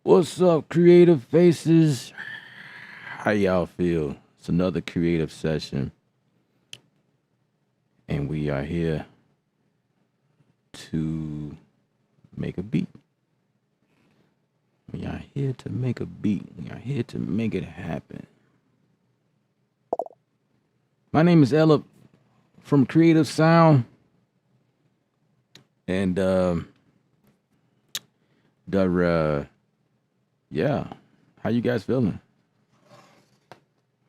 What's up, creative faces? How y'all feel? It's another creative session, and we are here to make a beat. We are here to make a beat. We are here to make it happen. My name is Ella from Creative Sound, and yeah, how you guys feeling?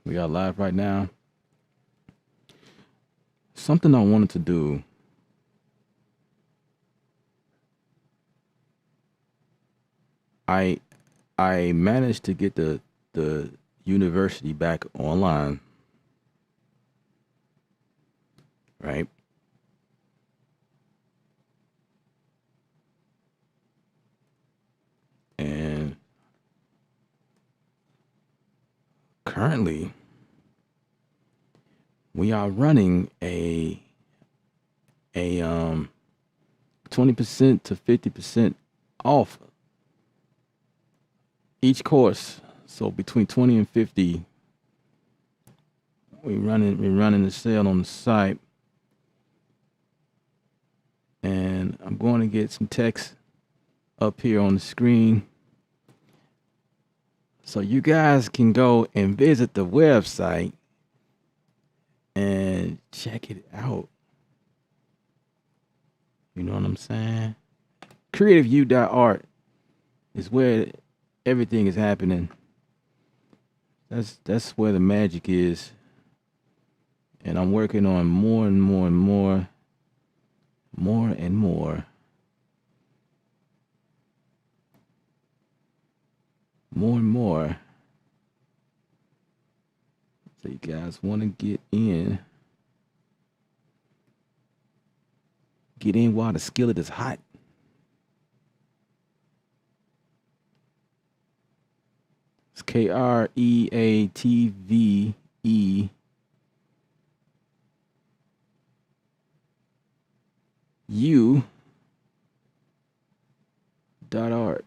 We got live right now. Something I wanted to do. I managed to get the university back online, right? And currently we are running a 20% to 50% off each course. So between 20 and 50, we're running the sale on the site. And I'm going to get some text up here on the screen so you guys can go and visit the website and check it out. You know what I'm saying? CreativeU.art is where everything is happening. That's where the magic is. And I'm working on more and more and more and more and more. So you guys want to get in while the skillet is hot. It's Kreatve u.art.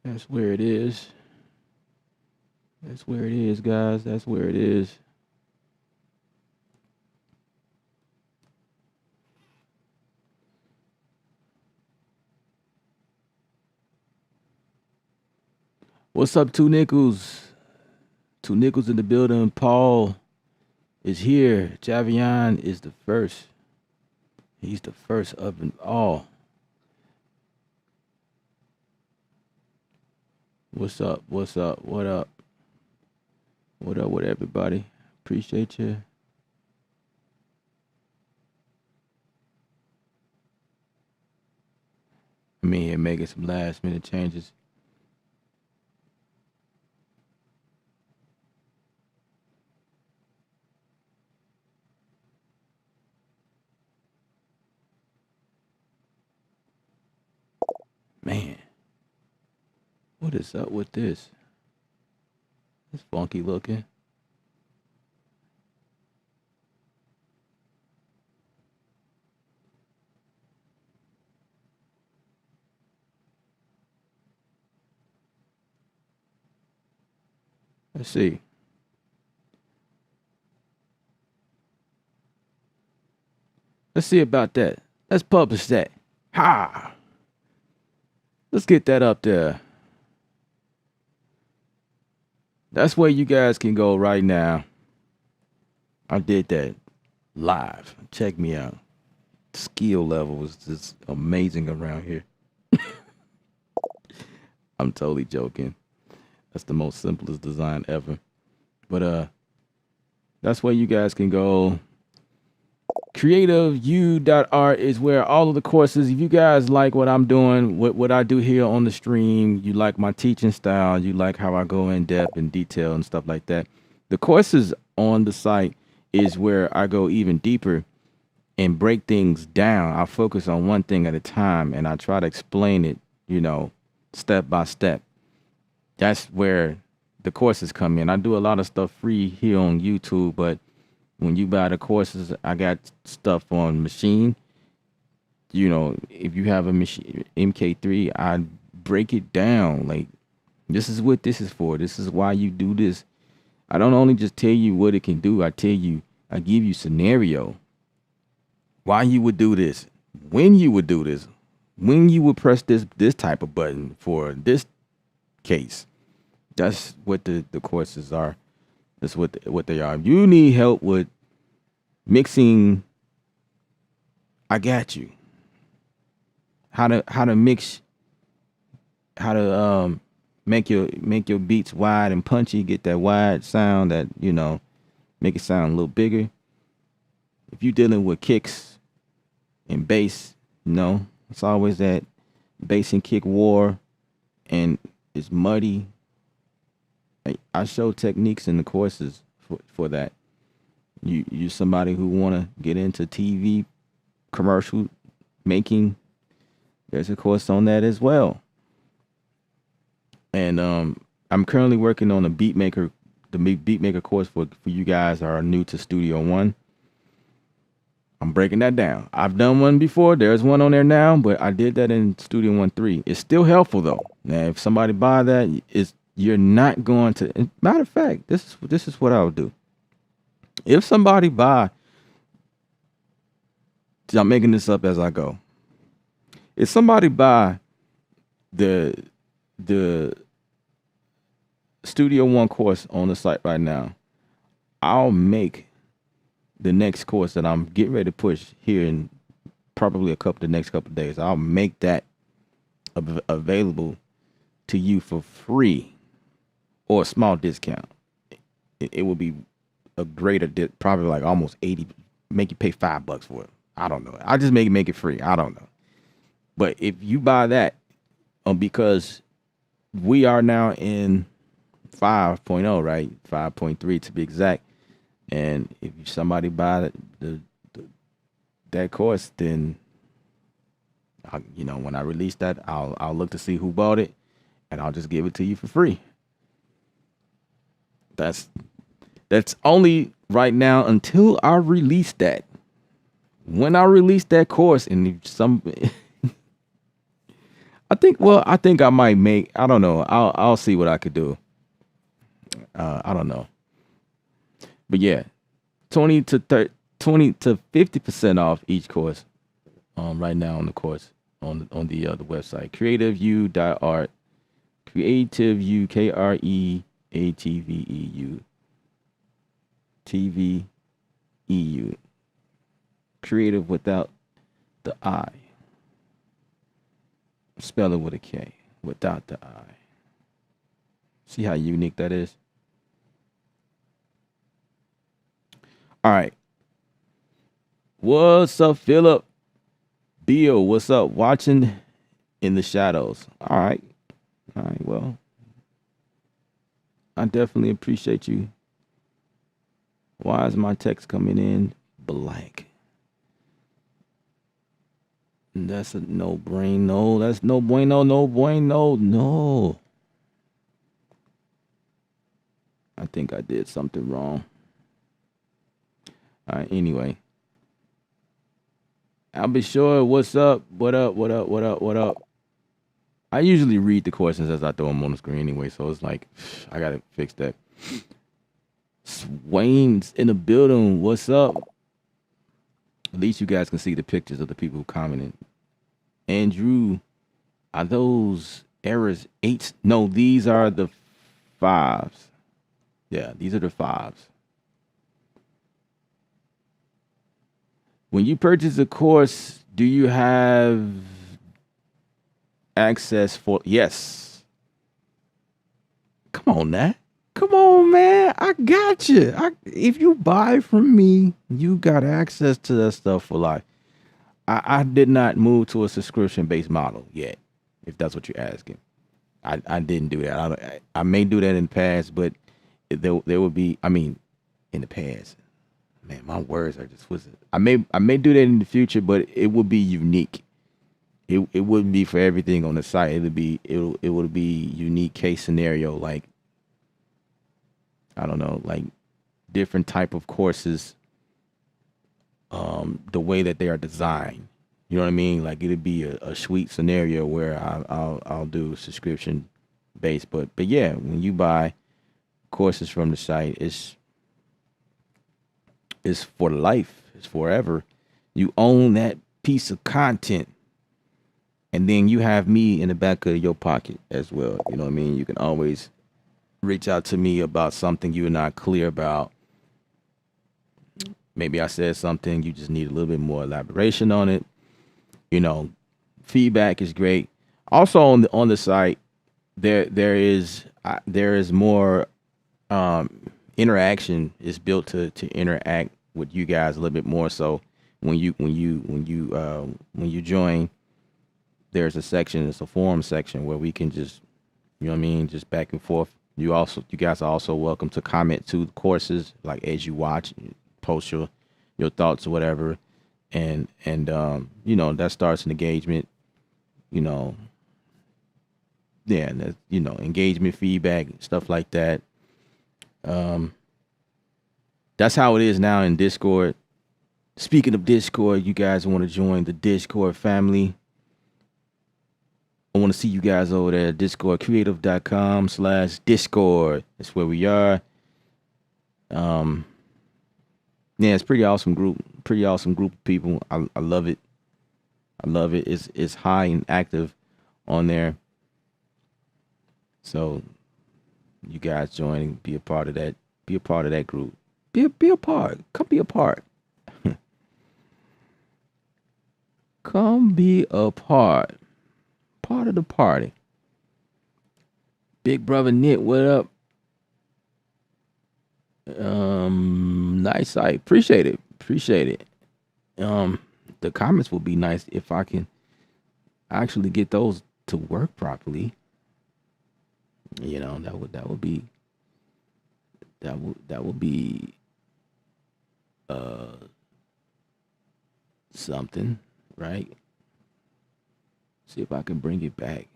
That's where it is. That's where it is, guys. That's where it is. What's up, Two Nickels? Two Nickels in the building. Paul is here. Javion is the first. He's the first of them all. What's up? What's up? What up? What up with everybody? Appreciate you. I'm in here making some last minute changes. Man, what is up with this? It's funky looking. Let's see. Let's see about that. Let's publish that. Ha! Let's get that up there. That's where you guys can go right now. I did that live. Check me out. Skill level is just amazing around here. I'm totally joking. That's the most simplest design ever. But that's where you guys can go. CreativeU.art is where all of the courses, if you guys like what I'm doing, what I do here on the stream, you like my teaching style, you like how I go in depth and detail and stuff like that, the courses on the site is where I go even deeper and break things down. I focus on one thing at a time and I try to explain it, step by step. That's where the courses come in. I do a lot of stuff free here on YouTube, but when you buy the courses, I got stuff on Machine You know, if you have a machine MK3, I break it down. Like, this is what this is for. This is why you do this. I don't only just tell you what it can do. I give you scenario. Why you would do this, when you would do this, when you would press this type of button for this case. That's what the courses are. That's what they are. If you need help with mixing, I got you. How to mix, how to make your beats wide and punchy, get that wide sound that, make it sound a little bigger. If you're dealing with kicks and bass, it's always that bass and kick war, and it's muddy. I show techniques in the courses for that. You somebody who want to get into TV commercial making, there's a course on that as well. And I'm currently working on the beat maker course for you guys that are new to Studio One. I'm breaking that down. I've done one before. There's one on there now, but I did that in Studio One 3. It's still helpful though. Now, if somebody buy that, you're not going to. Matter of fact, this is what I would do. If somebody buy, I'm making this up as I go. If somebody buy the Studio One course on the site right now, I'll make the next course that I'm getting ready to push here in probably the next couple of days. I'll make that available to you for free or a small discount. It will be a greater probably like almost 80, make you pay $5 for it. I don't know. I just make it free. I don't know. But if you buy that, because we are now in 5.0, right? 5.3 to be exact. And if somebody buy that course, then when I release that, I'll look to see who bought it, and I'll just give it to you for free. That's only right now until I release that. When I release that course, and I think I might make. I don't know. I'll see what I could do. I don't know. But yeah, 20 to 50% off each course. Right now on the course on the website, creativeu.art, creativeu, KREATVEU, TVEU, creative without the I, spell it with a K, without the I. See how unique that is? All right. What's up, Philip? Bill, what's up? Watching in the shadows. All right. Well, I definitely appreciate you. Why is my text coming in blank? That's a no brain. No, that's no bueno. No bueno. No. I think I did something wrong. All right, anyway. I'll be sure. What's up? What up? What up? What up? What up? I usually read the questions as I throw them on the screen anyway, so it's like, I got to fix that. Swain's in the building. What's up? At least you guys can see the pictures of the people who commented. Andrew, are those errors 8s? No, these are the 5s. Yeah, these are the 5s. When you purchase a course, do you have access for? Yes. Come on, Nat. Come on, man. I got you. If you buy from me, you got access to that stuff for life. I did not move to a subscription-based model yet, if that's what you're asking. I didn't do that. I may do that in the past, but there will be, in the past. Man, my words are just twisted. I may do that in the future, but it would be unique. It wouldn't be for everything on the site. It would be unique case scenario, like, I don't know, like different type of courses, the way that they are designed. You know what I mean? Like it'd be a sweet scenario where I'll do subscription based. But yeah, when you buy courses from the site, it's for life. It's forever. You own that piece of content. And then you have me in the back of your pocket as well. You know what I mean? You can always reach out to me about something you're not clear about. Maybe I said something, you just need a little bit more elaboration on it. You know, feedback is great. Also on the site, there is more interaction is built to interact with you guys a little bit more. So when you join, there's a section, it's a forum section where we can just, you know what I mean, just back and forth. You guys are also welcome to comment to the courses, like as you watch, post your thoughts or whatever, and that starts an engagement. You know, yeah, that, engagement, feedback, stuff like that. That's how it is now in Discord. Speaking of Discord, you guys want to join the Discord family? I want to see you guys over there, discordcreative.com/discord. That's where we are. Yeah, it's pretty awesome group. Pretty awesome group of people. I love it. I love it. It's high and active on there. So you guys join, be a part of that. Be a part of that group. Be a part. Come be a part. Come be a part. Part of the party. Big brother Nick, what up? Nice site. Appreciate it. Appreciate it. The comments will be nice if I can actually get those to work properly. You know, that would be something, right? See if I can bring it back.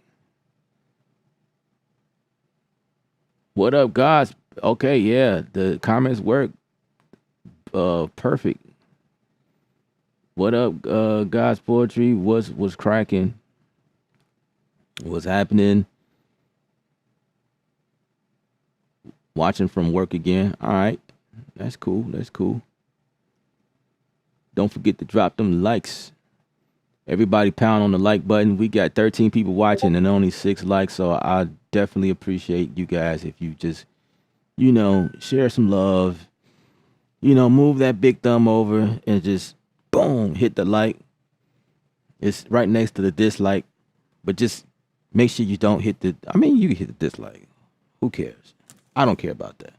What up, guys? Okay, yeah, the comments work. Perfect. What up, guys? Poetry was cracking. What's happening? Watching from work again. All right, that's cool. That's cool. Don't forget to drop them likes. Everybody pound on the like button. We got 13 people watching and only 6 likes, so I definitely appreciate you guys if you just, share some love. Move that big thumb over and just boom, hit the like. It's right next to the dislike, but just make sure you don't hit you can hit the dislike. Who cares? I don't care about that.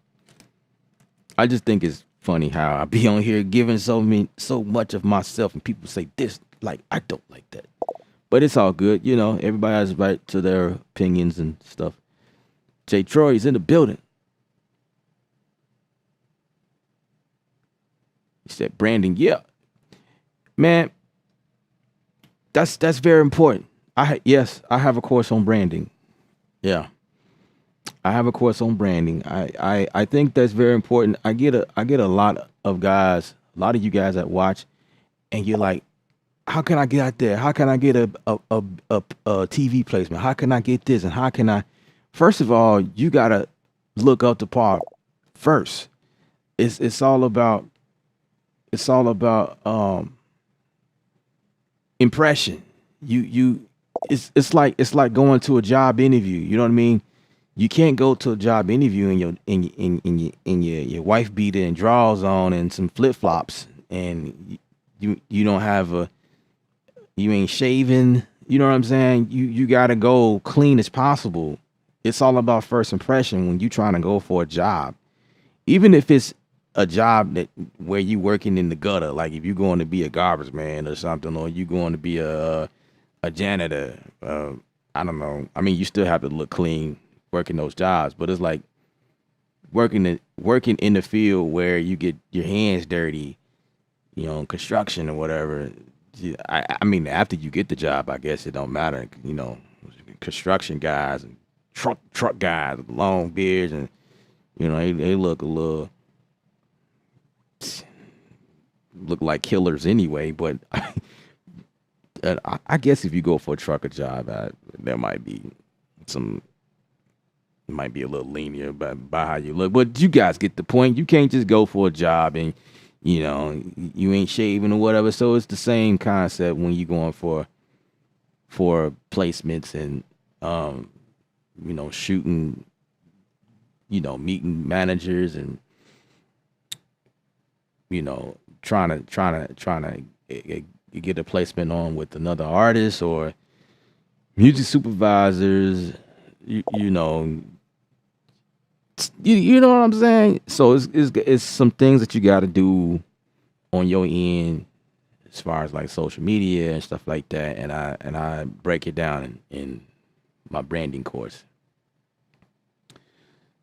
I just think it's funny how I be on here giving so much of myself and people say this, like, I don't like that. But it's all good. Everybody has a right to their opinions and stuff. Jay Troy's in the building. He said branding. Yeah, man, that's very important. I have a course on branding. Yeah, I have a course on branding. I think that's very important. I get a lot of you guys that watch, and you're like, how can I get out there? How can I get a TV placement? How can I get this? And how can I? First of all, you gotta look up the part first. It's all about impression. It's like going to a job interview. You know what I mean? You can't go to a job interview in your wife beater and drawers on and some flip flops, and you don't have you ain't shaving. You know what I'm saying? You gotta go clean as possible. It's all about first impression when you trying to go for a job, even if it's a job where you working in the gutter, like if you're going to be a garbage man or something, or you going to be a janitor. I don't know. I mean, you still have to look clean working those jobs, but it's like working in the field where you get your hands dirty, construction or whatever. I mean, after you get the job, I guess it don't matter. Construction guys and truck guys with long beards, and they look like killers anyway. But And I guess if you go for a trucker job, there might be some, it might be a little lenient by how you look. But you guys get the point. You can't just go for a job and, you ain't shaving or whatever. So it's the same concept when you going for placements and, shooting, meeting managers and, trying to get a placement on with another artist or music supervisors, you know, you know what I'm saying? So it's some things that you got to do on your end as far as like social media and stuff like that, and I break it down in my branding course.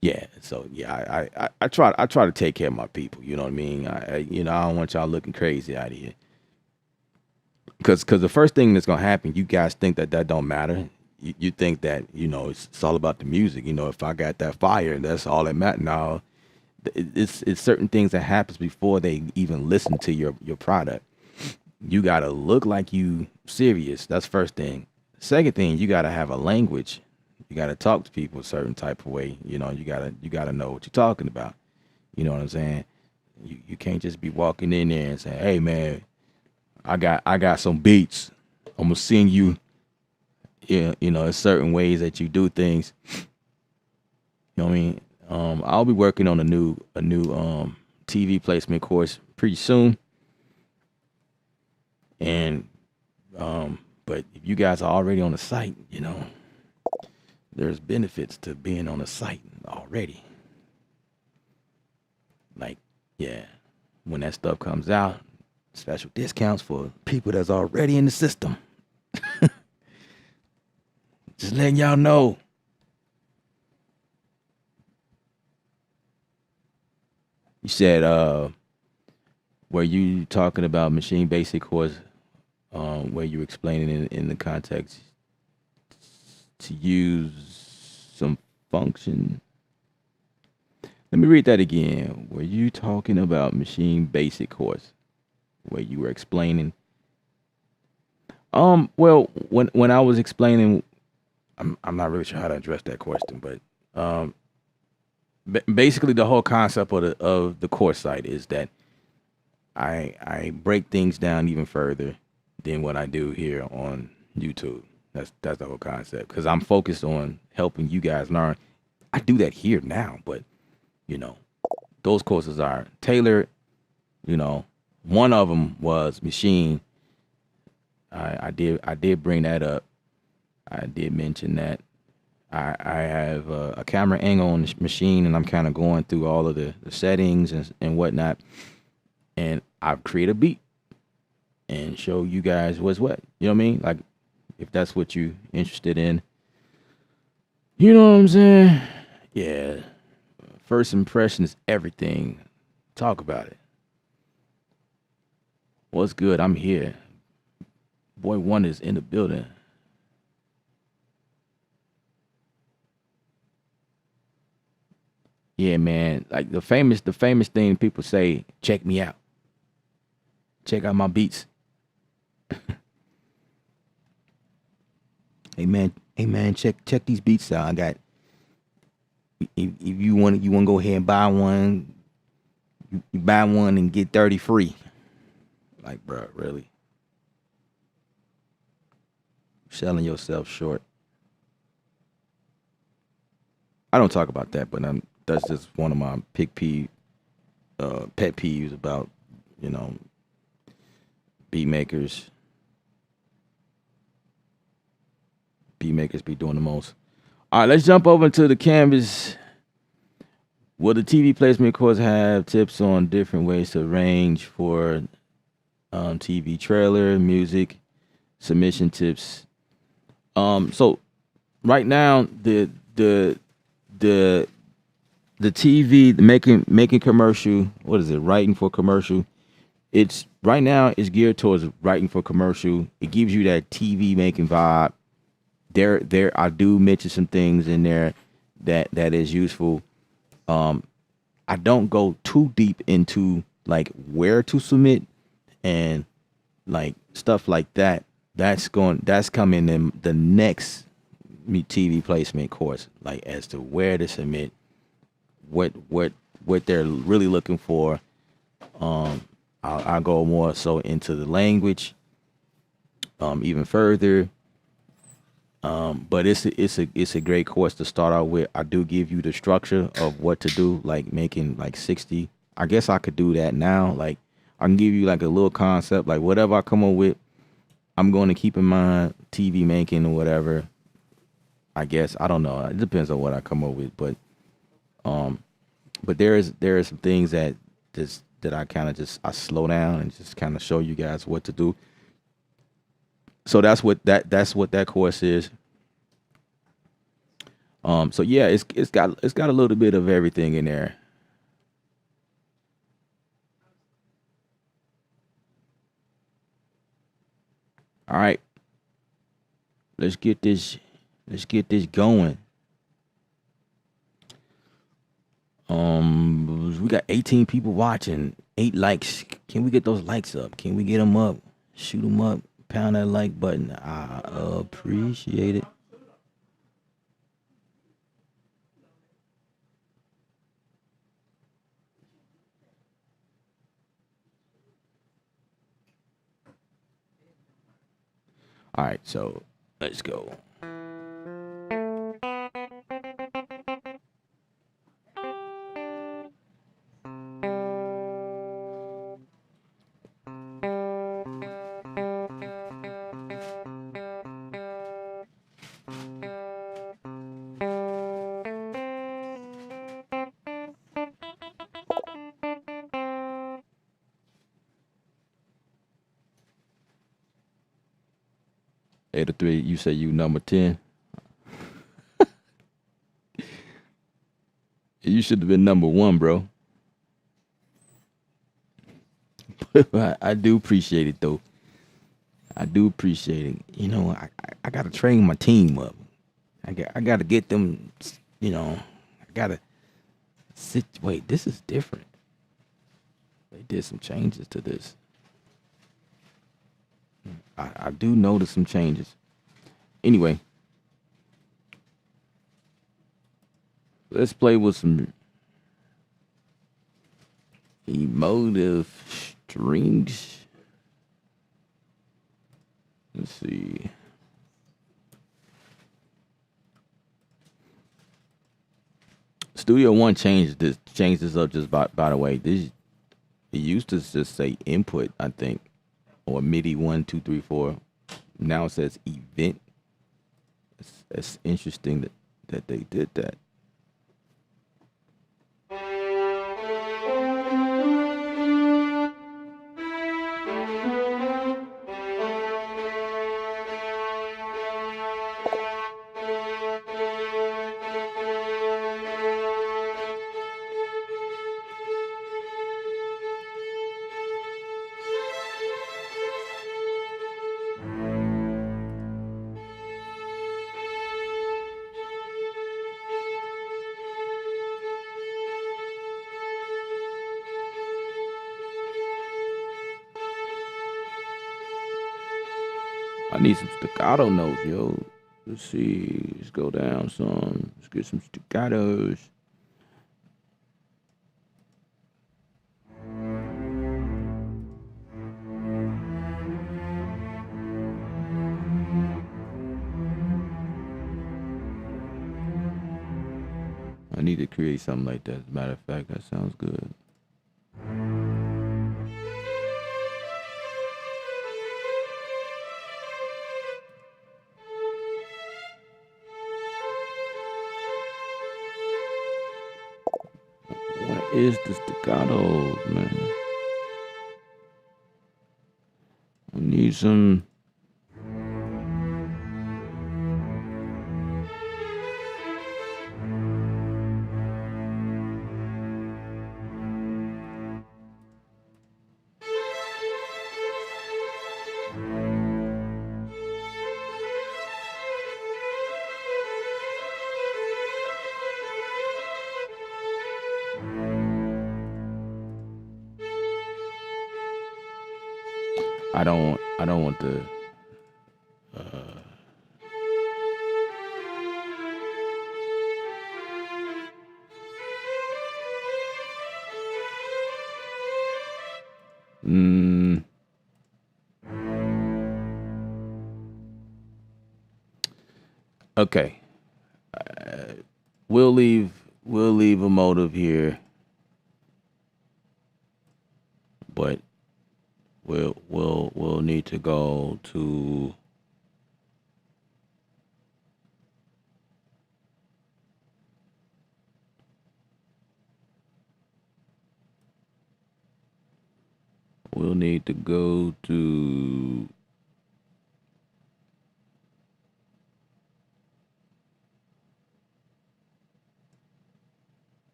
Yeah, so yeah, I try to take care of my people. You know what I mean? I don't want y'all looking crazy out here. Because the first thing that's gonna happen, you guys think that don't matter. You think that it's all about the music. If I got that fire, that's all that matters. Now, it's certain things that happens before they even listen to your product. You gotta look like you serious. That's first thing. Second thing, you gotta have a language. You gotta talk to people a certain type of way. You gotta know what you're talking about. You know what I'm saying? You can't just be walking in there and saying, "Hey man, I got some beats. I'm gonna sing you." Yeah, there's certain ways that you do things. You know what I mean? I'll be working on a new TV placement course pretty soon. And but if you guys are already on the site, there's benefits to being on the site already. Like, yeah, when that stuff comes out, special discounts for people that's already in the system. Just letting y'all know. You said, were you talking about machine basic course, where you explaining in the context to use some function? Let me read that again. Were you talking about machine basic course where you were explaining? Well, when I was explaining, I'm not really sure how to address that question, but basically the whole concept of the course site is that I break things down even further than what I do here on YouTube. That's the whole concept, because I'm focused on helping you guys learn. I do that here now, but those courses are tailored. One of them was machine. I did bring that up. I did mention that I have a camera angle on this machine, and I'm kind of going through all of the settings and whatnot. And I've created a beat and show you guys what's what. You know what I mean? Like, if that's what you interested in. You know what I'm saying? Yeah. First impression is everything. Talk about it. What's good? I'm here. Boy one is in the building. Yeah, man. Like the famous thing people say, check me out. Check out my beats. Hey man, check these beats out. I got, if you want to go ahead and buy one, you buy one and get 30 free. Like, bro, really? Selling yourself short. I don't talk about that, but that's just one of my pet peeves about, beat makers. Beat makers be doing the most. All right, let's jump over to the canvas. Will the TV placement course have tips on different ways to arrange for TV trailer, music, submission tips? So right now the TV, making commercial, what is it? Writing for commercial. It's right now it's geared towards writing for commercial. It gives you that TV making vibe. There I do mention some things in there that is useful. I don't go too deep into like where to submit and like stuff like that. That's coming in the next TV placement course, like as to where to submit, what they're really looking for. I'll go more so into the language, even further. But it's a great course to start out with. I do give you the structure of what to do, like making like 60. I guess I could do that now. Like I can give you like a little concept, like whatever I come up with, I'm going to keep in mind TV making or whatever. I guess I don't know. It depends on what I come up with, but there are some things that I kind of just I slow down and just kind of show you guys what to do. So that's what that course is. So yeah, it's got a little bit of everything in there. All right, let's get this let's get this going. We got 18 people watching, 8 likes. Can we get those likes up? Can we get them up? Shoot them up. Pound that like button. I appreciate it. All right, so let's go. Eight or three. You say you number 10. You should have been number 1, bro. I do appreciate it though. I do appreciate it. I gotta train my team up. I gotta get them. I gotta sit. Wait, this is different. They did some changes to this. I do notice some changes. Anyway, let's play with some emotive strings. Let's see. Studio One changed this up just by the way. This it used to just say input, I think, or MIDI 1 2 3 4. Now it says event. It's interesting that they did that. I need some staccato notes, yo. Let's see. Let's go down some. Let's get some staccatos. I need to create something like that. As a matter of fact, that sounds good. What is the staccatos, man? I need some. I don't want the Okay. We'll leave a motive here, but we'll need to go to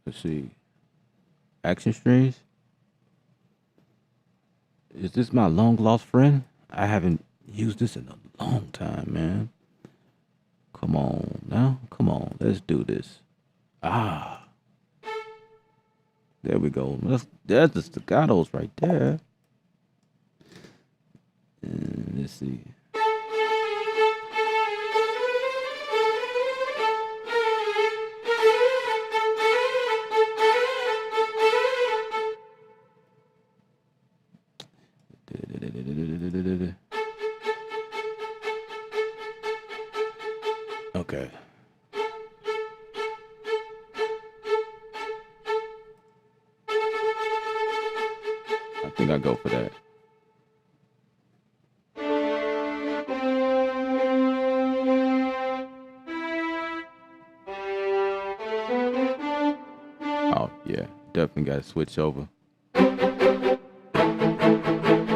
let's see, action streams. Is this my long lost friend? I haven't used this in a long time, man. Come on now. Come on. Let's do this. Ah. There we go. That's the staccatos right there. And let's see. Okay. I think I go for that. Oh yeah, definitely got to switch over.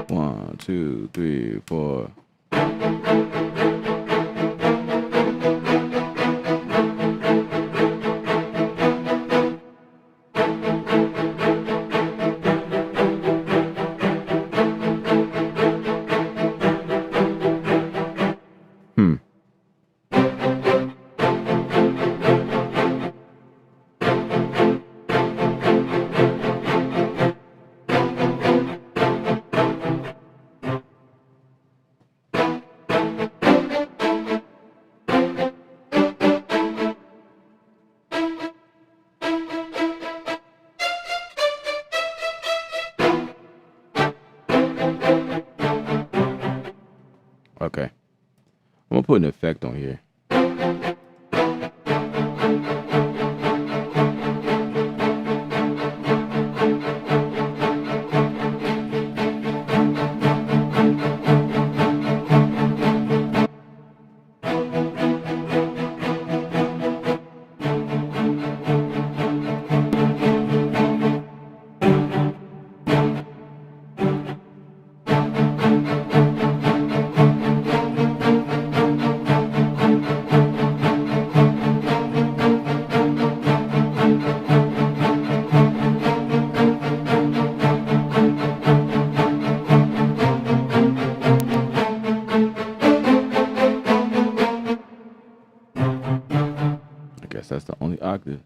1, 2, 3, 4. Okay. I'm gonna put an effect on here. I guess that's the only octave.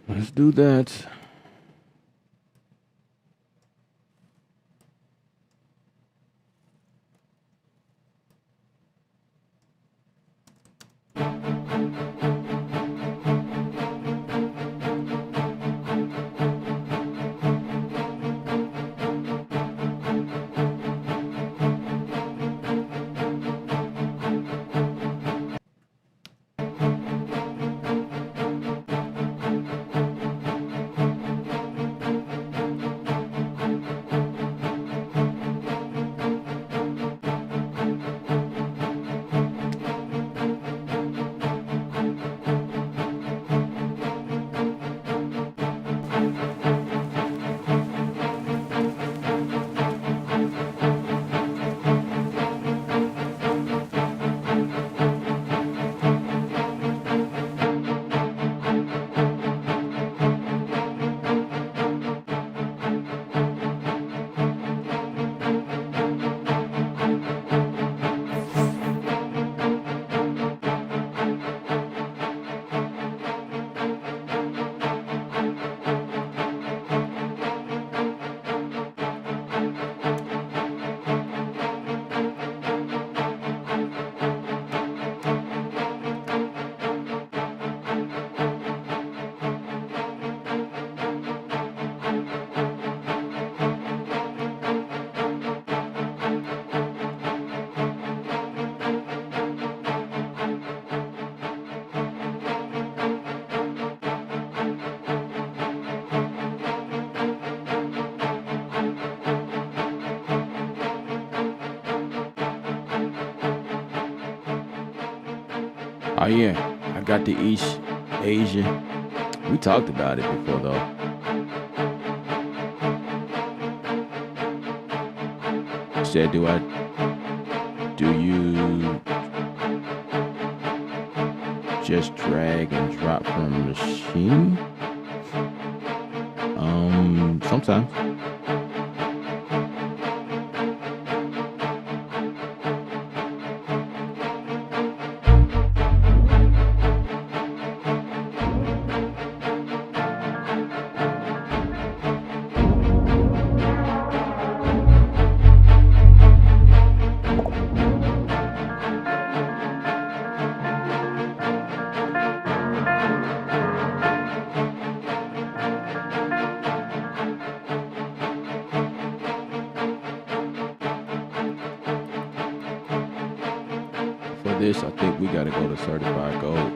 Let's do that. Oh yeah, I got the East Asia. We talked about it before though. Said, do you just drag and drop from the machine? Sometimes. For this, I think we got to go to certified gold.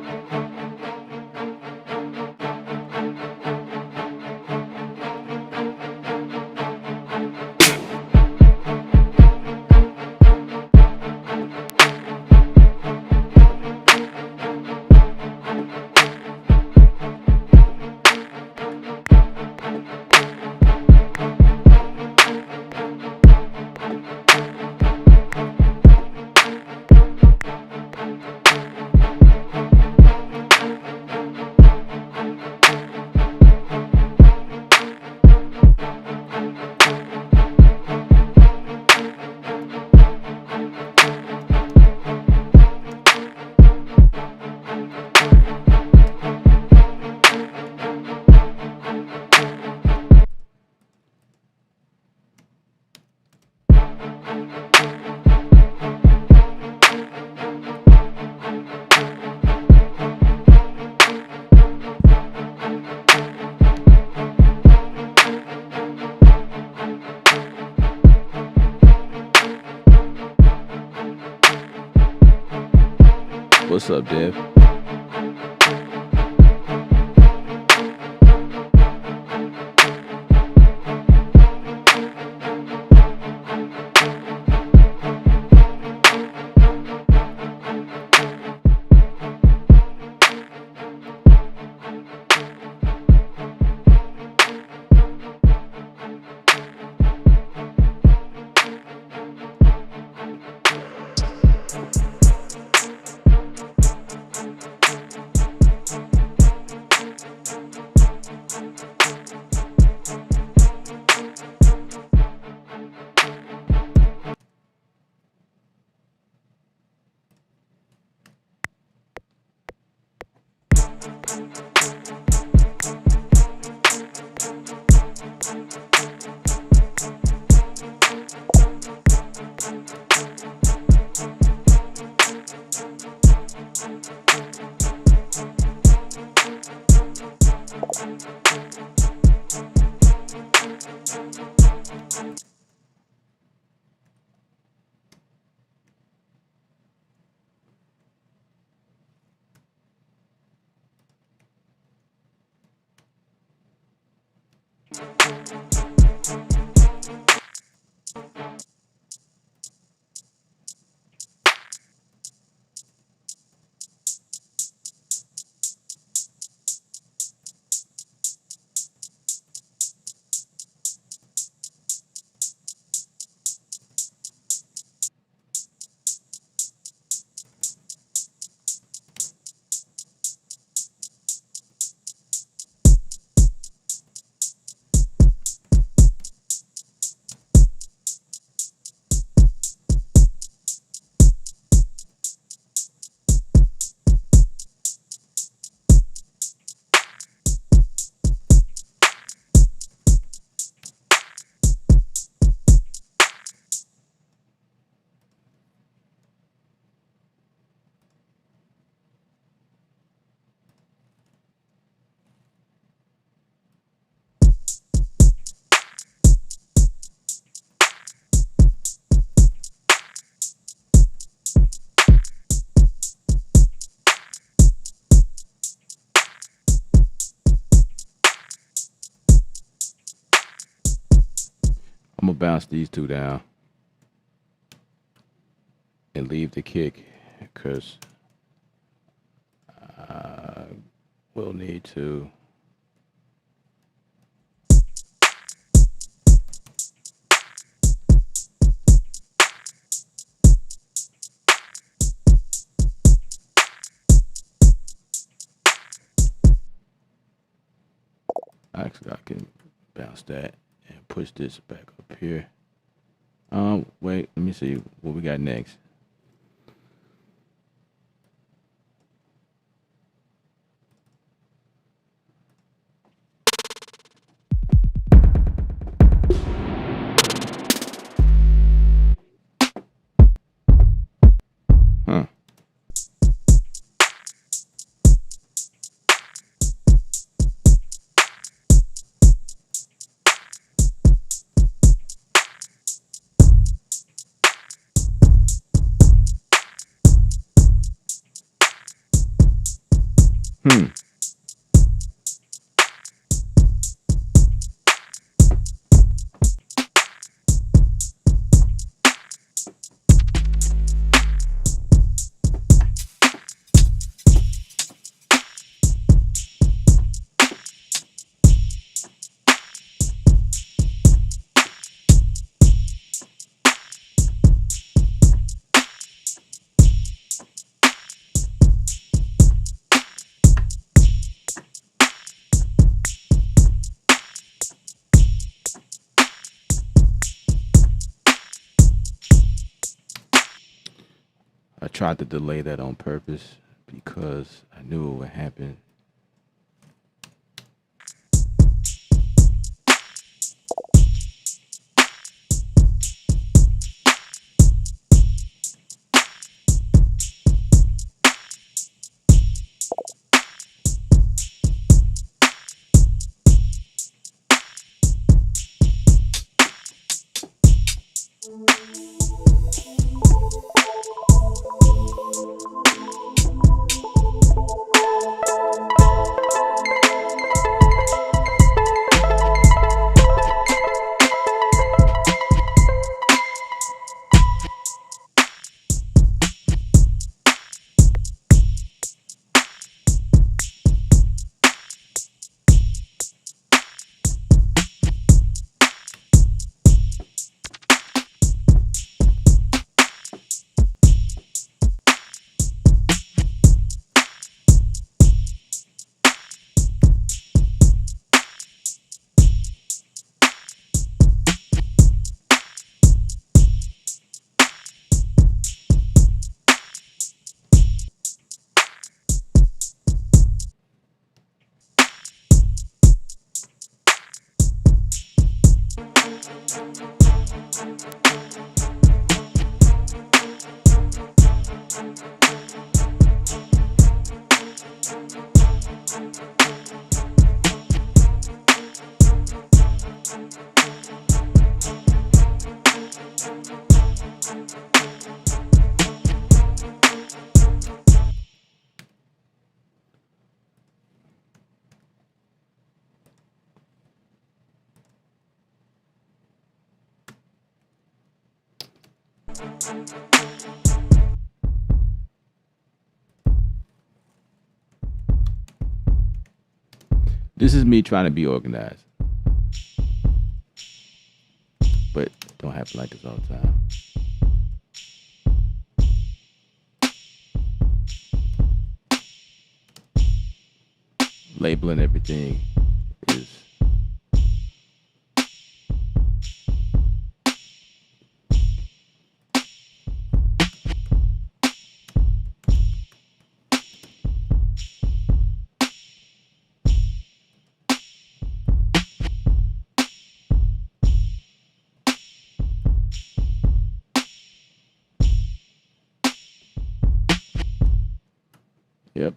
What's up, Dev? I'm gonna bounce these two down and leave the kick, because we'll need to actually I can bounce that and push this back up here. Wait, let me see what we got next. Huh. Hmm. I tried to delay that on purpose because I knew it would happen. This is me trying to be organized, but it don't happen like this all the time. Labeling everything is yep.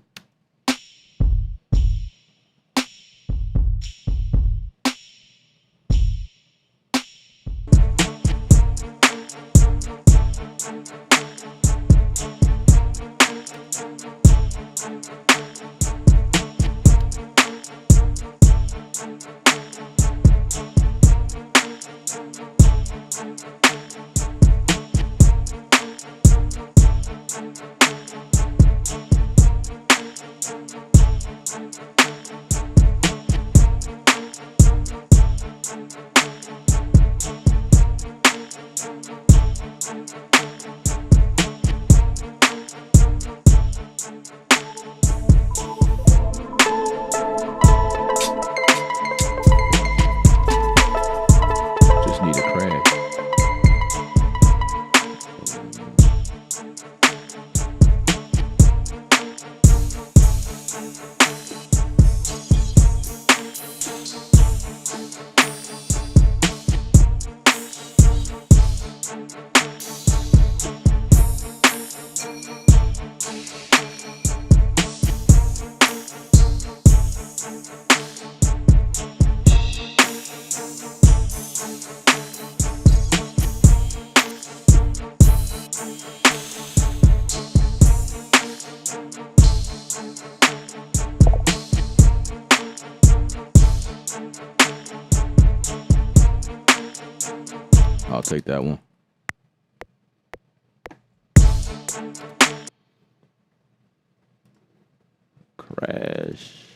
I'll take that one. Crash.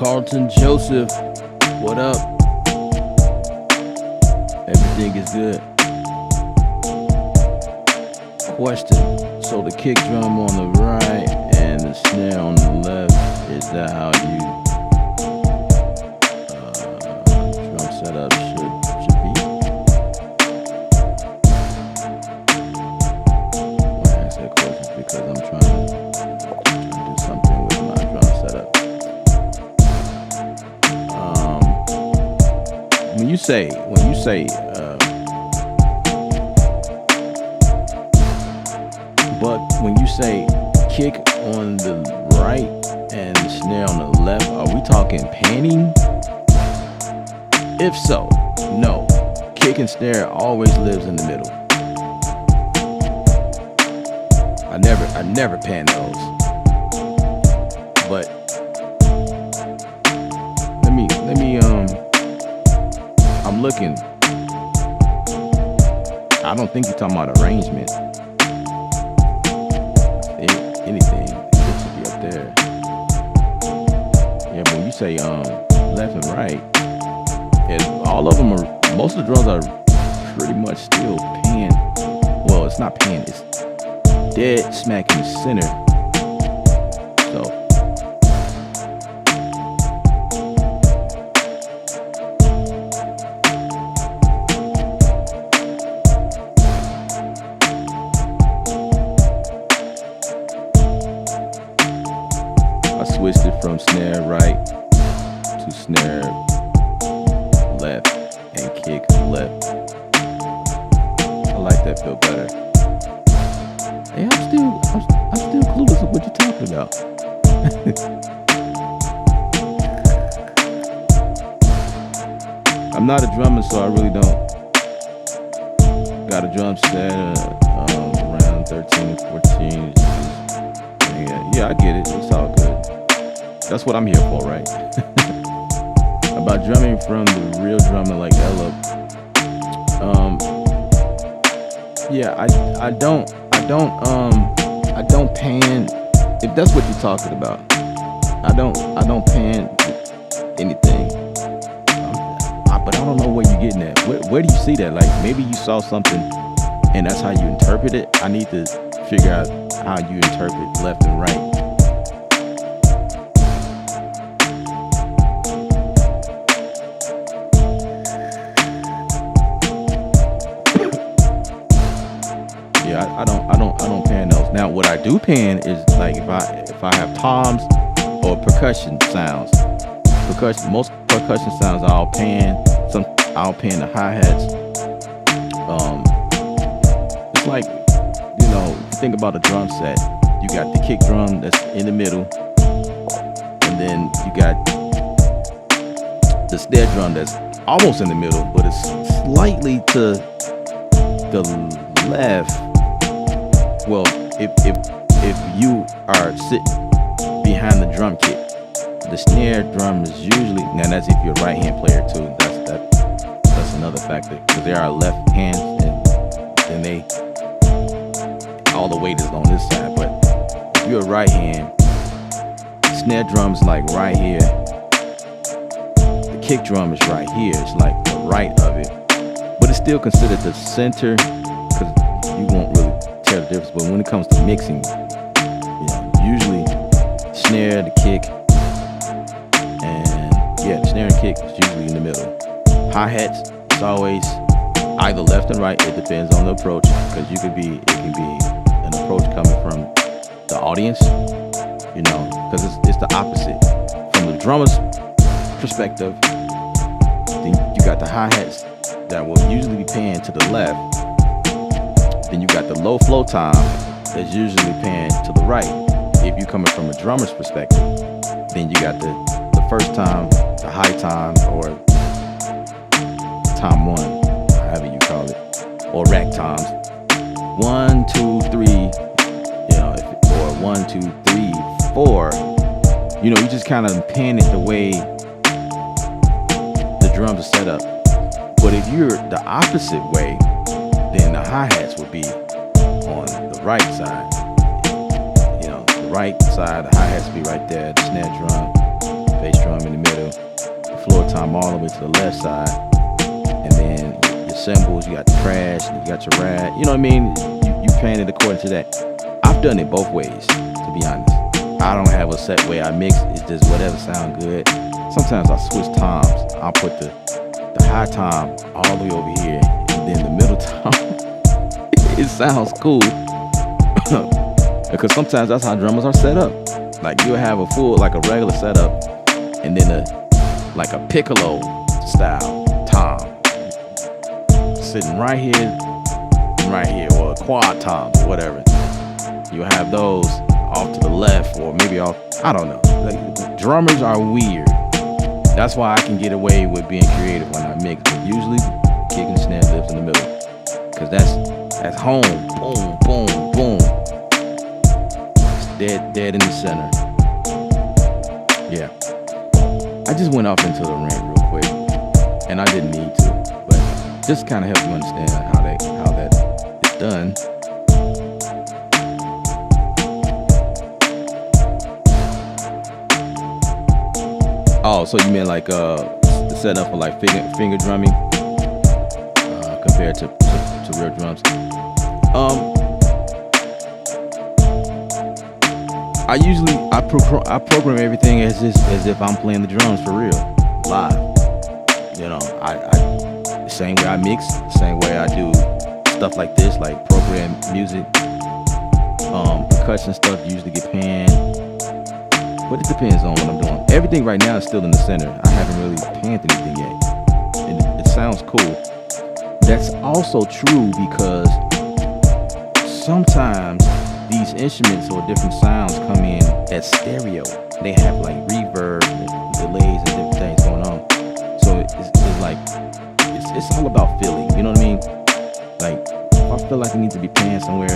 Carlton Joseph, what up? Everything is good. Question. So the kick drum on the right and the snare on the left, is that how you drum setup should be? I ask that question because I'm trying to do something with my drum setup. When you say but when you say kick on the right and the snare on the left, are we talking panning? If so, no. Kick and snare always lives in the middle. I never pan those. But let me I'm looking. I don't think you're talking about arrangement. Anything, it should be up there. Yeah, but when you say left and right, and all of them are, most of the drums are pretty much still pan. Well, it's not pan, it's dead smack in the center. So switched it from snare right to snare left and kick left. I like that, feel better. Hey, I'm still clueless of what you're talking about. I'm not a drummer, so I really don't. Got a drum set around 13 or 14. Yeah, I get it. It's all good. That's what I'm here for, right? About drumming from the real drummer like Ella. Yeah, I don't pan. If that's what you're talking about, I don't pan anything. But I don't know where you're getting at. Where do you see that? Like maybe you saw something and that's how you interpret it. I need to figure out how you interpret left and right. I don't pan those. Now what I do pan is like if I have toms or percussion sounds. Most percussion sounds I'll pan. I'll pan the hi-hats. It's like, you know, if you think about a drum set, you got the kick drum that's in the middle, and then you got the snare drum that's almost in the middle, but it's slightly to the left. Well, if you are sitting behind the drum kit, the snare drum is usually, now that's if you're a right hand player too. That's another factor, because there are left hands and they all the weight is on this side. But if you're a right hand, snare drum's like right here. The kick drum is right here. It's like the right of it, but it's still considered the center because you won't really tell the difference. But when it comes to mixing, you know, usually snare, the kick, and yeah, the snare and kick is usually in the middle. Hi-hats, it's always either left and right. It depends on the approach, because it can be an approach coming from the audience, you know, because it's the opposite. From the drummer's perspective, then you got the hi-hats that will usually be panned to the left. Then you got the low flow time that's usually panned to the right. If you're coming from a drummer's perspective, then you got the first time, the high time, or time one, however you call it, or rack times. 1, 2, 3, you know, or 1, 2, 3, 4. You know, you just kind of pan it the way the drums are set up. But if you're the opposite way, then the hi-hats would be on the right side. You know, the right side, the hi-hats be right there, the snare drum bass drum in the middle, the floor tom all the way to the left side, and then your cymbals, you got the crash, you got your rad. You know what I mean? You pan it according to that. I've done it both ways, to be honest. I don't have a set way I mix. It's just whatever sound good. Sometimes I switch toms. I'll put the high tom all the way over here, and then the middle tom. It sounds cool. Because sometimes that's how drummers are set up. Like you'll have a full, like a regular setup, and then like a piccolo style tom sitting right here, or a quad tom or whatever. You'll have those off to the left, or maybe off, I don't know. Like, drummers are weird. That's why I can get away with being creative when I mix. But usually, kick and snare lives in the middle, because that's home. Boom, boom, boom. It's dead in the center. Yeah. I just went off into the rant real quick, and I didn't need to, but just kind of help you understand how that is done. Oh, so you mean like the setup for like finger drumming compared to real drums? I program everything as if I'm playing the drums for real, live. You know, I the same way I mix, the same way I do stuff like this, like program music, percussion stuff usually get panned. But it depends on what I'm doing. Everything right now is still in the center. I haven't really panned anything yet. And it sounds cool. That's also true because sometimes these instruments or different sounds come in as stereo. They have like reverb and delays and different things going on. So it's like, it's all about feeling. You know what I mean? Like, if I feel like it needs to be panned somewhere,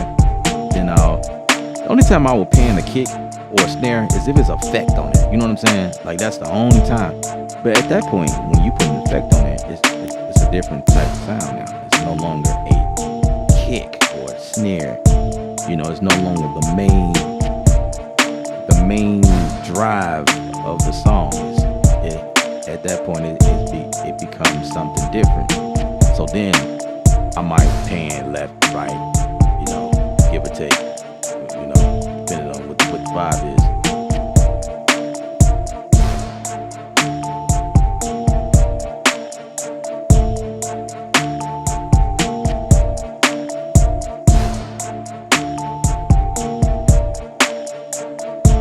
then the only time I will pan a kick or a snare is if it's effect on it. You know what I'm saying? Like, that's the only time. But at that point, when you put an effect on it, it's a different type of sound now. It's no longer a kick or a snare. You know, it's no longer the main drive of the song. At that point, it becomes something different. So then I might pan left, right, you know, give or take, you know, depending on what the vibe is.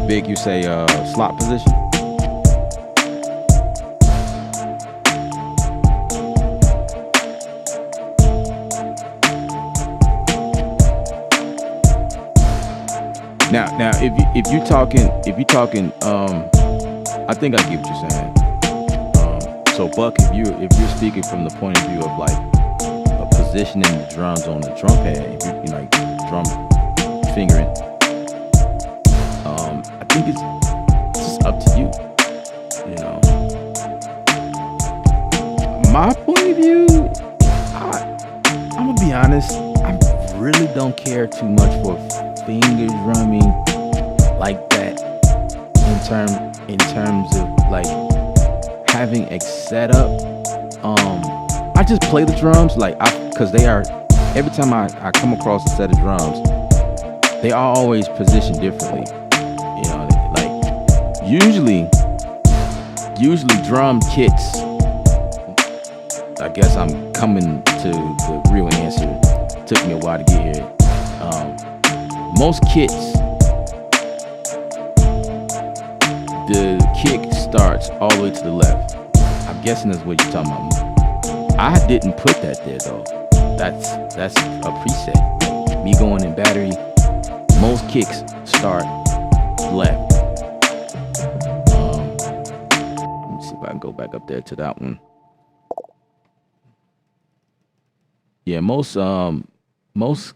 Big, you say slot position? Now, if you're talking, I think I get what you're saying. So Buck, if you're speaking from the point of view of like positioning the drums on the drum pad, if you like drum fingering, I think it's just up to you. You know, my point of view, I'm gonna be honest. I really don't care too much for finger drumming like that in terms of like having a setup. I just play the drums like because they are, every time I come across a set of drums, they are always positioned differently. You know, like usually drum kits, I guess I'm coming to the real answer. Took me a while to get here. Most kits, the kick starts all the way to the left. I'm guessing that's what you're talking about. I didn't put that there though. That's a preset. Like, me going in battery, most kicks start left. Let me see if I can go back up there to that one. Yeah, most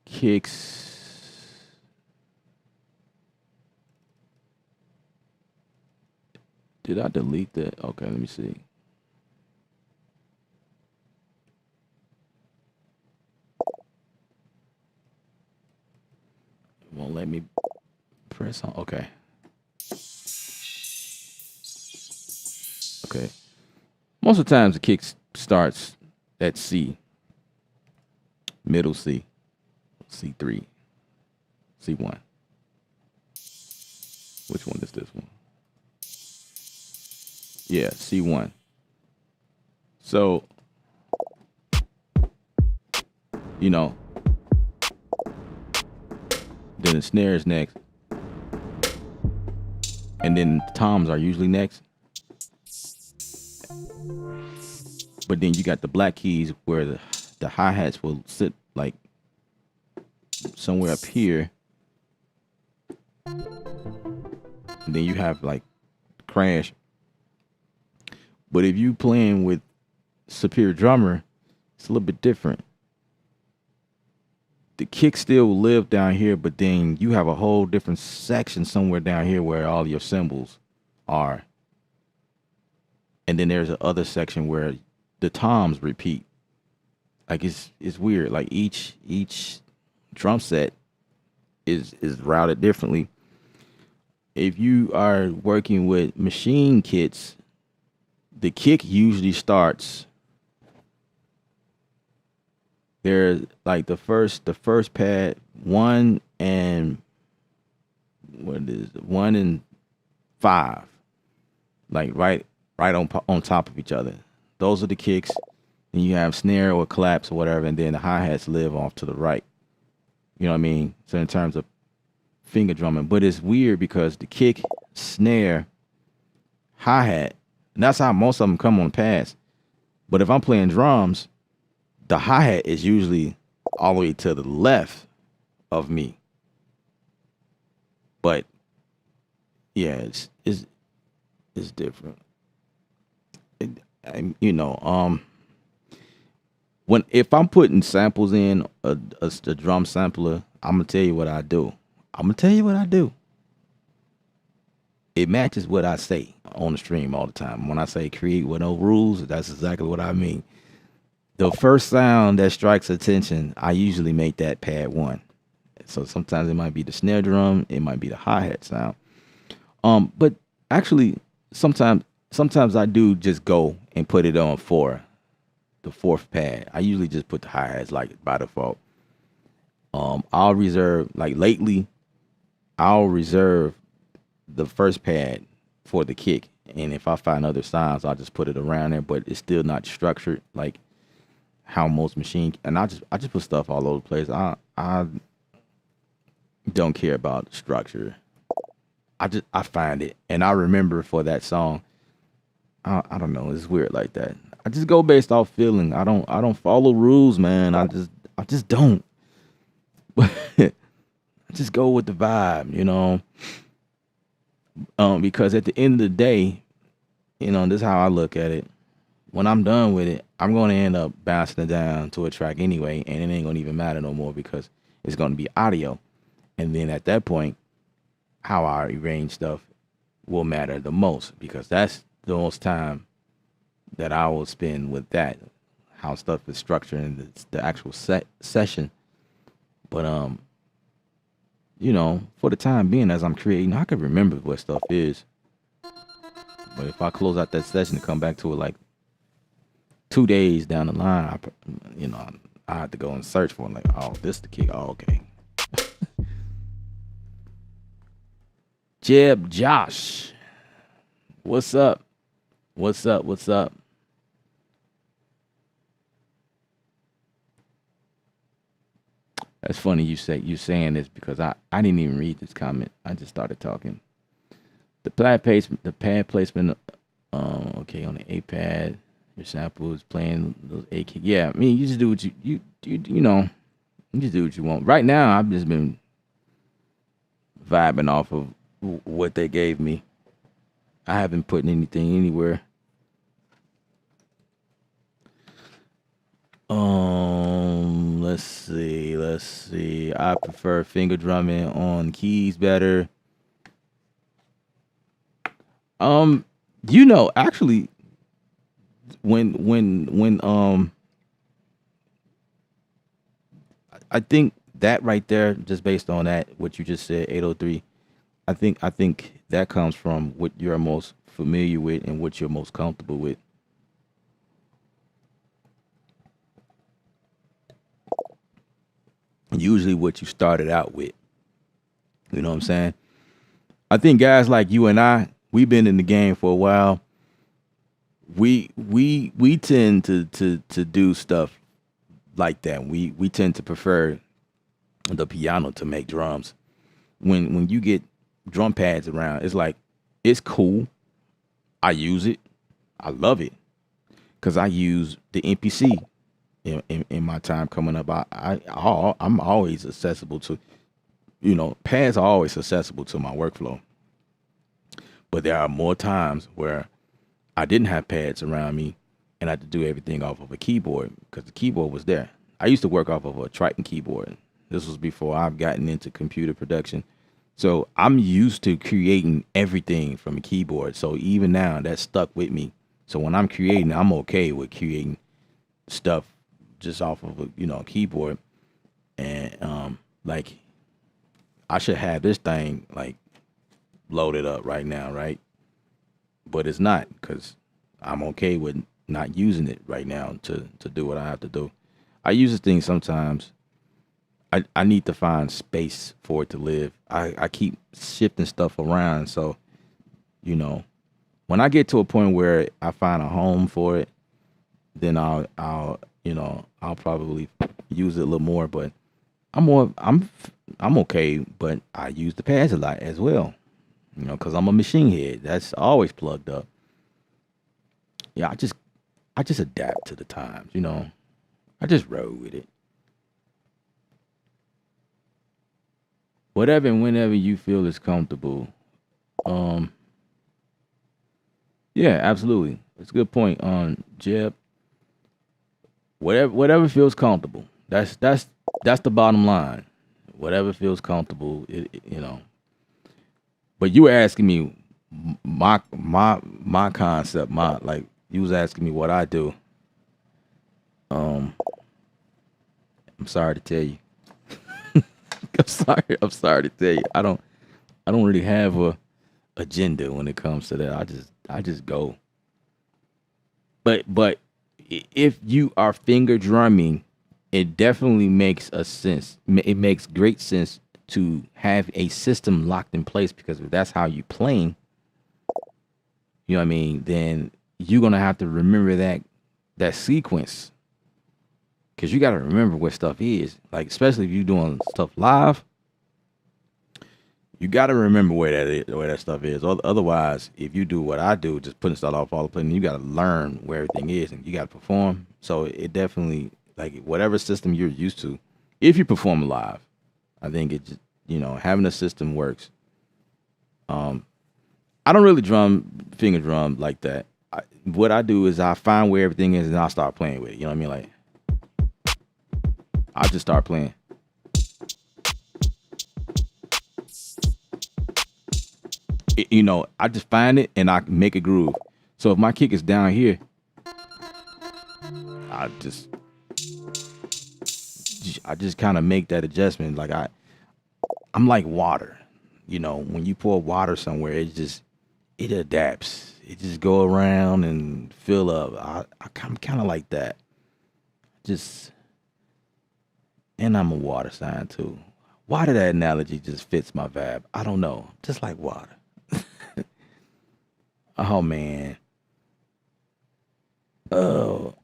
kicks. Did I delete that? Okay, let me see. It won't let me press on. Okay. Okay. Most of the times the kick starts at C, middle C, C3, C1. Which one is this one? Yeah, C1. So, you know, then the snare is next, and then the toms are usually next. But then you got the black keys where the hi-hats will sit like somewhere up here. And then you have like crash. But if you playing with Superior Drummer, it's a little bit different. The kick still will live down here, but then you have a whole different section somewhere down here where all your cymbals are. And then there's a other section where the toms repeat. Like it's weird. Like each drum set is routed differently. If you are working with machine kits, the kick usually starts. There's like the first pad, 1 and 1 and 5, like right on top of each other. Those are the kicks, and you have snare or claps or whatever, and then the hi-hats live off to the right. You know what I mean? So in terms of finger drumming, but it's weird because the kick, snare, hi-hat, and that's how most of them come on pass. But if I'm playing drums, the hi-hat is usually all the way to the left of me. But yeah, it's different. If I'm putting samples in a drum sampler, I'm gonna tell you what I do. It matches what I say on the stream all the time. When I say create with no rules, that's exactly what I mean. The first sound that strikes attention, I usually make that pad 1. So sometimes it might be the snare drum, it might be the hi-hat sound. But actually sometimes I do just go and put it on 4, the 4th pad. I usually just put the hi-hats like by default. I'll reserve, like lately, I'll reserve the first pad for the kick. And if I find other sounds, I'll just put it around there, but it's still not structured like how most machine, and I just put stuff all over the place. I don't care about structure. I find it, and I remember for that song. I don't know. It's weird like that. I just go based off feeling. I don't follow rules, man. I just don't. I just go with the vibe, you know. Because at the end of the day, you know, this is how I look at it. When I'm done with it, I'm going to end up bouncing it down to a track anyway, and it ain't going to even matter no more because it's going to be audio. And then at that point, how I arrange stuff will matter the most because that's the most time that I will spend with that, how stuff is structured in the actual session. But you know, for the time being, as I'm creating, I can remember what stuff is. But if I close out that session and come back to it like 2 days down the line, I have to go and search for it. Like, oh, this the kick. Oh, okay. Jeb Josh, what's up? What's up? What's up? That's funny you saying this because I didn't even read this comment. I just started talking. The pad placement. Okay, on the A pad, your sample is playing those A kick. Yeah, I mean, you just do what you know. You just do what you want. Right now, I've just been vibing off of what they gave me. I haven't put anything anywhere. Let's see. I prefer finger drumming on keys better. Actually, when I think that right there, just based on that, what you just said, 803, I think that comes from what you're most familiar with and what you're most comfortable with. Usually what you started out with. You know what I'm saying? I think guys like you and I, we've been in the game for a while. We tend to do stuff like that. We tend to prefer the piano to make drums. When you get drum pads around, it's like it's cool. I use it. I love it because I use the NPC in my time coming up. I'm always accessible to, pads are always accessible to my workflow. But there are more times where I didn't have pads around me and I had to do everything off of a keyboard because the keyboard was there. I used to work off of a Triton keyboard. This was before I've gotten into computer production. So I'm used to creating everything from a keyboard. So even now that stuck with me. So when I'm creating, I'm okay with creating stuff just off of a keyboard. And like I should have this thing like loaded up right now, right? But it's not because I'm okay with not using it right now to do what I have to do. I use this thing sometimes. I need to find space for it to live. I keep shifting stuff around. So, you know, when I get to a point where I find a home for it, then I'll probably use it a little more. But I'm okay. But I use the pads a lot as well. Because I'm a machine head. That's always plugged up. Yeah, I just adapt to the times. I just roll with it. Whatever and whenever you feel is comfortable. Um, yeah, absolutely. That's a good point on Jeb. Whatever feels comfortable. That's the bottom line. Whatever feels comfortable, But you were asking me my concept, my like you was asking me what I do. Um, I'm sorry to tell you. I'm sorry to tell you. I don't really have a agenda when it comes to that. I just go. But if you are finger drumming, it definitely makes a sense. It makes great sense to have a system locked in place because if that's how you playing, you know what I mean, then you're gonna have to remember that sequence because you got to remember what stuff is. Like especially if you're doing stuff live, you got to remember where that stuff is. Otherwise, if you do what I do, just putting stuff off all the place, you got to learn where everything is and you got to perform. So it definitely like whatever system you're used to, if you perform live, I think it just having a system works. Um, I don't really finger drum like that. What I do is I find where everything is and I start playing with it. You know what I mean? Like I just start playing. I just find it and I make a groove. So if my kick is down here, I just I just kind of make that adjustment. Like I'm like water. When you pour water somewhere, it adapts. It just go around and fill up. I'm kind of like that. Just and I'm a water sign too. Why did that analogy just fits my vibe? I don't know. Just like water. Oh man. Oh,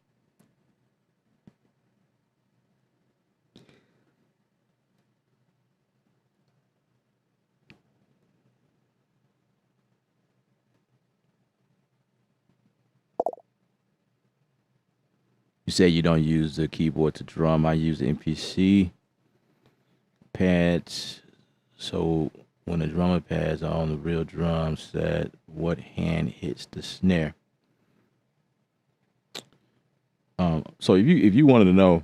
you say you don't use the keyboard to drum. I use the MPC pads. So when the drummer pads are on the real drum set, what hand hits the snare? So if you wanted to know,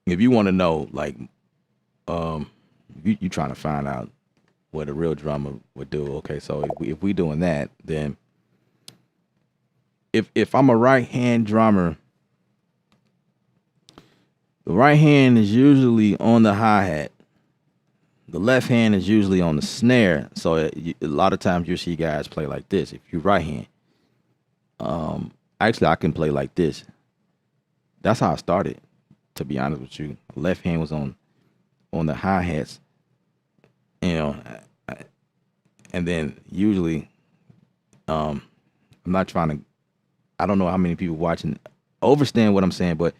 if you want to know, like, um, you trying to find out what a real drummer would do. Okay, so if we doing that, then if I'm a right hand drummer, the right hand is usually on the hi hat. The left hand is usually on the snare, so a lot of times you see guys play like this. If you're right hand, actually I can play like this. That's how I started. To be honest with you, left hand was on the hi hats, you know, and then usually, I'm not trying to. I don't know how many people watching understand what I'm saying, but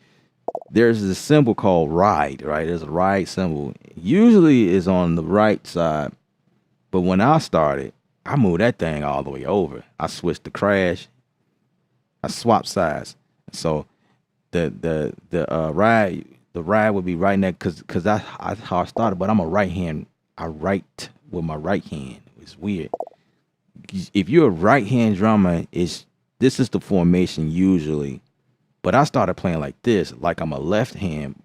there's this symbol called ride, right? There's a ride symbol. Usually is on the right side, but when I started, I moved that thing all the way over. I switched the crash. I swapped sides. So the ride would be right next because that's how I started. But I'm a right hand. I write with my right hand. It's weird. If you're a right hand drummer, this is the formation usually. But I started playing like this, like I'm a left hand,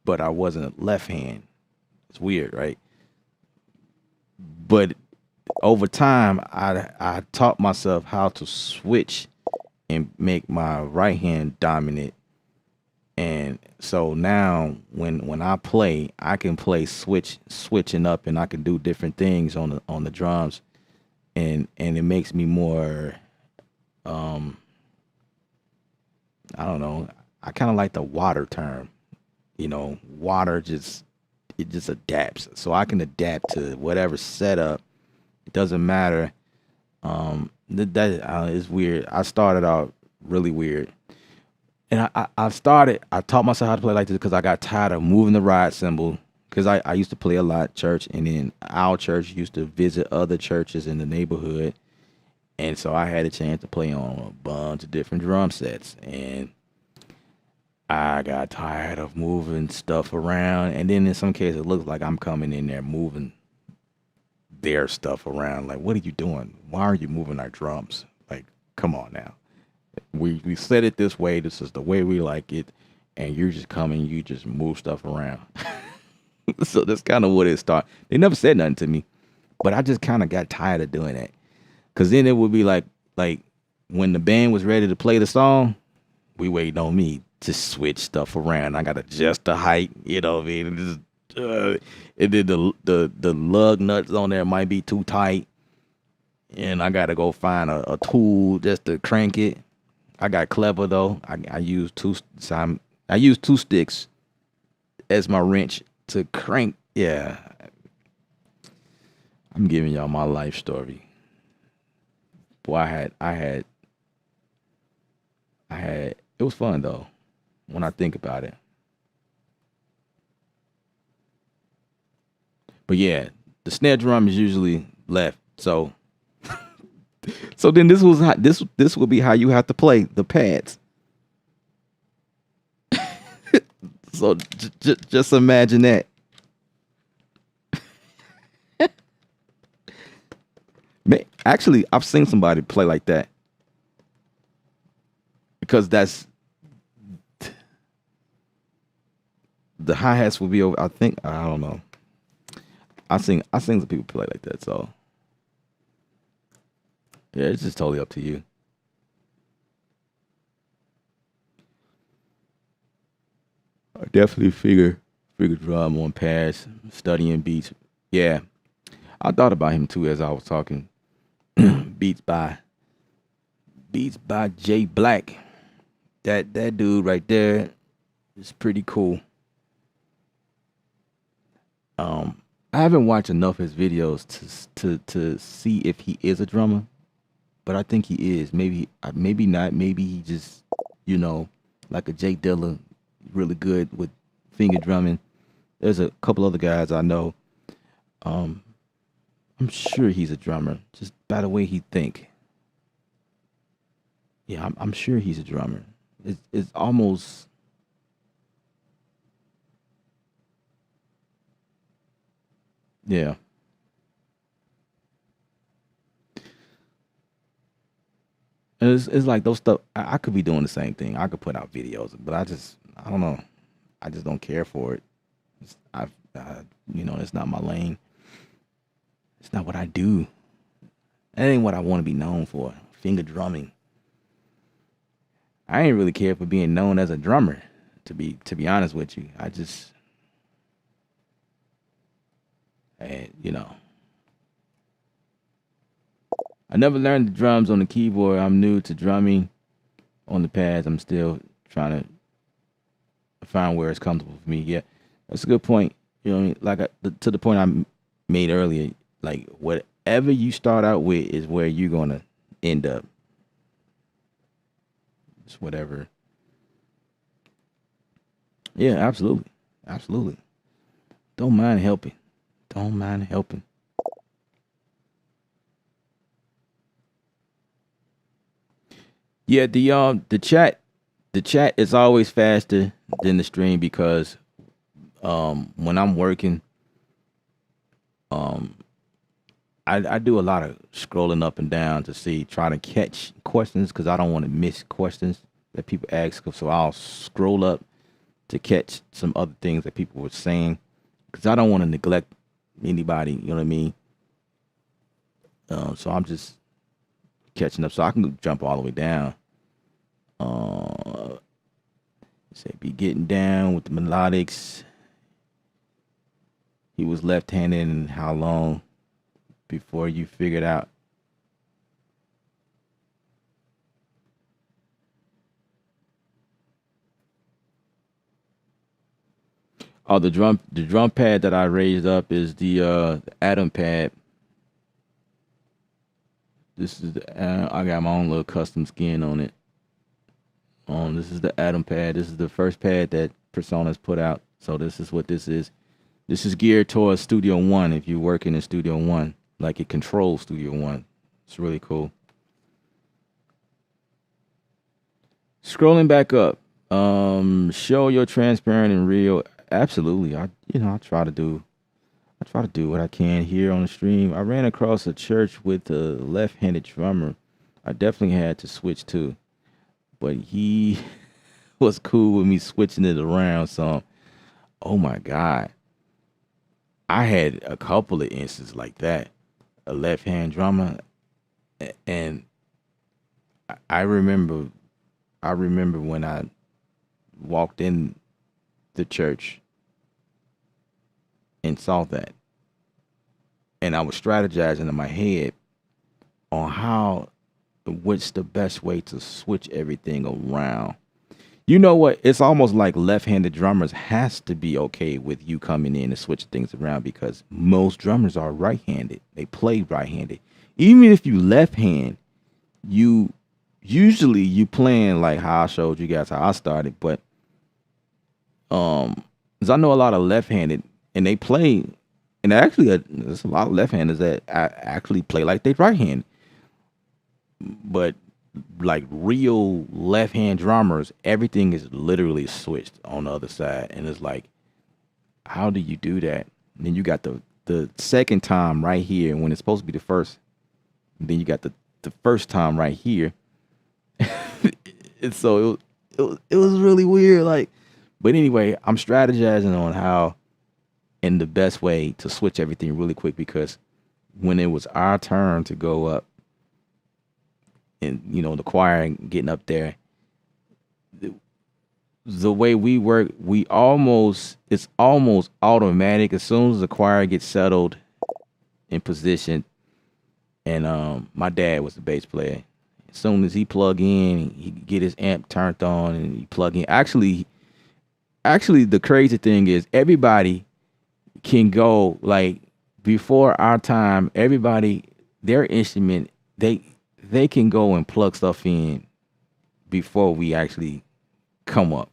but I wasn't a left hand. It's weird, right? But over time, I taught myself how to switch and make my right hand dominant. And so now when I play, I can play switching up, and I can do different things on the drums, and it makes me more I don't know. I kind of like the water term. Water it just adapts. So I can adapt to whatever setup. It doesn't matter. That is weird. I started out really weird. And I taught myself how to play like this because I got tired of moving the ride cymbal. Because I used to play a lot church, and then our church used to visit other churches in the neighborhood. And so I had a chance to play on a bunch of different drum sets. And I got tired of moving stuff around. And then in some cases, it looks like I'm coming in there moving their stuff around. Like, what are you doing? Why are you moving our drums? Like, come on now. We set it this way. This is the way we like it. And you're just coming, you just move stuff around. So that's kind of what it started. They never said nothing to me, but I just kind of got tired of doing that. Cause then it would be like when the band was ready to play the song, we waiting on me to switch stuff around. I got to adjust the height, you know what I mean? And then the lug nuts on there might be too tight, and I got to go find a tool just to crank it. I got clever though. I use two sticks as my wrench to crank. Yeah, I'm giving y'all my life story. Boy, I had. It was fun though, when I think about it. But yeah, the snare drum is usually left. So, so then this will be how you have to play the pads. So just imagine that. Actually, I've seen somebody play like that. Because that's the hi-hats will be over. I don't know. I seen some people play like that, so yeah, it's just totally up to you. I definitely figure drum on pads, studying beats. Yeah. I thought about him too as I was talking. beats by Beats by Jay Black. That dude right there is pretty cool. I haven't watched enough of his videos to see if he is a drummer, but I think he is. Maybe not. Maybe he just like a Jay Dilla, really good with finger drumming. There's a couple other guys I know. Um, I'm sure he's a drummer just by the way he think. Yeah, I'm sure he's a drummer. It's almost yeah. And it's like those stuff. I could be doing the same thing. I could put out videos, but I don't know. I just don't care for it. It's, it's not my lane. It's not what I do. That ain't what I want to be known for. Finger drumming. I ain't really care for being known as a drummer. To be honest with you, And I never learned the drums on the keyboard. I'm new to drumming on the pads. I'm still trying to find where it's comfortable for me. Yeah, that's a good point. You know what I mean? Like to the point made earlier, like whatever you start out with is where you're gonna end up. It's whatever. Yeah, absolutely, absolutely. Don't mind helping. Don't mind helping. Yeah, the chat is always faster than the stream because when I'm working, um I do a lot of scrolling up and down to see, try to catch questions because I don't want to miss questions that people ask. So I'll scroll up to catch some other things that people were saying because I don't want to neglect anybody. You know what I mean? So I'm just catching up so I can jump all the way down. Uh, Say be getting down with the melodics. He was left-handed, and how long before you figured out? Oh, the drum pad that I raised up is the Atom pad. This is I got my own little custom skin on it. This is the Atom pad. This is the first pad that Persona's put out. So this is what this is. This is geared towards Studio One. If you're working in Studio One, like it controls Studio One, it's really cool. Scrolling back up, show your transparent and real. Absolutely, I try to do what I can here on the stream. I ran across a church with a left-handed drummer. I definitely had to switch too, but he was cool with me switching it around. So, oh my God, I had a couple of instances like that. A left-hand drummer, and I remember, I remember when I walked in the church and saw that, and I was strategizing in my head on what's the best way to switch everything around. You know what? It's almost like left-handed drummers has to be okay with you coming in and switch things around because most drummers are right-handed. They play right-handed. Even if you left-hand, you usually you playing like how I showed you guys how I started, but because I know a lot of left-handed and they play, and actually there's a lot of left-handers that actually play like they right-handed, but like real left hand drummers, everything is literally switched on the other side. And it's like, how do you do that? And then you got the second time right here when it's supposed to be the first. And then you got the first time right here. And so it was really weird. Like, but anyway, I'm strategizing on how and the best way to switch everything really quick because when it was our turn to go up, and the choir and getting up there, the way we work, it's almost automatic as soon as the choir gets settled in position. And my dad was the bass player. As soon as he plug in, he get his amp turned on and he plug in. Actually the crazy thing is everybody can go, like, before our time, everybody, their instrument, they can go and plug stuff in before we actually come up.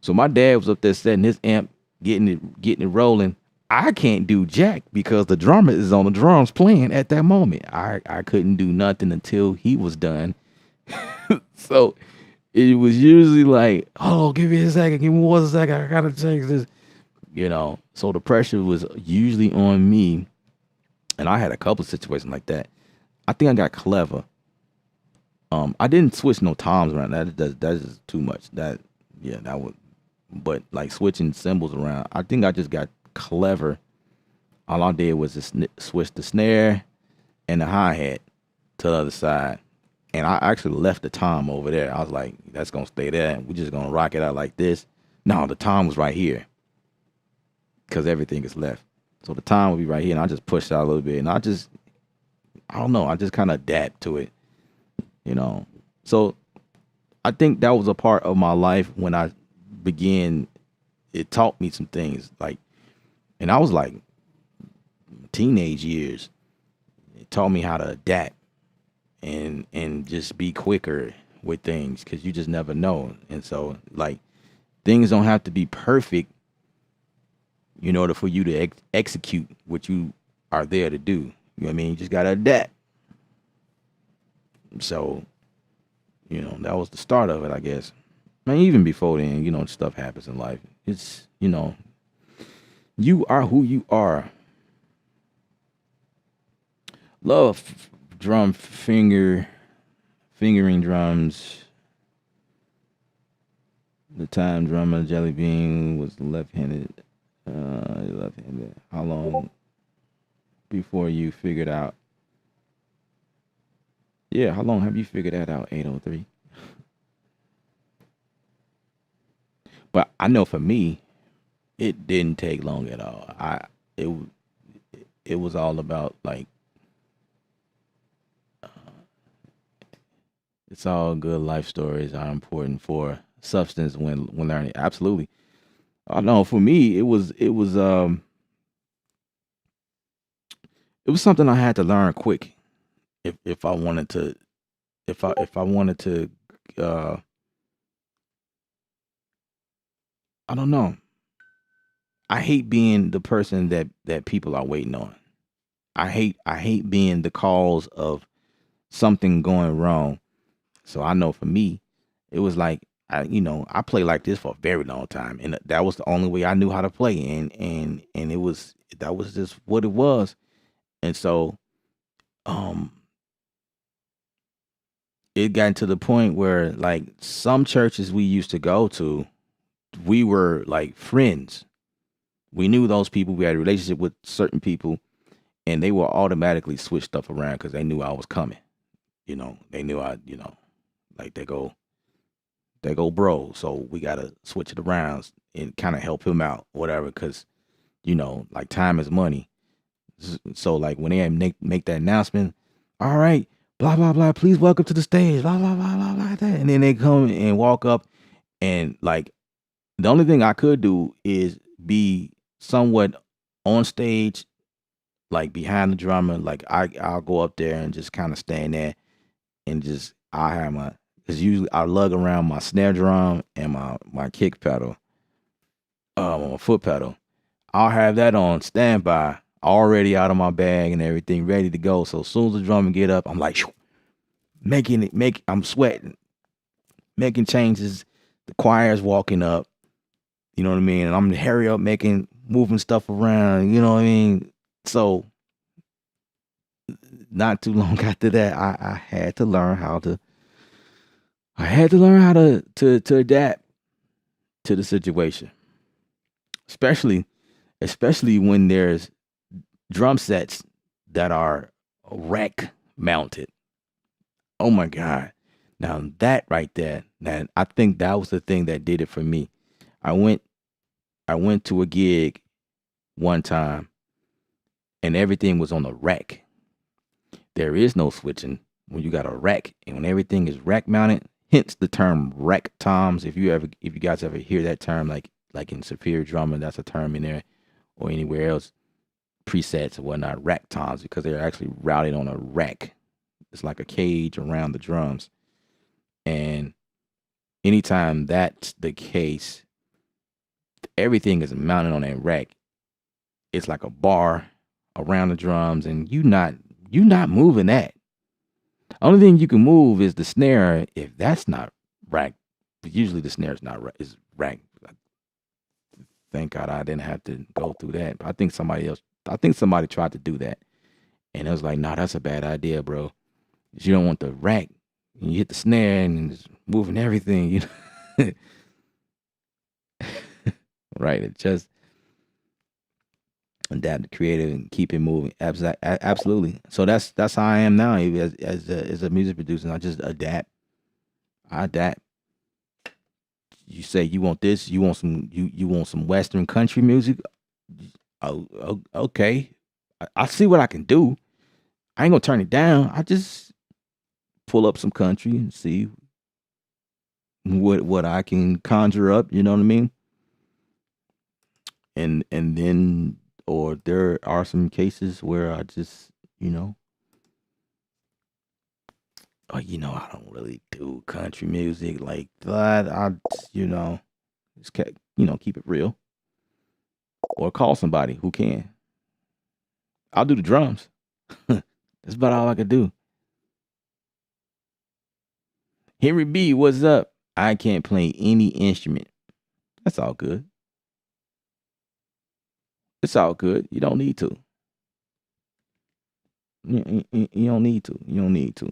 So my dad was up there setting his amp, getting it rolling. I can't do jack because the drummer is on the drums playing at that moment. I couldn't do nothing until he was done. So it was usually like, oh, give me a second, give me 1 second, I gotta change this. So the pressure was usually on me. And I had a couple of situations like that. I think I got clever. I didn't switch no toms around. That's just too much. That would. But like switching cymbals around, I think I just got clever. All I did was just switch the snare and the hi hat to the other side, and I actually left the tom over there. I was like, that's gonna stay there, and we're just gonna rock it out like this. No, the tom was right here because everything is left. So the time will be right here, and I just push out a little bit, and I don't know, I just kind of adapt to it, you know. So I think that was a part of my life when I began. It taught me some things, like, and I was like teenage years. It taught me how to adapt and just be quicker with things because you just never know. And so, like, things don't have to be perfect in order for you to execute what you are there to do. You know what I mean? You just gotta adapt. So, that was the start of it, I guess. I mean, even before then, stuff happens in life. It's, you are who you are. Love fingering drums. The time drummer Jelly Bean was left-handed. Left-handed. How long before you figured out? Yeah, how long have you figured that out? 803. But I know for me, it didn't take long at all. It it was all about, like, it's all good life stories are important for substance when learning. Absolutely. I know for me it was something I had to learn quick if I wanted to if I wanted to uh I don't know. I hate being the person that people are waiting on. I hate being the cause of something going wrong. So I know for me, it was like I played like this for a very long time, and that was the only way I knew how to play, and that was just what it was. And so um it got to the point where, like, some churches we used to go to, we were like friends. We knew those people. We had a relationship with certain people, and they will automatically switch stuff around because they knew I was coming. They knew like they go, bro. So we gotta switch it around and kind of help him out, whatever. Because like, time is money. So, like, when they make that announcement, all right, blah blah blah, please welcome to the stage, blah blah blah blah blah, that, and then they come and walk up, and, like, the only thing I could do is be somewhat on stage, like behind the drummer. Like, I'll go up there and just kind of stand there and just I have my because usually I lug around my snare drum and my kick pedal, my foot pedal. I'll have that on standby, already out of my bag and everything, ready to go. So as soon as the drummer get up, I'm like, I'm sweating, making changes. The choir's walking up, you know what I mean? And I'm hurry up, moving stuff around, you know what I mean? So not too long after that, I had to learn how to, to adapt to the situation, especially when there's drum sets that are rack mounted. Oh my God. Now that right there, man, I think that was the thing that did it for me. I went I went to a gig one time and everything was on a rack. There is no switching when you got a rack, and when everything is rack mounted, hence the term rack toms. If you guys ever hear that term, like in Superior Drumming, that's a term in there, or anywhere else, presets or whatnot, rack toms, because they're actually routed on a rack. It's like a cage around the drums. And anytime that's the case, everything is mounted on that rack. It's like a bar around the drums, and you not moving that. Only thing you can move is the snare if that's not rack. But usually the snare is not is rack. Thank God I didn't have to go through that. But I think somebody tried to do that, and it was like, nah, that's a bad idea, bro. You don't want the rack, and you hit the snare and it's moving everything. Right? It just adapt the creative and keep it moving. Absolutely. So that's how I am now as a music producer. I just adapt. I adapt. You say you want this, you want some Western country music. Okay, I see what I can do. I ain't gonna turn it down. I just pull up some country and see what I can conjure up. You know what I mean? And then, or there are some cases where I just, you know, oh, I don't really do country music like that. You know, keep it real, or call somebody who can. I'll do the drums. That's about all I could do. Henry B, what's up? I can't play any instrument. That's all good. It's all good. You don't need to. You don't need to. You don't need to.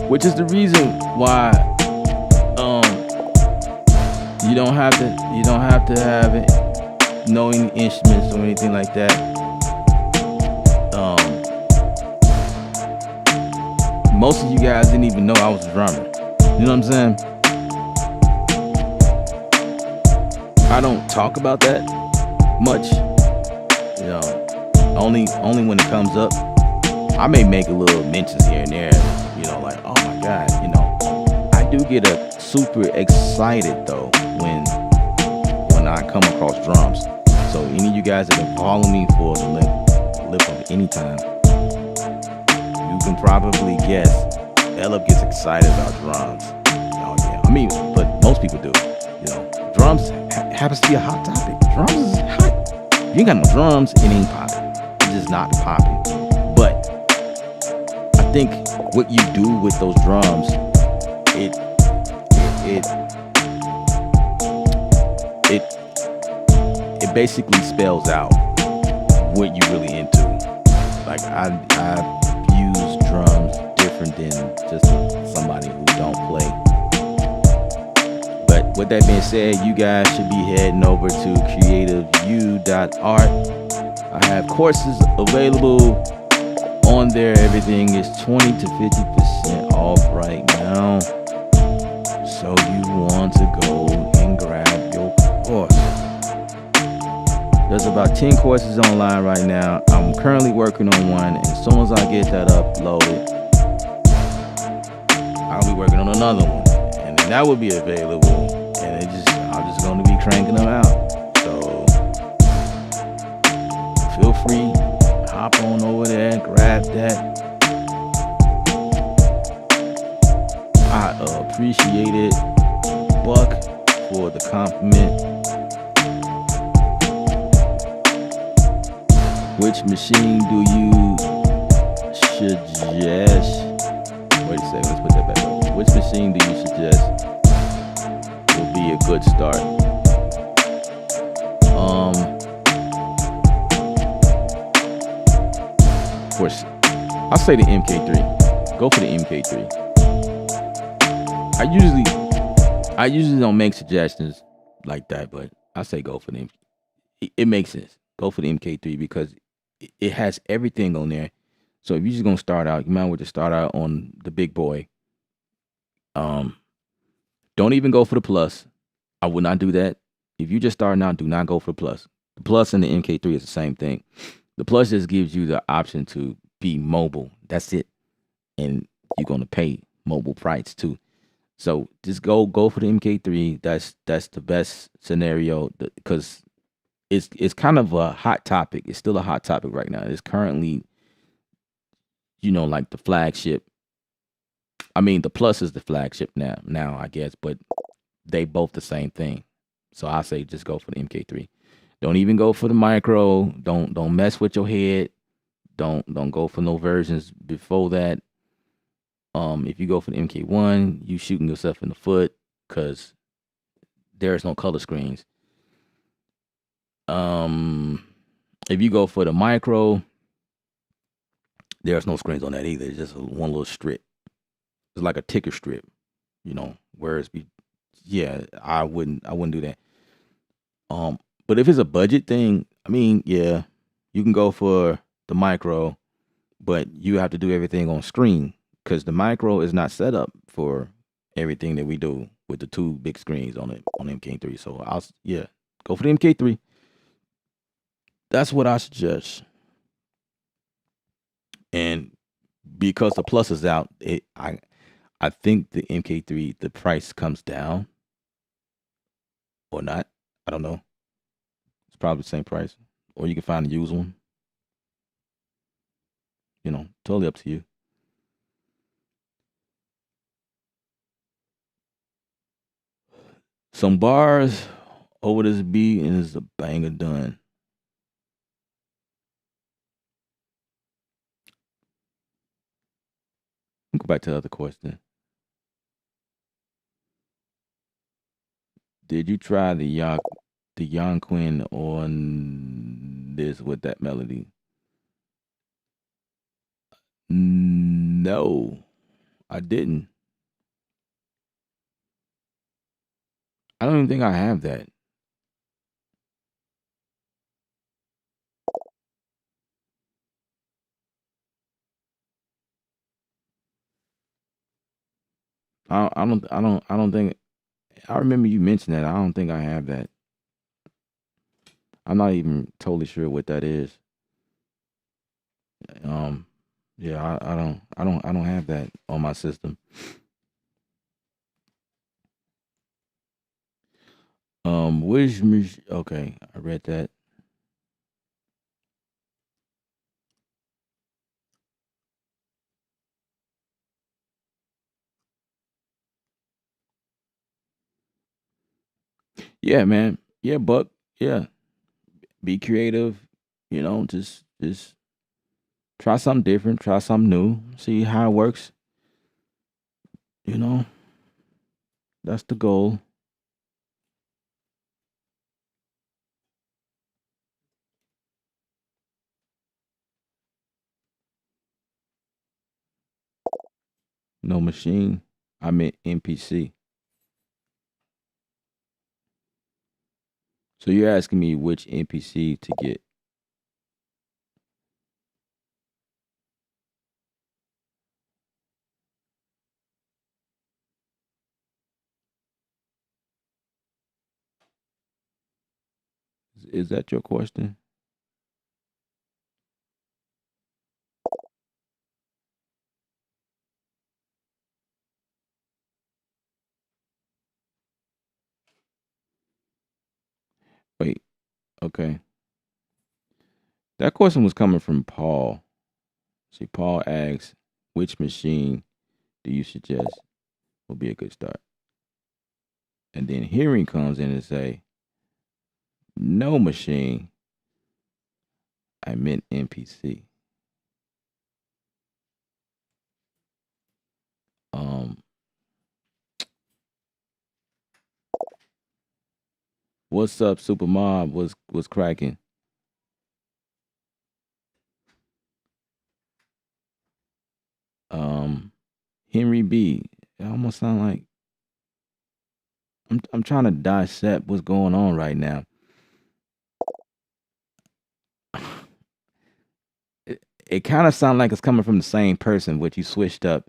Which is the reason why you don't have to have it, know any instruments or anything like that. Most of you guys didn't even know I was a drummer. You know what I'm saying? I don't talk about that much. You know, only when it comes up. I may make a little mentions here and there. You know, like, oh my God, I do get super excited though when I come across drums. So any of you guys that have been following me for the lip of any time, you can probably guess Ella gets excited about drums. Oh yeah, I mean, but most people do. Drums happens to be a hot topic. Drums is hot. If you ain't got no drums, it ain't popping. It's just not popping. But I think what you do with those drums, it basically spells out what you really into. Like I use drums different than just somebody who don't play. But with that being said, you guys should be heading over to creativeu.art. I have courses available on there. Everything is 20 to 50% off right now. So you want to go and grab your course. There's about 10 courses online right now. I'm currently working on one, and as soon as I get that uploaded, I'll be working on another one, and then that will be available. And I'm just going to be cranking them out. So feel free, hop on over there, grab that. I appreciate it, Buck, for the compliment. Which machine do you suggest? Wait a second, let's put that back up. Which machine do you suggest will be a good start? Of course, I'll say the MK3. Go for the MK3. I usually don't make suggestions like that, but I say go for the MK3. It makes sense. Go for the MK3 because it has everything on there. So if you're just gonna start out, you might as well just start out on the big boy. Don't even go for the plus. I would not do that. If you're just starting out, do not go for the plus. The plus and the MK3 is the same thing. The plus just gives you the option to be mobile. That's it. And you're gonna pay mobile price too. So just go for the MK3. That's the best scenario because it's kind of a hot topic. It's still a hot topic right now. It's currently, like the flagship. I mean, the plus is the flagship now, I guess, but they both the same thing. So I say just go for the MK3. Don't even go for the micro. Don't mess with your head. Don't go for no versions before that. If you go for the MK1, you shooting yourself in the foot because there's no color screens. If you go for the micro, there's no screens on that either. It's just one little strip. It's like a ticker strip, whereas I wouldn't do that. But if it's a budget thing, I mean, yeah, you can go for the micro, but you have to do everything on screen because the micro is not set up for everything that we do with the two big screens on it on MK3. So yeah, go for the MK3. That's what I suggest. And because the Plus is out, I think the MK3 the price comes down or not. I don't know. It's probably the same price, or you can find a used one. Totally up to you. Some bars over this beat, and it's a banger done. Go back to the other question. Did you try the Yonquin on this with that melody? No, I didn't. I don't even think I have that. I don't think I remember you mentioned that. I don't think I have that. I'm not even totally sure what that is. Um, yeah, I don't have that on my system. Okay, I read that. Yeah, man. Yeah, Buck. Yeah, be creative. Just try something different. Try something new. See how it works. You know, that's the goal. No machine. I meant NPC. So you're asking me which NPC to get? Is that your question? Wait. Okay. That question was coming from Paul. See, Paul asks, which machine do you suggest will be a good start? And then hearing comes in and say, no machine. I meant NPC. Um, what's up, Super Mob? Was cracking. Um, Henry B. It almost sound like I'm trying to dissect what's going on right now. It kind of sounds like it's coming from the same person, but you switched up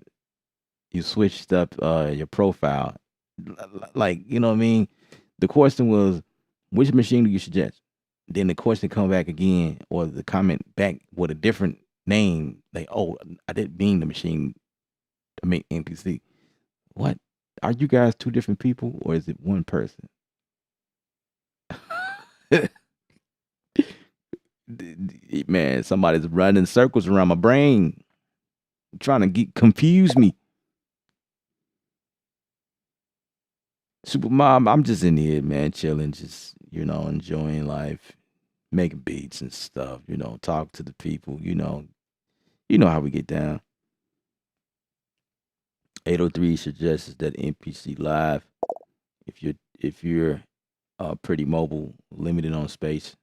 your profile. Like, you know what I mean? The question was, which machine do you suggest? Then the question come back again, or the comment back with a different name, like, oh, I didn't mean the machine, I mean NPC. What? Are you guys two different people, or is it one person? Man, somebody's running circles around my brain, trying to confuse me. Super Mom, I'm just in here, man, chilling, just enjoying life, making beats and stuff. Talk to the people. You know how we get down. 803 suggests that NPC live. If you're pretty mobile, limited on space.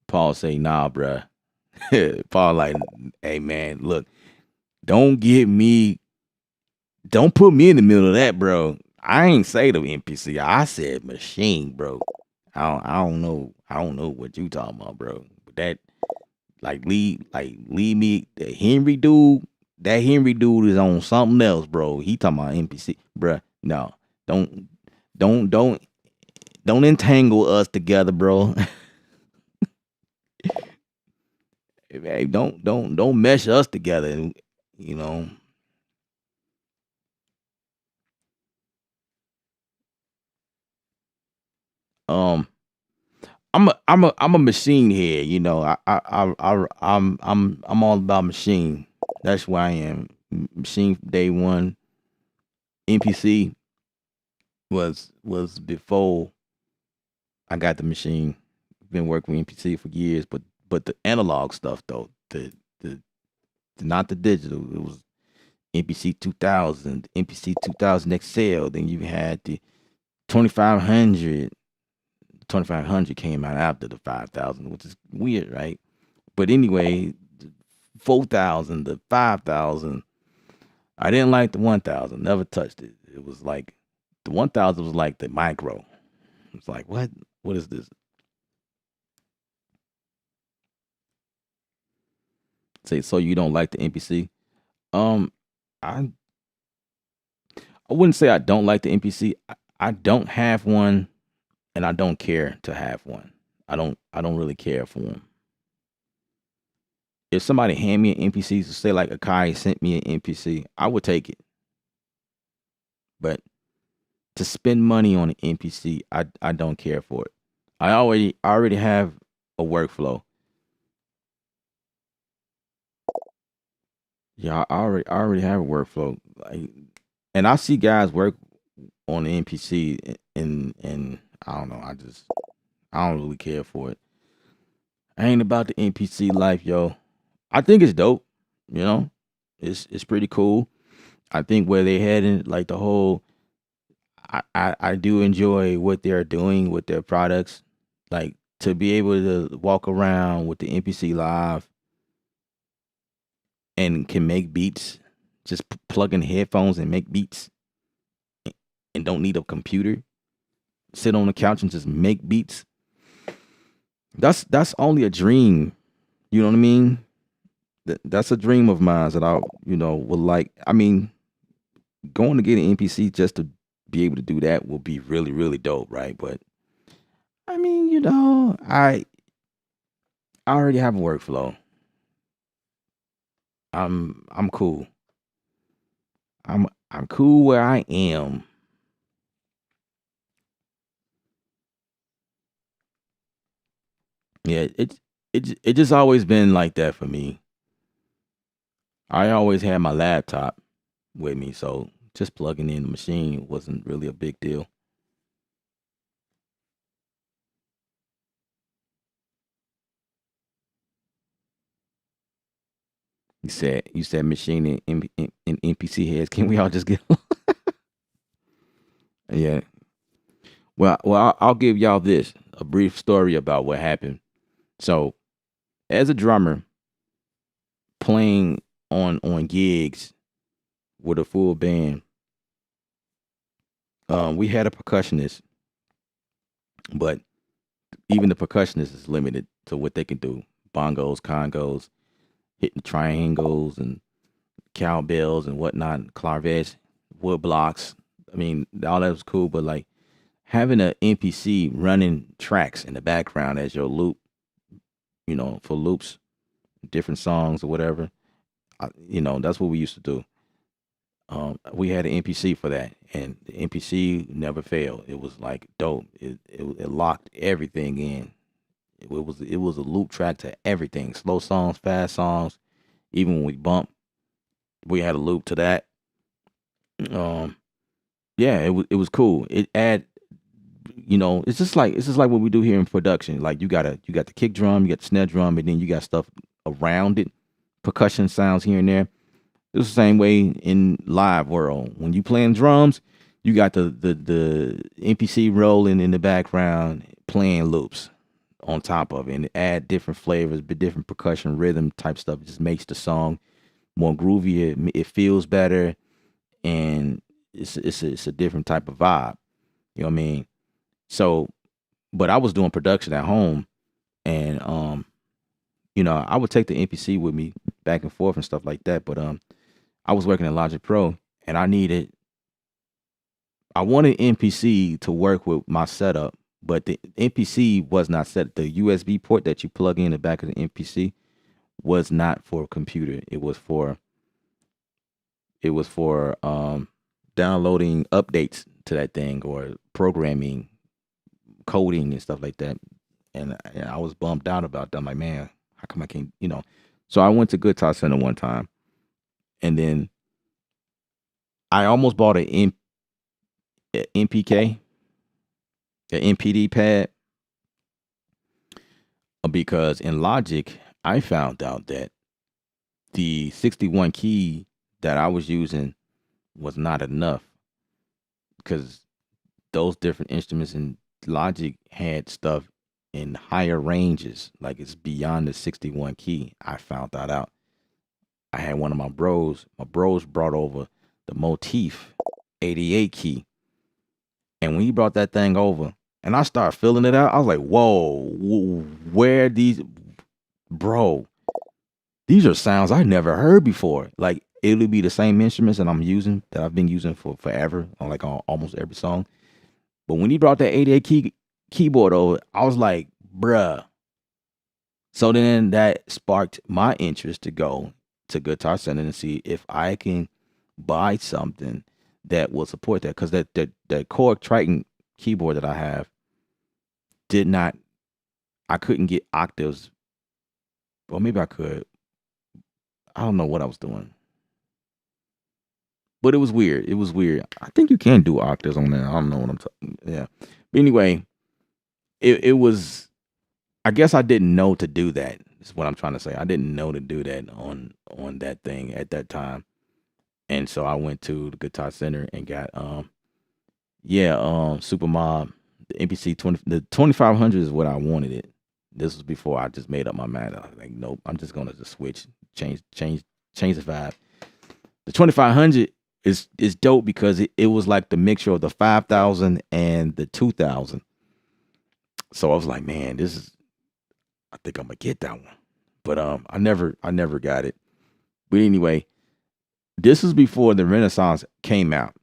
Paul say, nah, bruh. Paul like, hey man, look, don't get me, don't put me in the middle of that, bro. I ain't say the NPC. I said machine, bro. I don't know what you talking about, bro. But that, like leave me the Henry dude. that Henry dude is on something else, bro. He talking about NPC, bruh. No, don't, don't, don't, don't entangle us together, bro. Hey, don't mesh us together. You know, um, I'm a machine head. You know, I'm all about machine. That's why I am. Machine from day one. NPC was before I got the machine. Been working with NPC for years, but the analog stuff though, the not the digital. It was NPC 2000, NPC 2000 XL. Then you had the 2500. 2500 came out after the 5000, which is weird, right? But anyway, 4000, the 5000. I didn't like the 1000. Never touched it. It was like the 1000 was like the micro. It's like what? What is this? Say so you don't like the NPC? Um, I I wouldn't say I don't like the NPC. I don't have one, and I don't care to have one. I don't really care for them. If somebody hand me an NPC, to say like Akai sent me an NPC, I would take it. But to spend money on an NPC, I don't care for it. I already have a workflow. Yeah, I already have a workflow. Like, and I see guys work on the NPC, and I don't know. I don't really care for it. I ain't about the NPC life, yo. I think it's dope. You know, it's pretty cool. I think where they heading, like the whole, I do enjoy what they're doing with their products. Like to be able to walk around with the NPC live and can make beats, just plug in headphones and make beats, and don't need a computer. Sit on the couch and just make beats. That's only a dream. You know what I mean? That's a dream of mine that I would like. I mean, going to get an NPC just to be able to do that will be really really dope, right? But I mean, I already have a workflow. I'm cool. I'm cool where I am. Yeah, it just always been like that for me. I always had my laptop with me, so just plugging in the machine wasn't really a big deal. You said machine and NPC heads. Can we all just get? Yeah. Well, I'll give y'all this a brief story about what happened. So, as a drummer playing on gigs with a full band, we had a percussionist, but even the percussionist is limited to what they can do. Bongos, congos, hitting triangles and cowbells and whatnot, clarinets, wood blocks. I mean, all that was cool, but like having an NPC running tracks in the background as your loop, for loops, different songs or whatever. That's what we used to do. We had an NPC for that, and the NPC never failed. It was like dope. It locked everything in. It was a loop track to everything. Slow songs, fast songs. Even when we bump, we had a loop to that. Um, yeah, it was cool. It add, it's just like what we do here in production. Like you got the kick drum, you got the snare drum, and then you got stuff around it, percussion sounds here and there. It's the same way in live world. When you playing drums, you got the NPC rolling in the background, playing loops on top of it, and add different flavors, different percussion, rhythm type stuff. It just makes the song more groovy. It feels better, and it's a different type of vibe. You know what I mean? So, but I was doing production at home, and I would take the NPC with me back and forth and stuff like that. But I was working in Logic Pro, and I wanted MPC to work with my setup, but the MPC was not set. The USB port that you plug in the back of the MPC was not for a computer. It was for downloading updates to that thing or programming, coding and stuff like that. And I was bummed out about that. I'm like, man, how come I can't, So I went to Guitar Center one time, and then I almost bought a MPK, an MPD pad, because in Logic, I found out that the 61 key that I was using was not enough, because those different instruments in Logic had stuff in higher ranges, like it's beyond the 61 key. I found that out. I had one of my bros brought over the Motif 88 key. And when he brought that thing over and I started filling it out, I was like, whoa, where bro, these are sounds I never heard before. Like, it'll be the same instruments that I've been using for forever on almost every song. But when he brought that 88 keyboard over, I was like, bruh. So then that sparked my interest to go to Guitar Center and see if I can buy something that will support that. Because that Korg Triton keyboard that I have I couldn't get octaves. Well, maybe I could. I don't know what I was doing. But it was weird. I think you can do octaves on there. I don't know what I'm talking. Yeah. But anyway, it was, I guess I didn't know to do that. Is what I'm trying to say. I didn't know to do that on that thing at that time. And so I went to the Guitar Center and got Super Mob, the MPC the 2500 is what I wanted it. This was before I just made up my mind. I was like, nope, I'm just gonna just switch, change the vibe. The 2500 is dope because it was like the mixture of the 5000 and the 2000. So I was like, man, I think I'm gonna get that one. But I never got it. But anyway, this is before the Renaissance came out.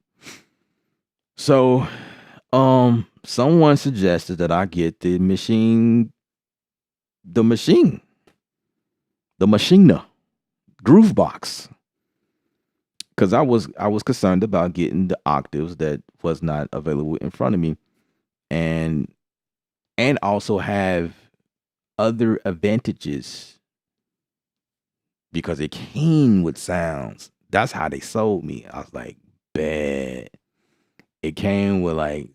So someone suggested that I get the Machina Groove Box, because I was concerned about getting the octaves that was not available in front of me, and also have other advantages because it came with sounds. That's how they sold me. I was like, bad. It came with like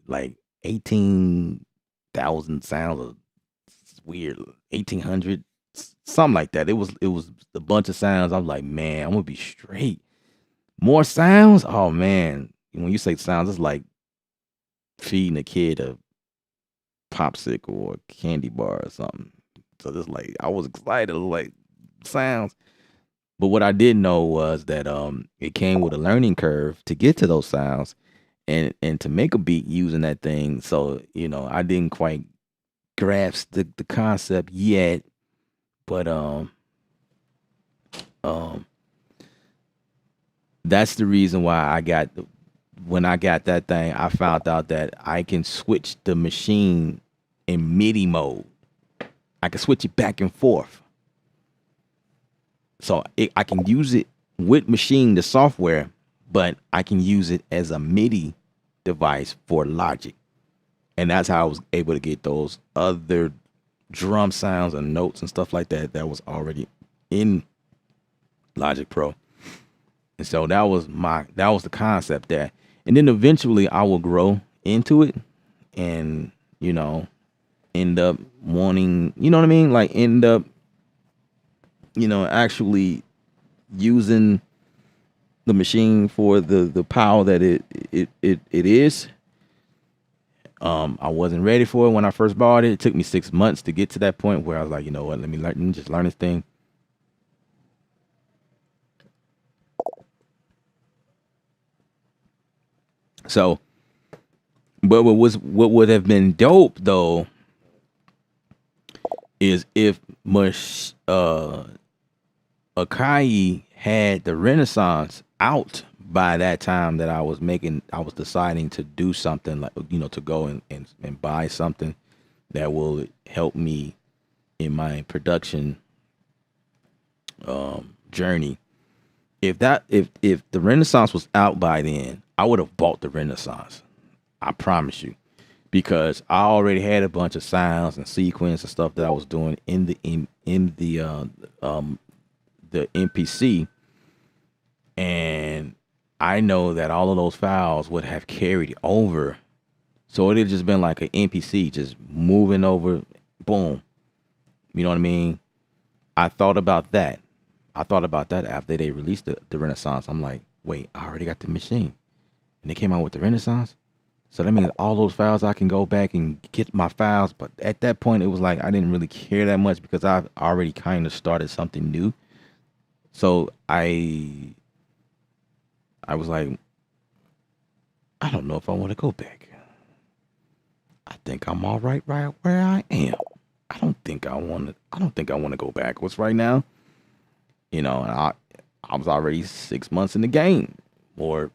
18,000 sounds. It's weird, 1,800, something like that. It was a bunch of sounds. I was like, man, I'm gonna be straight. More sounds? Oh man. When you say sounds, it's like feeding a kid a popsicle or a candy bar or something. So just like, I was excited, like sounds. But what I didn't know was that it came with a learning curve to get to those sounds and to make a beat using that thing. So, I didn't quite grasp the concept yet. But that's the reason why when I got that thing, I found out that I can switch the machine in MIDI mode. I can switch it back and forth. So I can use it with Machine, the software, but I can use it as a MIDI device for Logic. And that's how I was able to get those other drum sounds and notes and stuff like that was already in Logic Pro. And so that was the concept there. And then eventually I will grow into it and, end up wanting, you know what I mean? Like end up, actually using the machine for the power that it is. I wasn't ready for it when I first bought it. It took me 6 months to get to that point where I was like, you know what, let me just learn this thing. So, but what would have been dope though is if Akai had the Renaissance, out by that time that I was deciding to do something like, to go and buy something that will help me in my production journey. If the Renaissance was out by then, I would have bought the Renaissance. I promise you, because I already had a bunch of sounds and sequence and stuff that I was doing in the MPC, and I know that all of those files would have carried over, so it had just been like an MPC just moving over, boom. You know what I mean? I thought about that. After they released the Renaissance. I'm like, wait, I already got the machine, and they came out with the Renaissance. So that means all those files, I can go back and get my files. But at that point, it was like I didn't really care that much because I've already kind of started something new. So I was like, I don't know if I want to go back. I think I'm all right where I am. I don't think I want to go backwards right now. And I was already 6 months in the game, or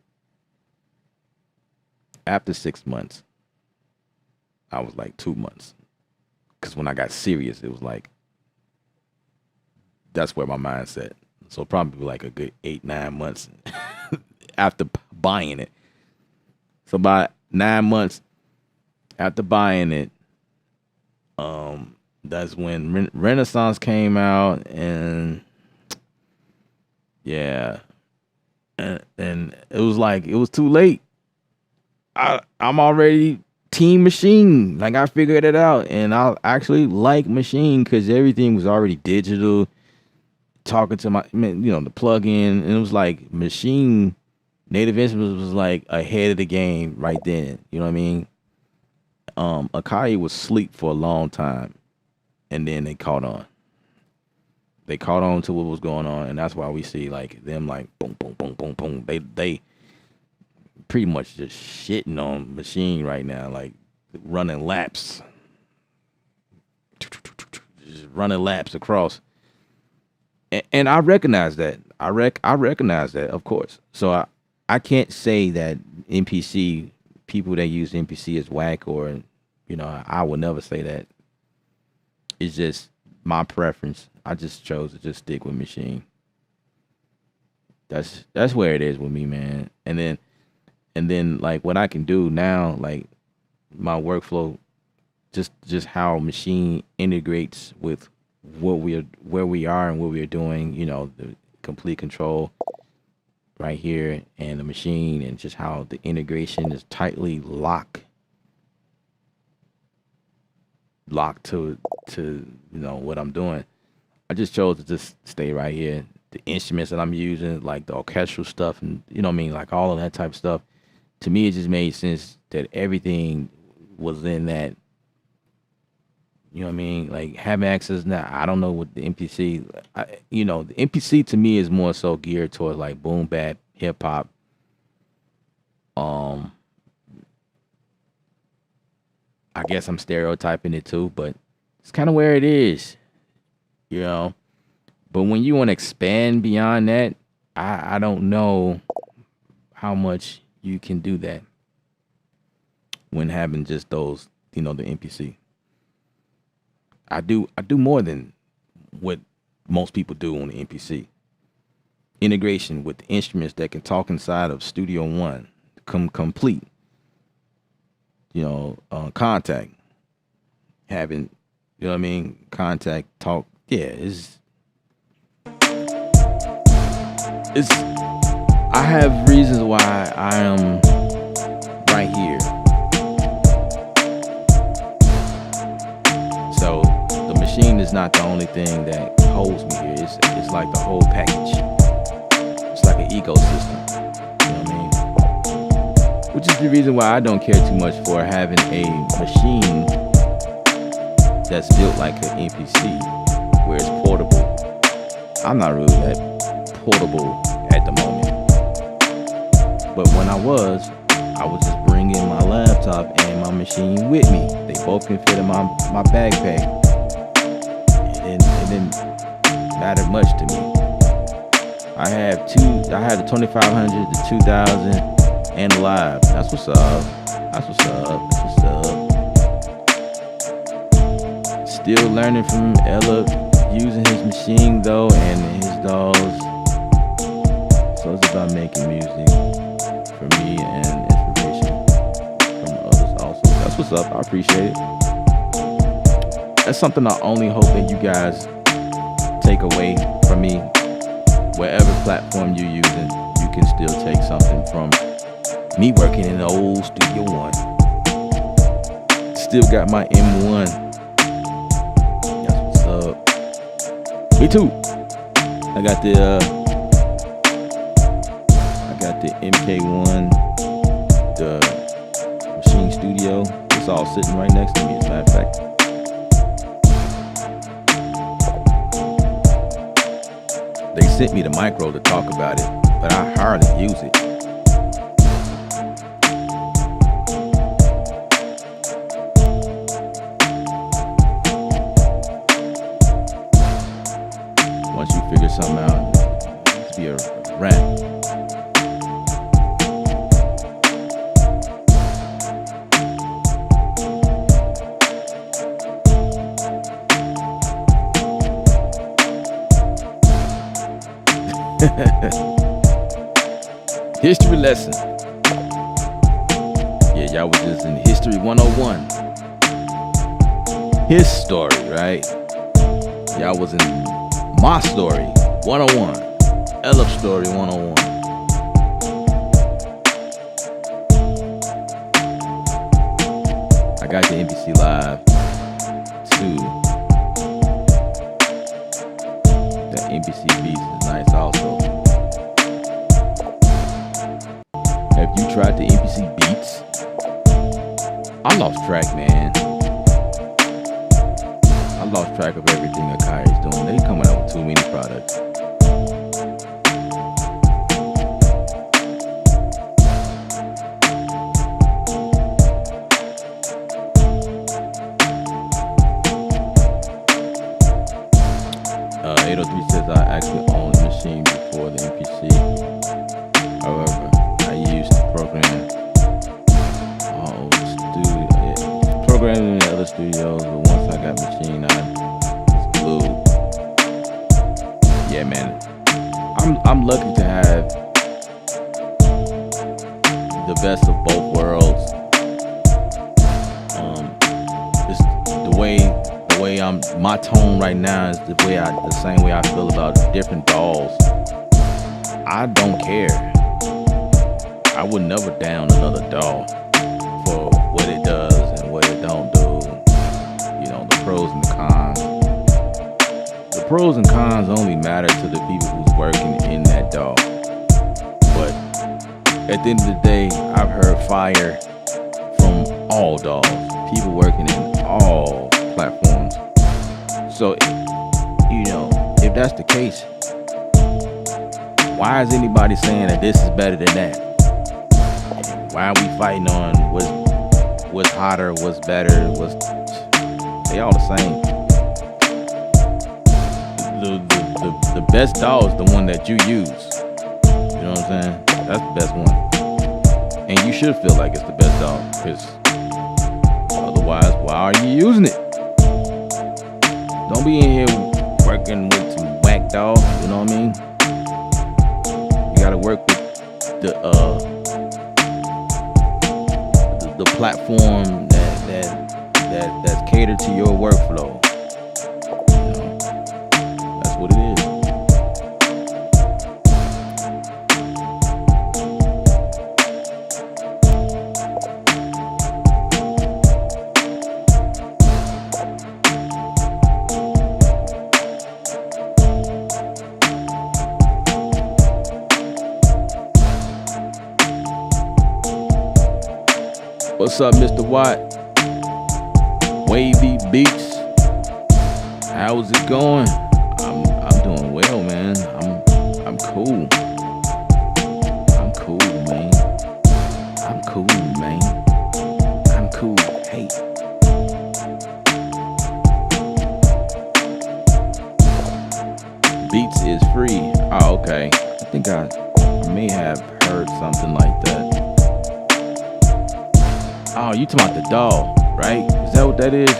after 6 months, I was like 2 months. Because when I got serious, it was like, that's where my mindset. So probably like a good 8-9 months after buying it. So about 9 months after buying it, that's when Renaissance came out, and yeah, and it was like, it was too late. I'm already team Machine. Like, I figured it out, and I actually like Machine because everything was already digital. Talking to the plug-in, and it was like Machine. Native Instruments was like ahead of the game right then. You know what I mean? Akai was asleep for a long time, and then they caught on. They caught on to what was going on, and that's why we see like them like boom, boom, boom, boom, boom. They pretty much just shitting on Machine right now, like running laps, just running laps across. And I recognize that. I recognize that, of course. So I can't say that MPC, people that use MPC is whack, or I would never say that. It's just my preference. I just chose to just stick with Machine. That's where it is with me, man. And then like what I can do now, like my workflow, just how Machine integrates with where we are and what we are doing, the complete control right here, and the Machine, and just how the integration is tightly locked to what I'm doing. I just chose to just stay right here. The instruments that I'm using, like the orchestral stuff, and like all of that type of stuff, to me it just made sense that everything was in that. You know what I mean? Like having access now. I don't know what the MPC. The MPC to me is more so geared towards like boom bap, hip hop. I guess I'm stereotyping it too, but it's kind of where it is. But when you want to expand beyond that, I don't know how much you can do that when having just those, the MPC. I do more than what most people do on the MPC. Integration with the instruments that can talk inside of Studio One, complete. Kontakt, having, Kontakt talk. Yeah, it's. I have reasons why I am right here. So the Machine is not the only thing that holds me here. It's like the whole package. It's like an ecosystem. You know what I mean? Which is the reason why I don't care too much for having a machine that's built like an MPC, where it's portable. I'm not really that portable at the moment. But when I was just bringing my laptop and my machine with me. They both can fit in my backpack. It didn't matter much to me. I have the 2500, the 2000, and the live. That's what's up. That's what's up. That's what's up. Still learning from Ella, using his machine though, and his dolls. So it's about making music for me and inspiration from others also. That's what's up. I appreciate it. That's something I only hope that you guys take away from me. Wherever platform you're using, you can still take something from me working in the old Studio One. Still got my M1. That's what's up. Me too. I got the MK1, the Machine Studio. It's all sitting right next to me, as a matter of fact. They sent me the micro to talk about it, but I hardly use it. Once you figure something out, it's be a wrap. History lesson. Yeah, y'all was just in History 101. His story, right? Y'all was in my story 101. Ella's story 101. I got the NBC Live too. That NBC Beats is nice also. Have you tried the NBC Beats? I lost track, man. I lost track of everything Akai is doing. They coming out with too many products. Uh, 803 says I actually owned the machine before the MPC. However, I used to program programming in the other studios, but once I got machine, I was glued. Yeah, man, I'm lucky to have the best of both worlds. It's the way my tone right now is the same way I feel about different dolls. I don't care. I would never down another doll for what it does and what it don't do. You know, the pros and the cons. The pros and cons only matter to the people who's working in that doll. But at the end of the day, I've heard fire from all dolls. People working in all platforms. So, you know, if that's the case, why is anybody saying that this is better than that? Why are we fighting on what's hotter, what's better, they all the same. The best doll is the one that you use. You know what I'm saying? That's the best one. And you should feel like it's the best doll, because otherwise, why are you using it? Don't be in here working with some whack doll, you know what I mean? You gotta work with the platform that's catered to your workflow. You know, that's what it is. What's up, Mr. Watt? Wavy Beats. How's it going? I'm doing well, man. I'm cool. I'm cool, man. I'm cool, man. I'm cool. Hey. Beats is free. Oh, okay. think I may have heard something like that. Oh, you talking about the doll, right? Is that what that is?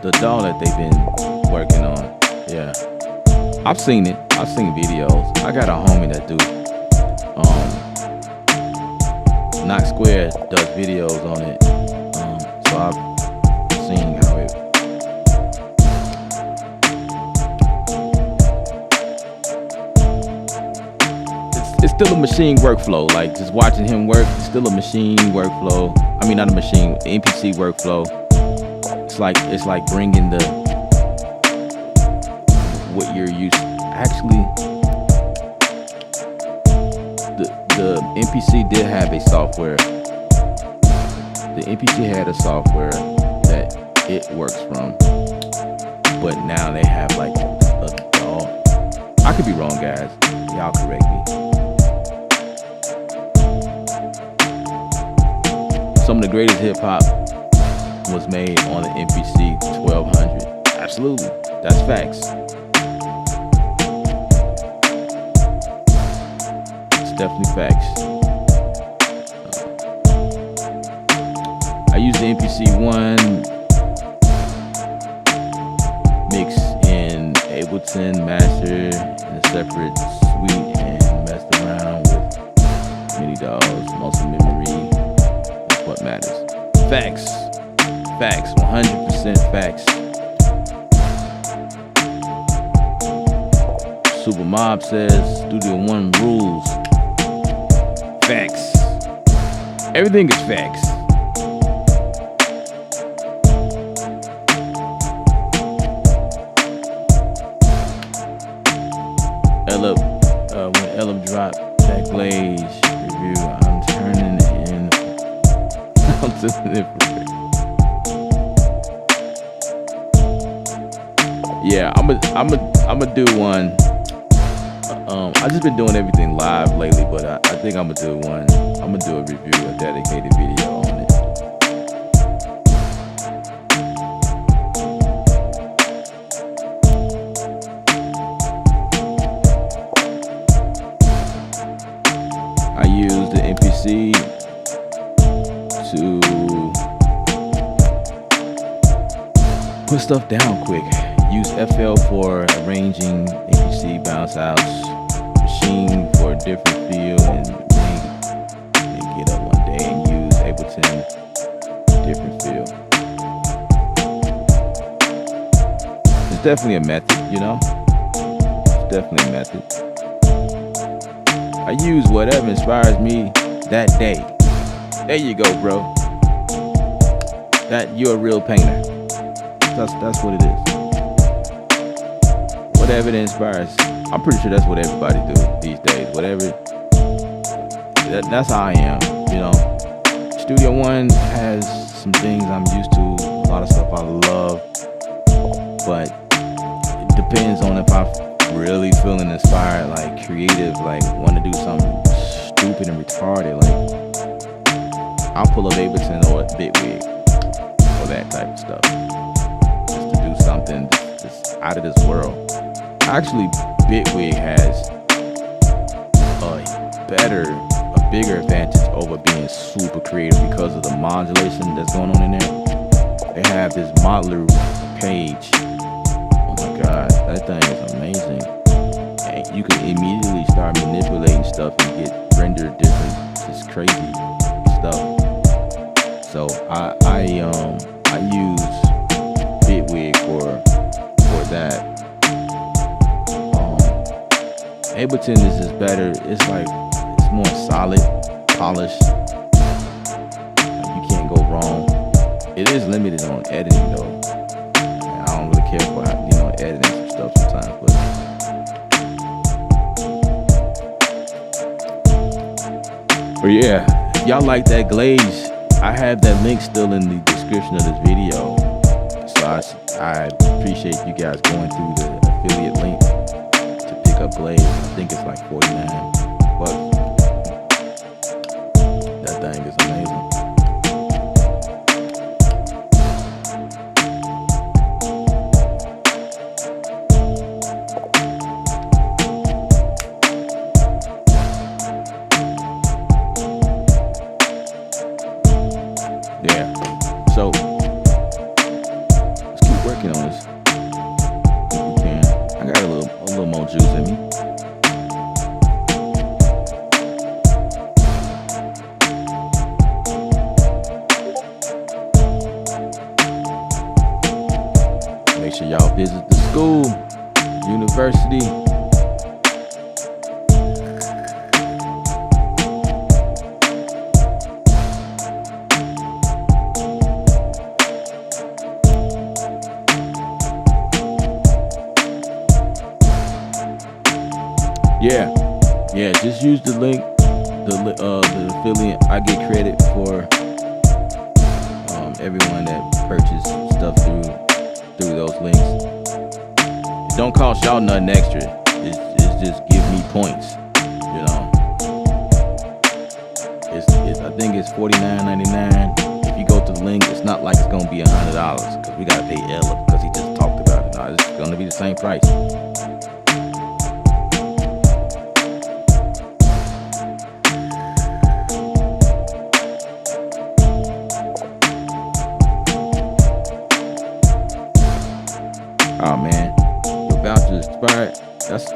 The doll that they've been working on. Yeah, I've seen it. I've seen videos. I got a homie that do. Knock Square does videos on it. So I've seen how it. It's still a machine workflow. Like just watching him work, it's still a machine workflow. I mean, not a machine, NPC workflow. It's like bringing what you're used to. Actually, the NPC did have a software. The NPC had a software that it works from, but now they have like a doll. I could be wrong, guys. Y'all correct me. Some of the greatest hip hop was made on the MPC 1200. Absolutely, that's facts. It's definitely facts. I use the MPC 1 mix in Ableton Master in a separate suite and messed around with mini dolls, muscle memory. That's what matters. Facts. Facts, 100% facts. Super Mob says Studio One rules. Facts. Everything is facts. When Ella dropped that Glaze review, I'm turning in. I'm turning it. Yeah, I'm gonna do one. I just been doing everything live lately, but I think I'm gonna do one. I'm gonna do a review, a dedicated video on it. I use the NPC to put stuff down quick. Use FL for arranging NPC bounce outs, machine for a different feel, and then get up one day and use Ableton different feel. It's definitely a method, you know? It's definitely a method. I use whatever inspires me that day. There you go, bro. That you're a real painter. That's what it is. Whatever that inspires. I'm pretty sure that's what everybody do these days. Whatever. That's how I am. You know. Studio One has some things I'm used to. A lot of stuff I love. But it depends on if I'm really feeling inspired, like creative, like want to do something stupid and retarded. Like I'll pull up Ableton or Bitwig or that type of stuff. Just to do something just out of this world. Actually, Bitwig has a bigger advantage over being super creative because of the modulation that's going on in there. They have this modeler page. Oh my God, that thing is amazing. And you can immediately start manipulating stuff and get rendered different, just crazy stuff. So I use Bitwig for that. Ableton is just better. It's more solid, polished. You can't go wrong. It is limited on editing though. I don't really care for editing some stuff sometimes, but yeah, if y'all like that glaze, I have that link still in the description of this video. So I appreciate you guys going through the affiliate link to pick up glaze. I think it's like 49 bucks. That thing is amazing. Visit the school, university. Yeah, just use the link, the affiliate. I get credit for everyone that purchased stuff through those links. It don't cost y'all nothing extra. It's just give me points. You know, it's I think it's $49.99. If you go to the link, it's not like it's gonna be $100 because we gotta pay Ella because he just talked about it. No, it's gonna be the same price. Oh man, your voucher expired. That's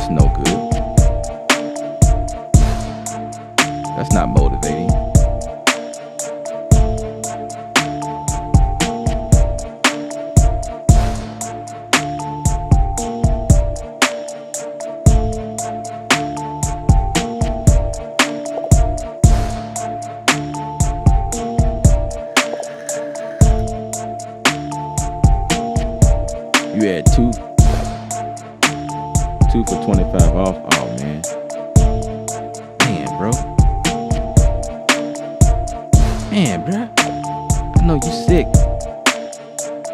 no good. That's not motivating. You had two for 25 off. Oh man, bro. I know you sick.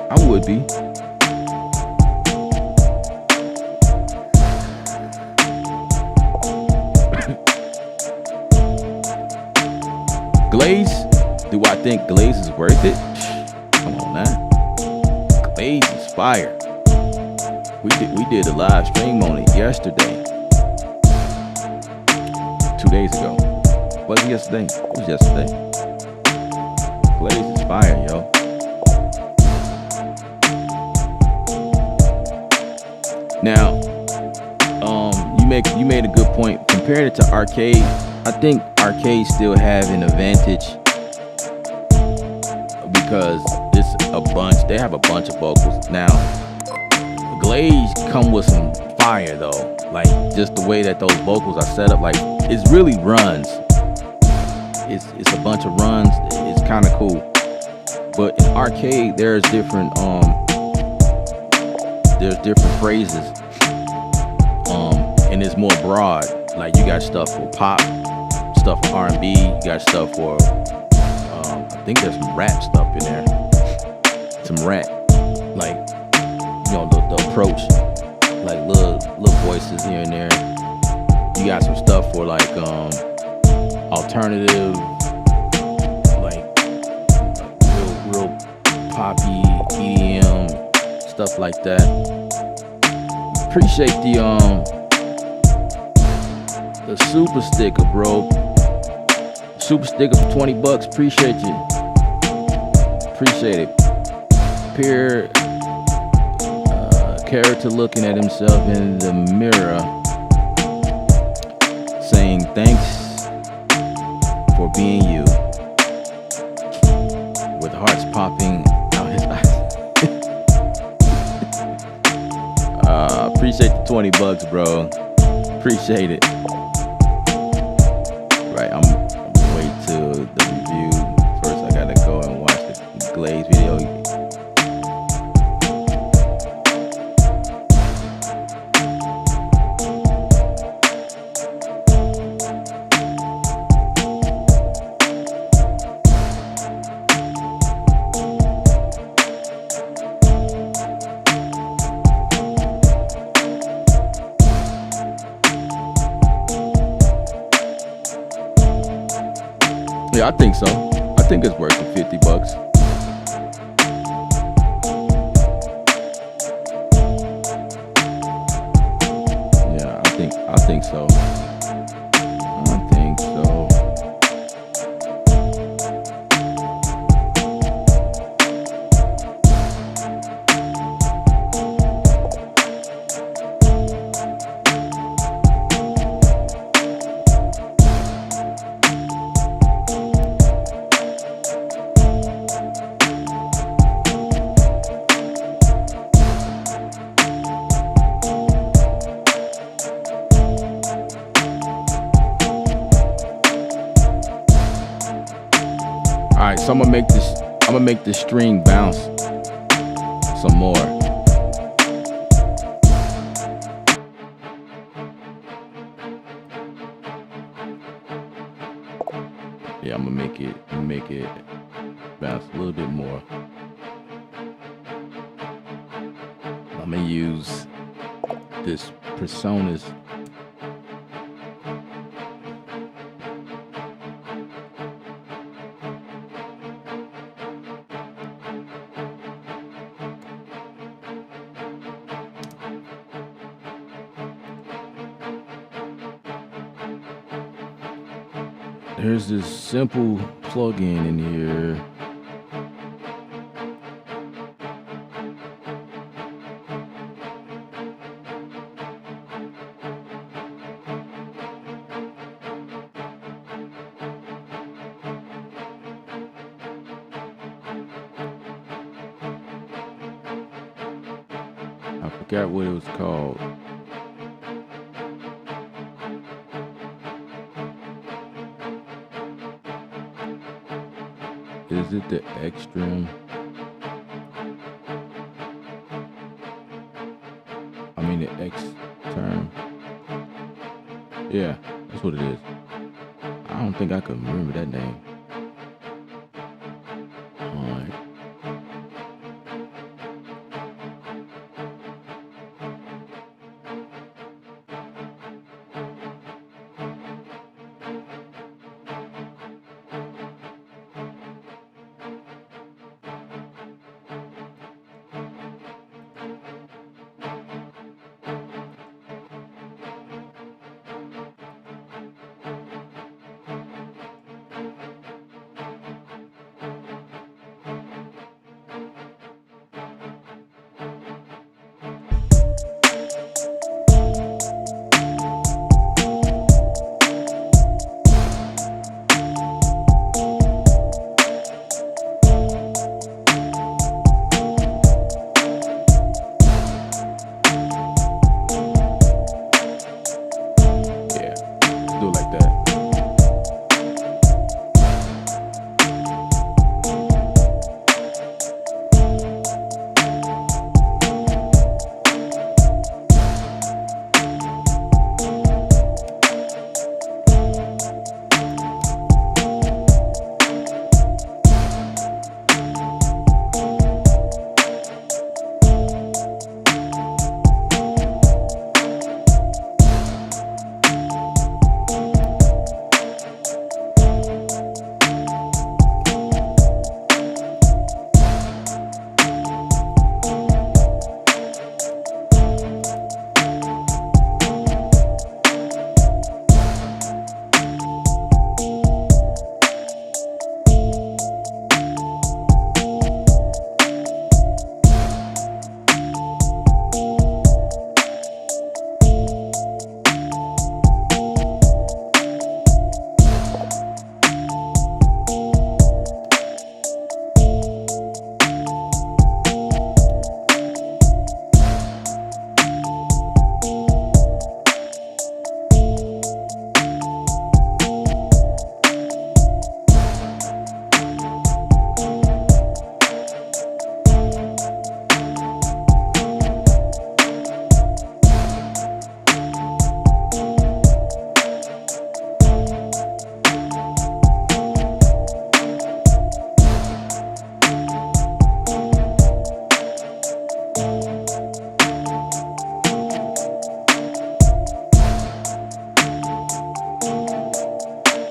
I would be. Glaze? Do I think Glaze is worth it? Come on now. Glaze is fire. We did a live stream on it yesterday. 2 days ago. Was it yesterday? It was yesterday. Glaze is fire, yo. Now, you made a good point. Compared it to arcade, I think arcades still have an advantage because they have a bunch of vocals. Now, Glaze come with some fire though, like just the way that those vocals are set up, like it's really runs. It's a bunch of runs. It's kind of cool. But in arcade, there's different phrases, and it's more broad. Like you got stuff for pop, stuff for R&B. You got stuff for I think there's some rap stuff in there. Some rap, like. You know, the approach, like little voices here and there. You got some stuff for like alternative, like real poppy EDM stuff like that. Appreciate the super sticker, bro. Super sticker for $20. Appreciate you. Appreciate it. Peer character looking at himself in the mirror, saying thanks for being you, with hearts popping out his eyes. Appreciate the $20, bro. Appreciate it. Right, I'm gonna wait till the review. First, I gotta go and watch the Glaze video. Yeah, I think so. I think it's worth the $50. Yeah, I think so. I think so. All right, so I'm gonna make this. I'm gonna make this string bounce some more. Yeah, I'm gonna make it bounce a little bit more. I'm gonna use this personas. There's this simple plugin in here. I forgot what it was called. Is it the Extreme? I mean the X term. Yeah, that's what it is. I don't think I can remember that name. Alright. Do it like that.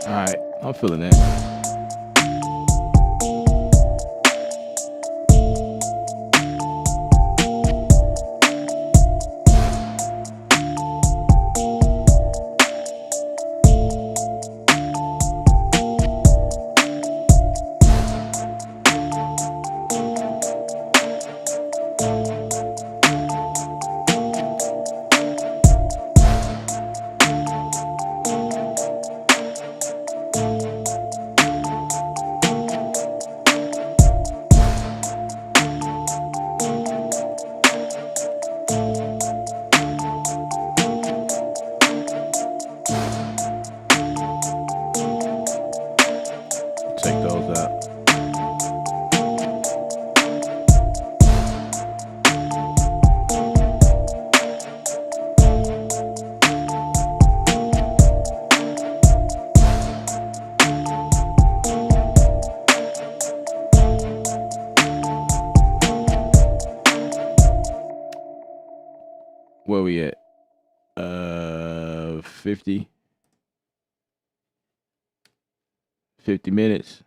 Alright, I'm feeling that. we at? 50 minutes.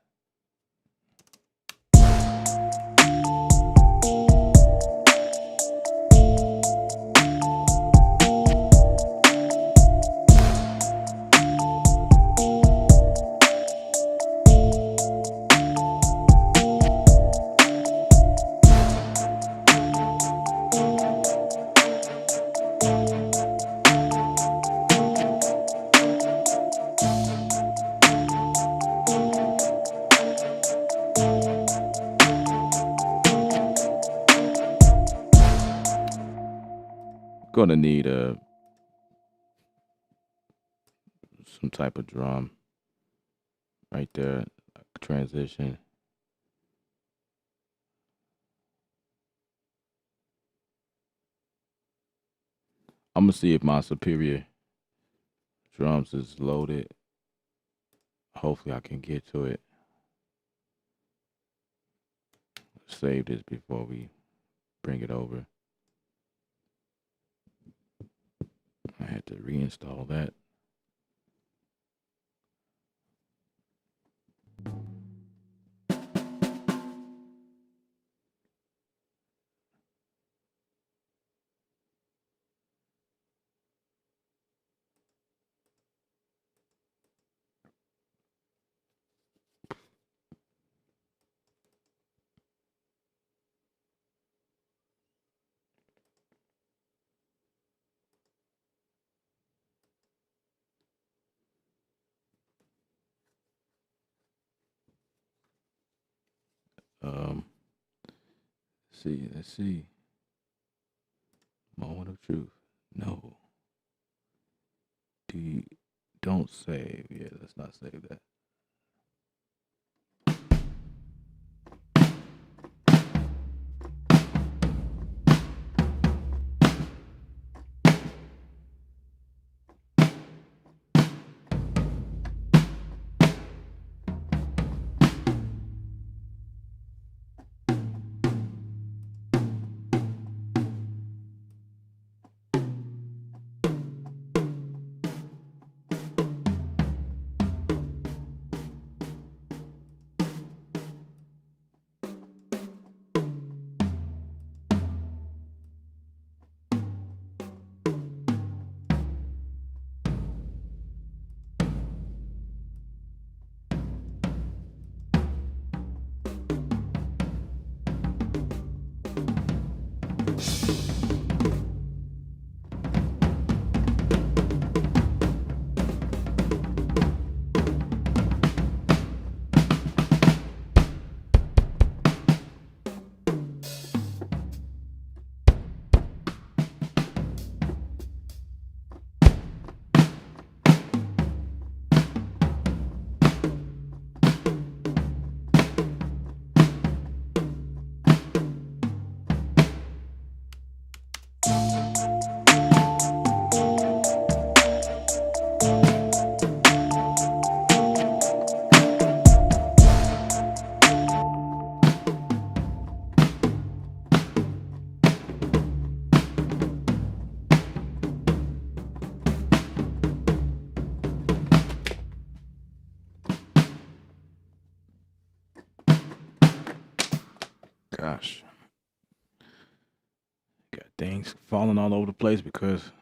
Gonna need some type of drum right there, like transition. I'm gonna see if my Superior drums is loaded. Hopefully I can get to it. Save this before we bring it over. I had to reinstall that. Let's see. Moment of truth. No. Don't save. Yeah, let's not save that. Gosh. Got things falling all over the place because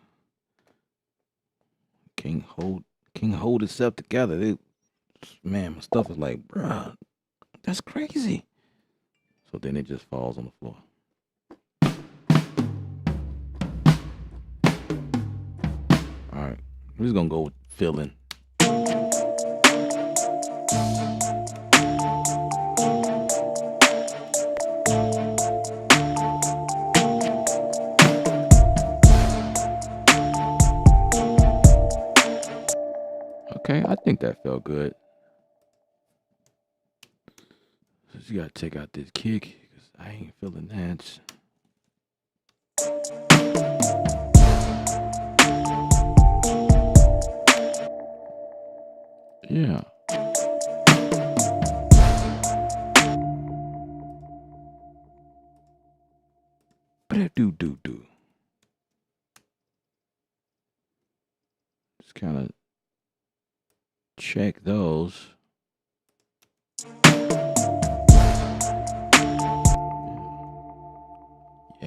can't hold itself together. Man, my stuff is like, bruh, that's crazy. So then it just falls on the floor. All right, we're just gonna go with filling. Okay, I think that felt good. Just gotta take out this kick because I ain't feeling that. Yeah. Do.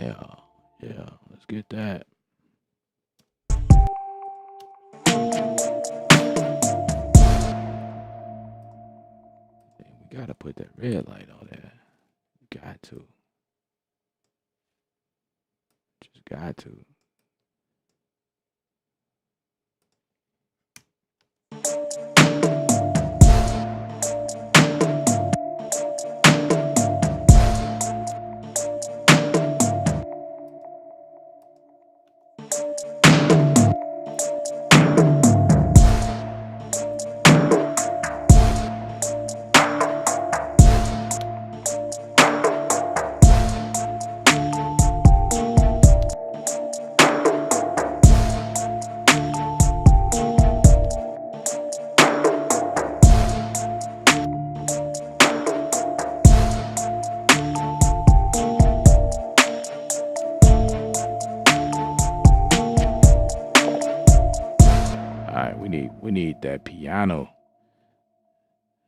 Yeah, let's get that. We gotta put that red light on there. Got to. Just got to. We need that piano.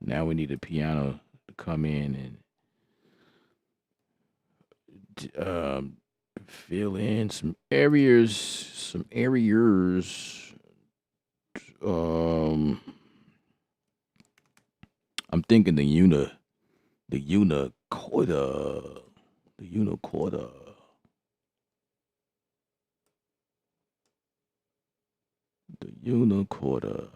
Now we need a piano to come in and fill in some areas. I'm thinking the unicorda. The unicorda. The unicorda.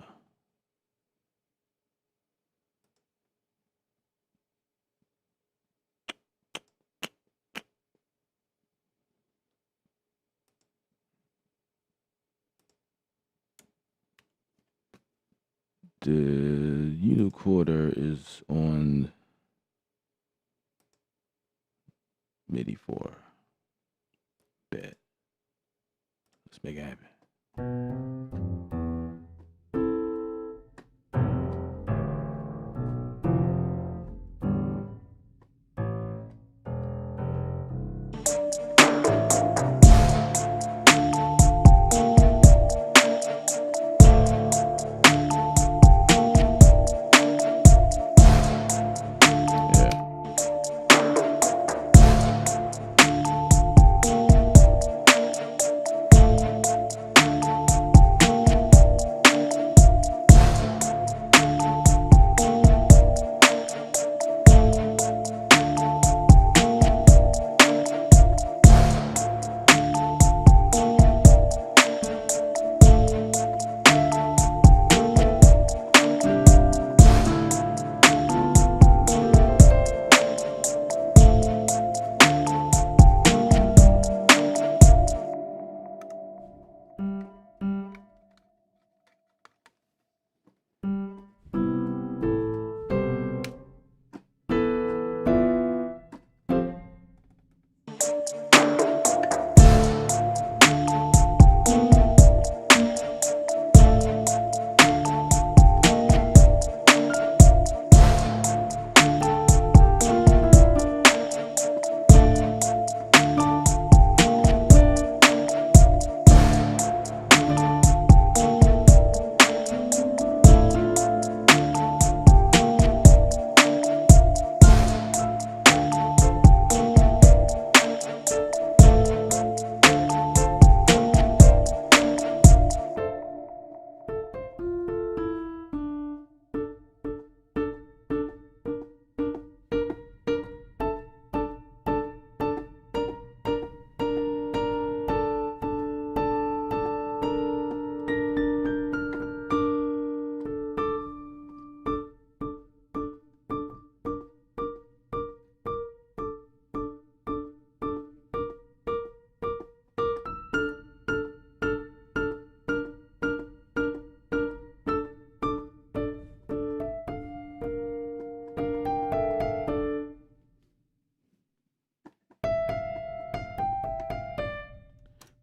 The unicorda is on MIDI 4. Bet. Let's make it happen.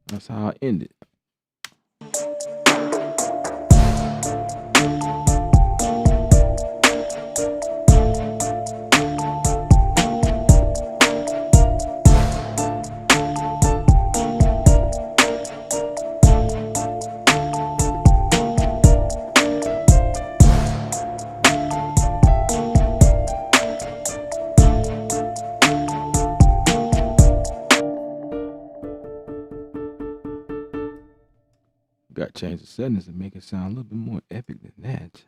That's how I end it. Got to change the settings and make it sound a little bit more epic than that.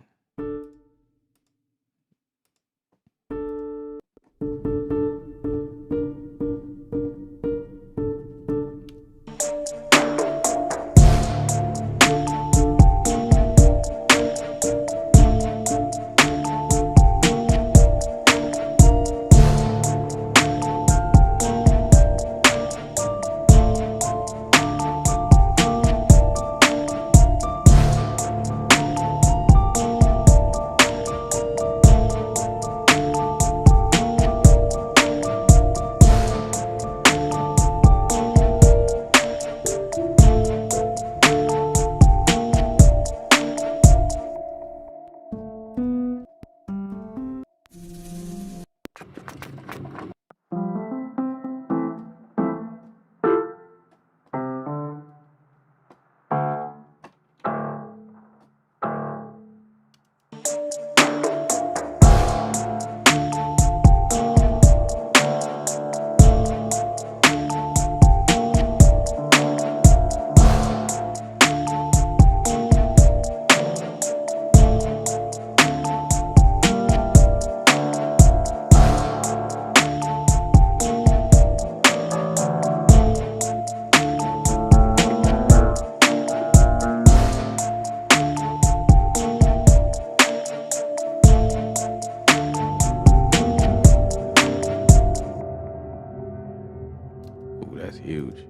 Ooh, that's huge.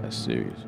That's serious.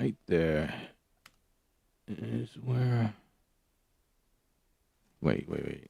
right there is where. Wait.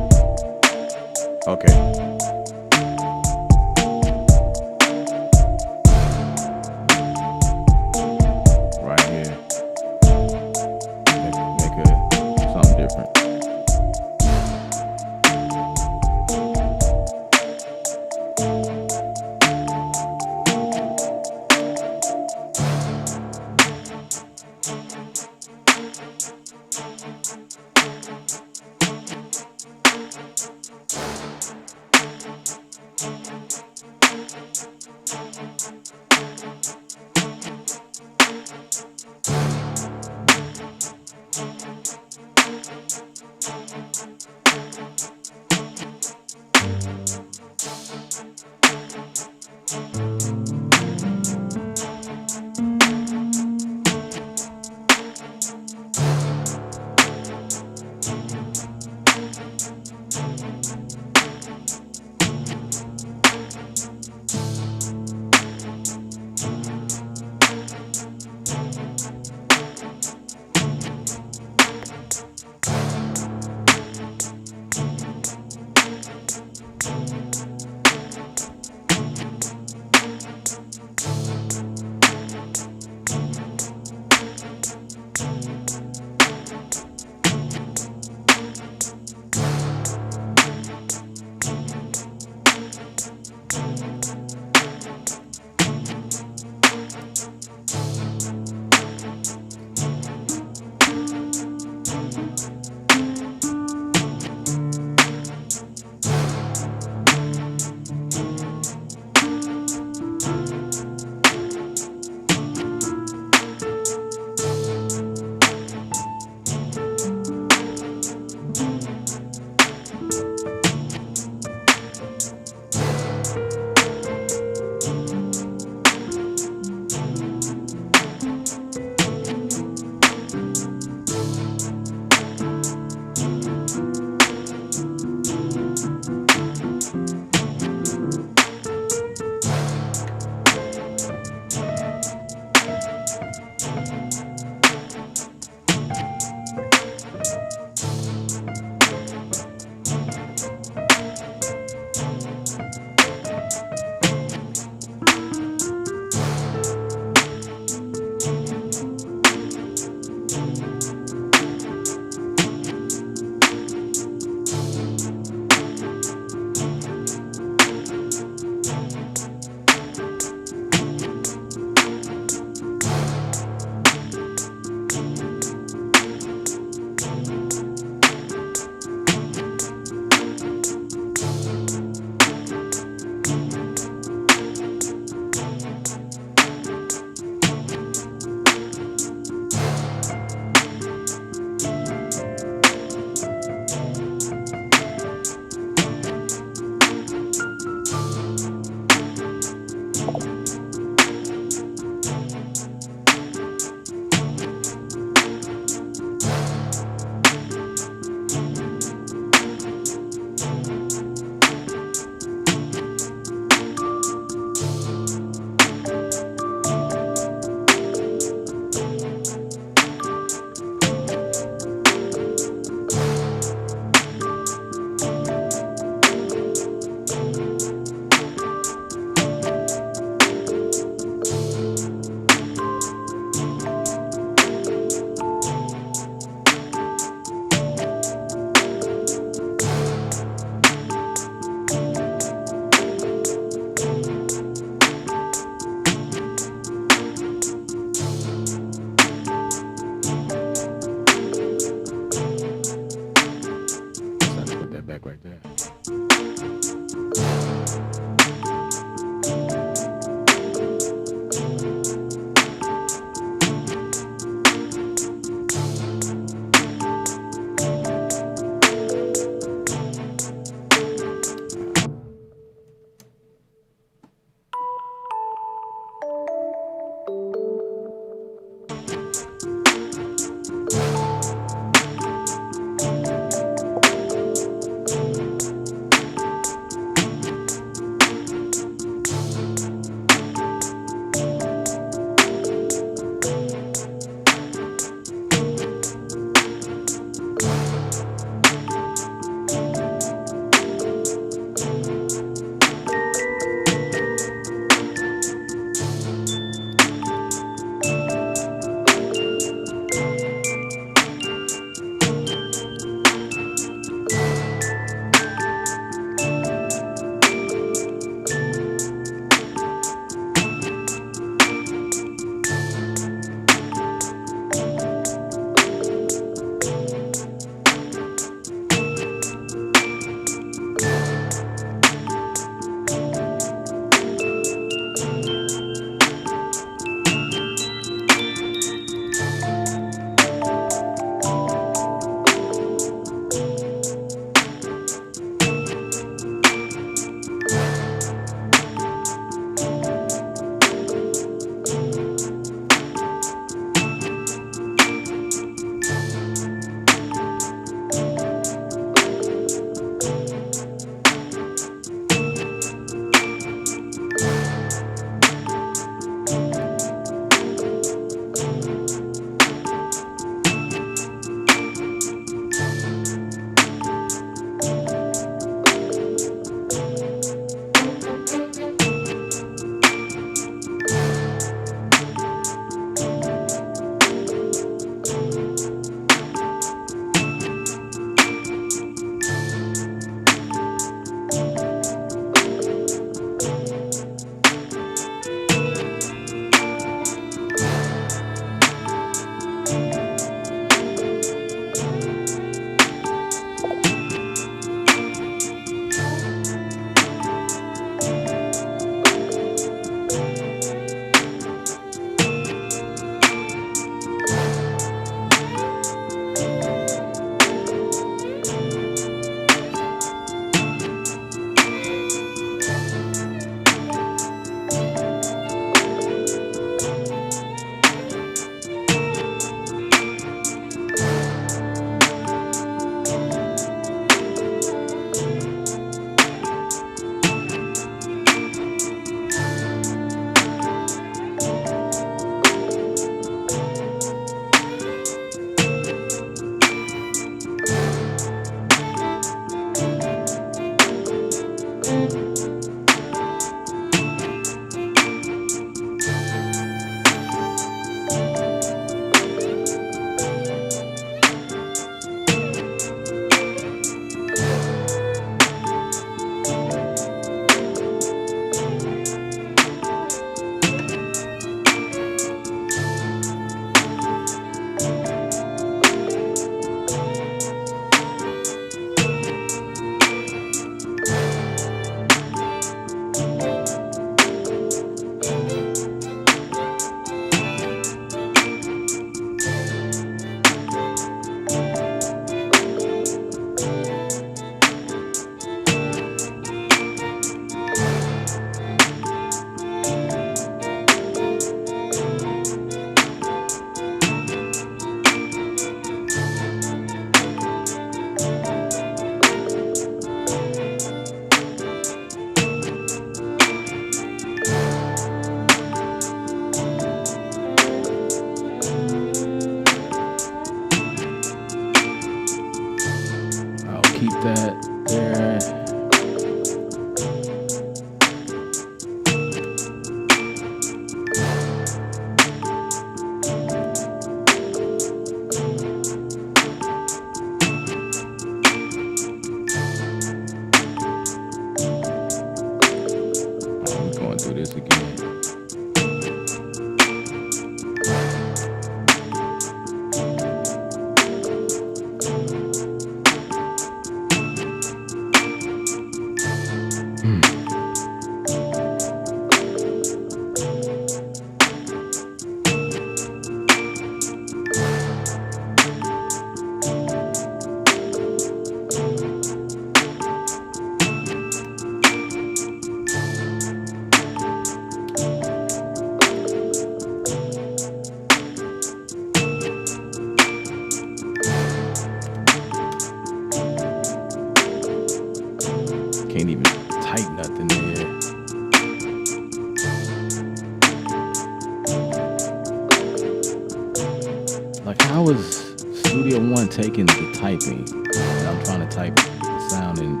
Like, how is Studio One taking the typing? And I'm trying to type the sound and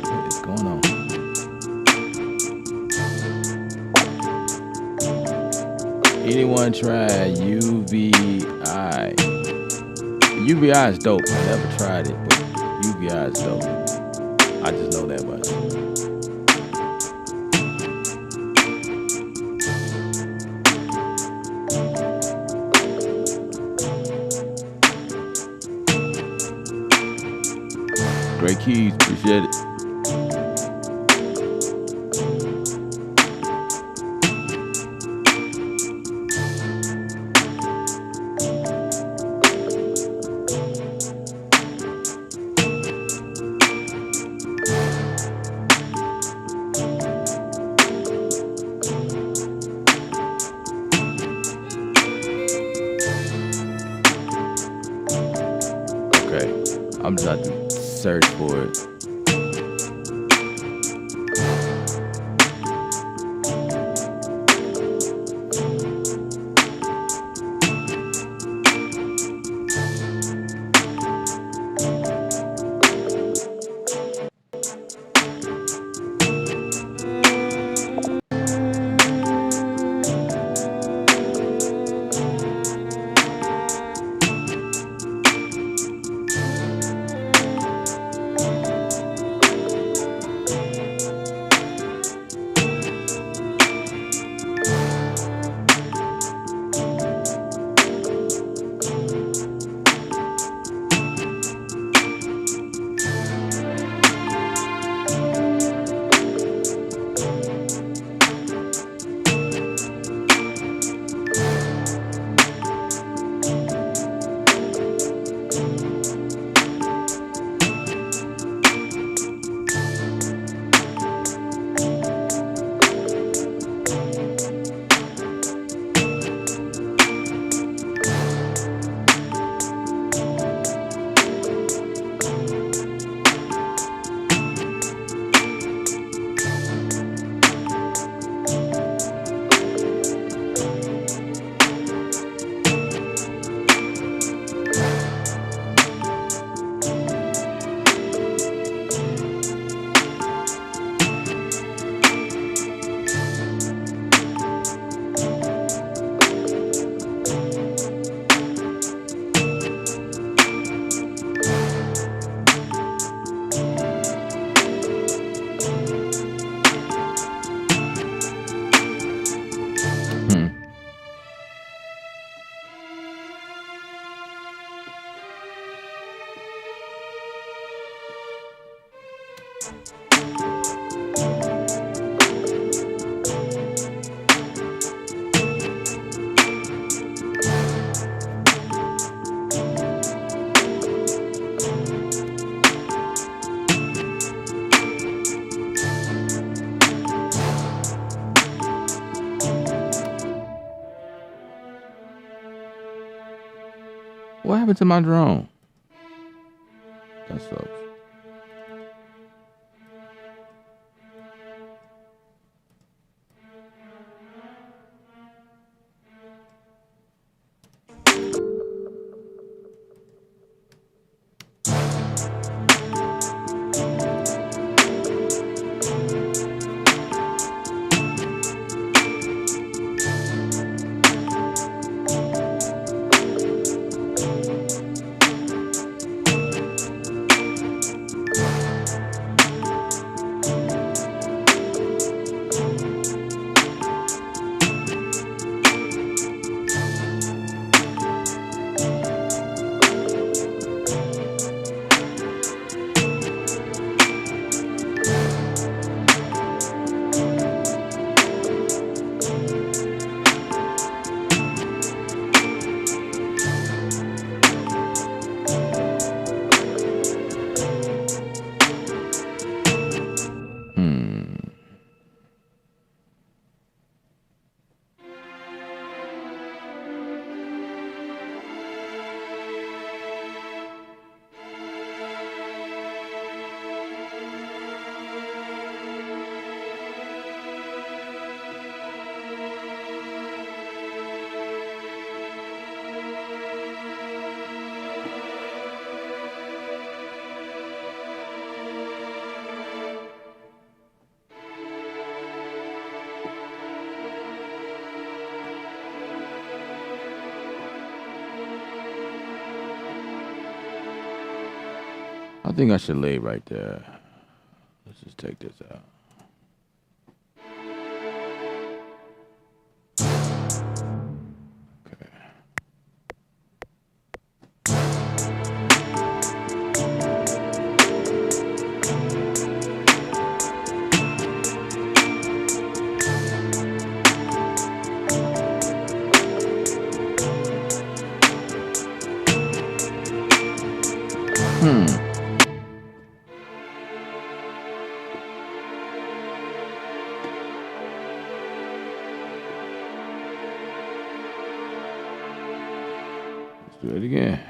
what is going on? Anyone try UVI? UVI is dope. I never tried it, but UVI is dope. I just know that much. Great keys, appreciate it. I'm just about to search for it. What happened to my drone? That sucks. think I should lay right there. Let's just take this out. Okay. Let's do it again.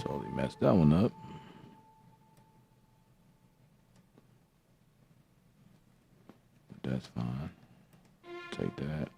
Totally messed that one up. But that's fine. Take that.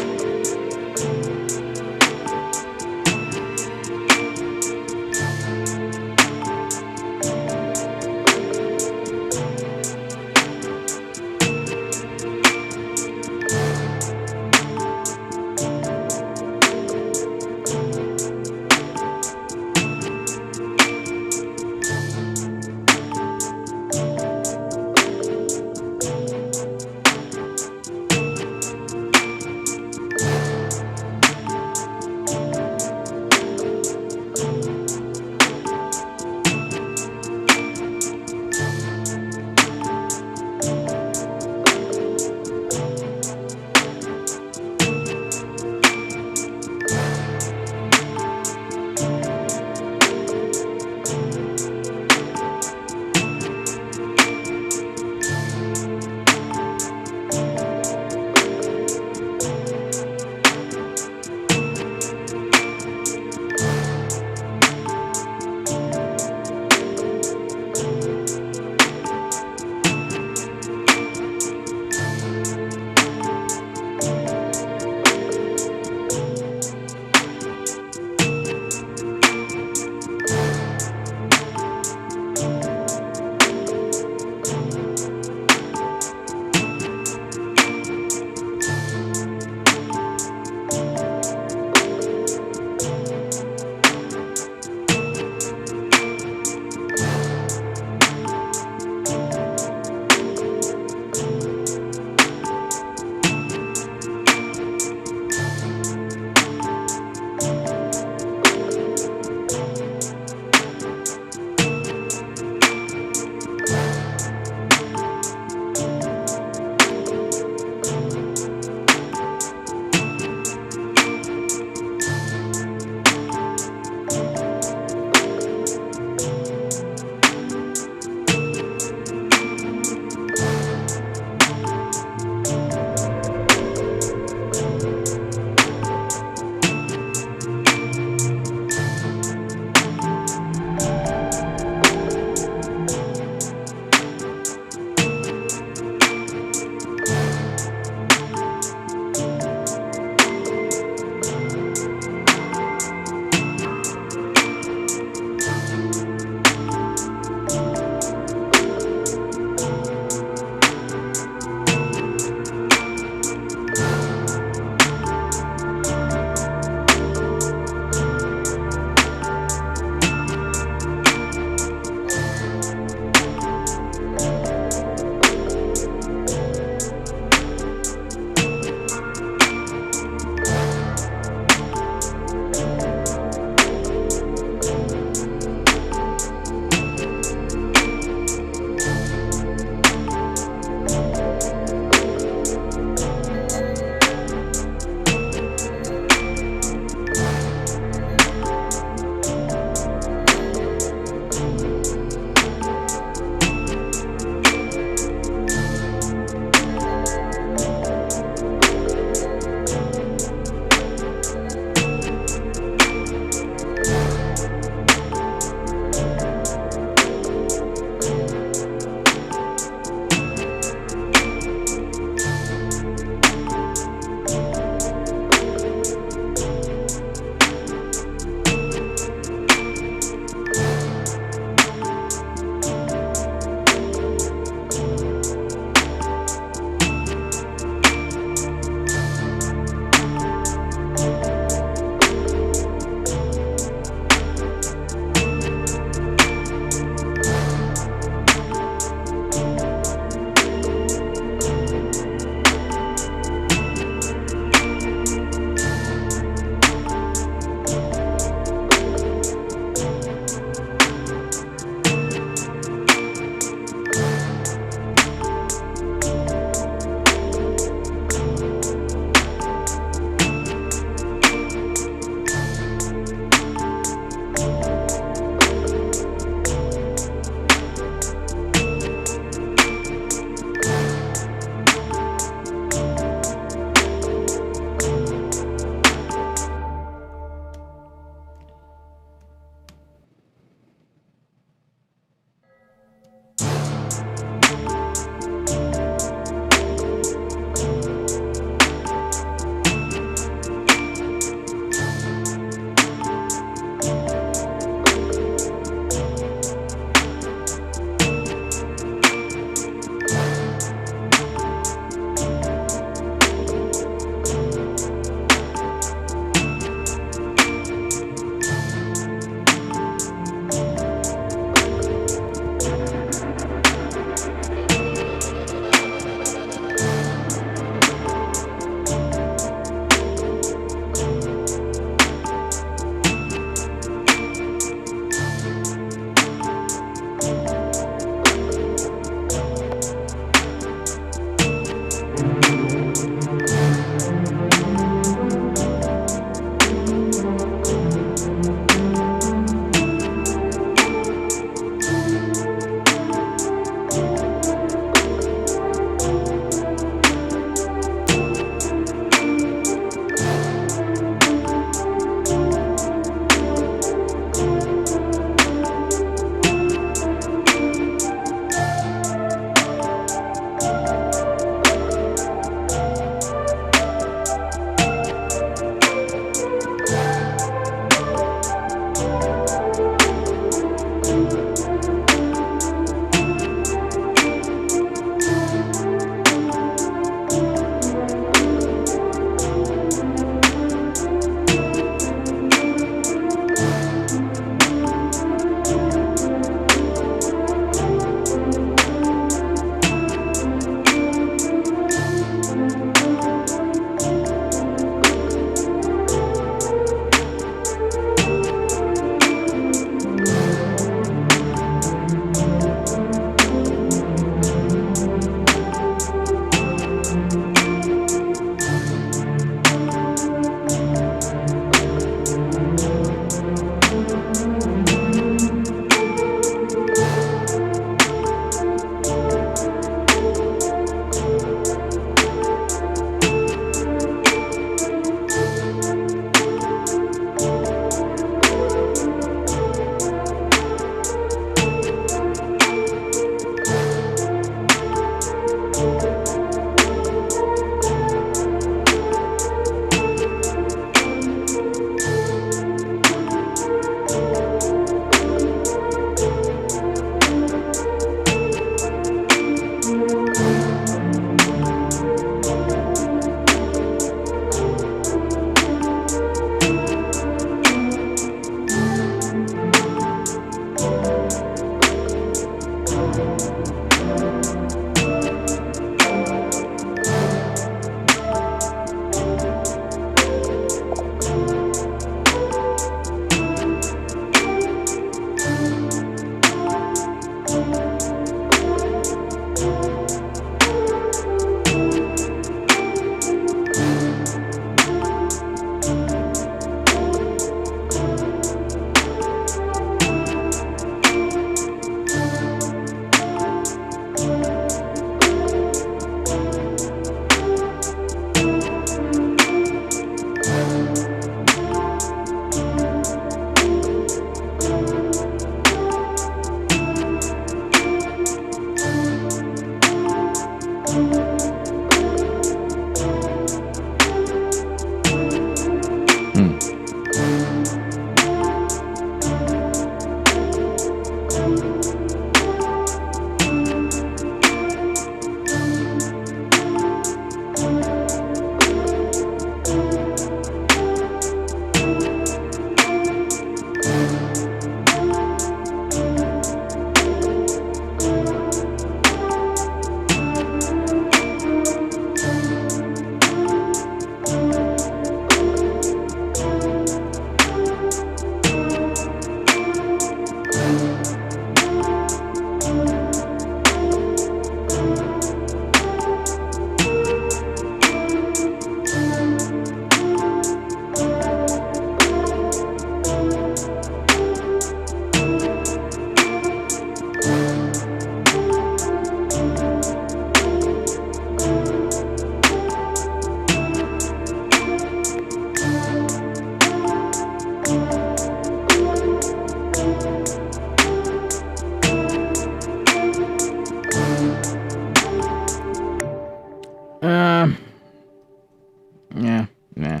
Yeah, nah,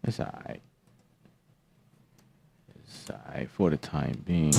it's all right. It's all right for the time being.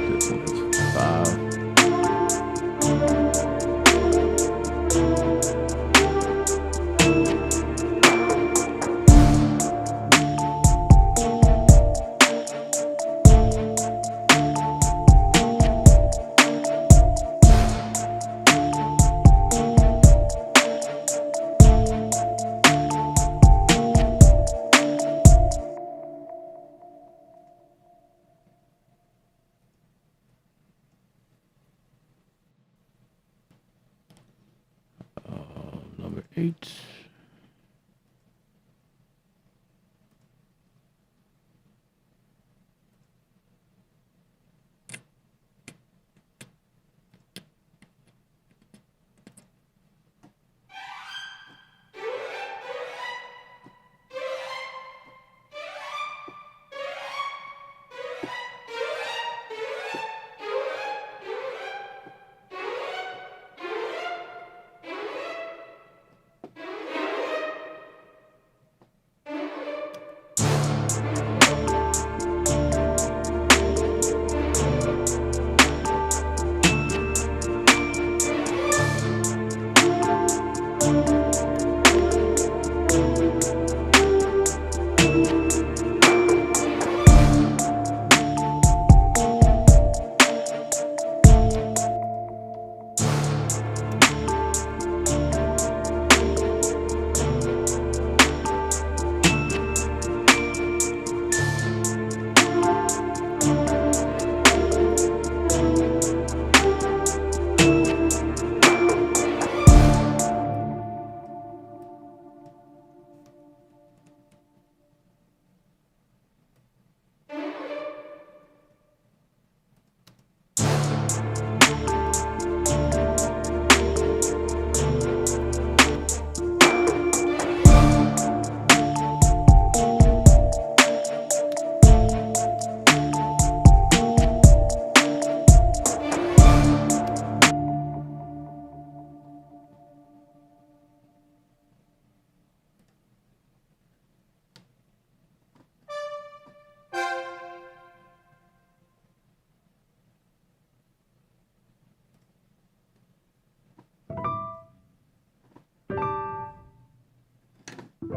This one is 5. Number 8. So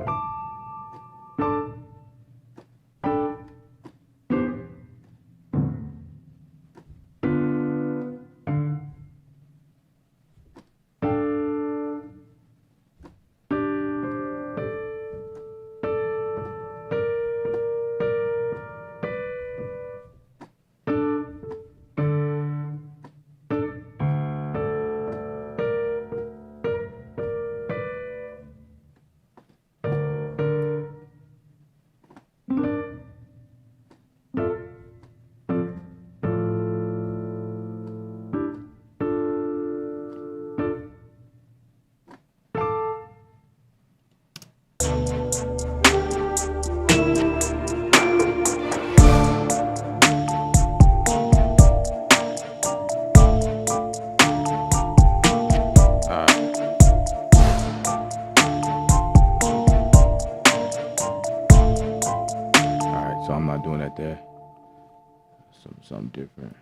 I'm not doing that there. Something different.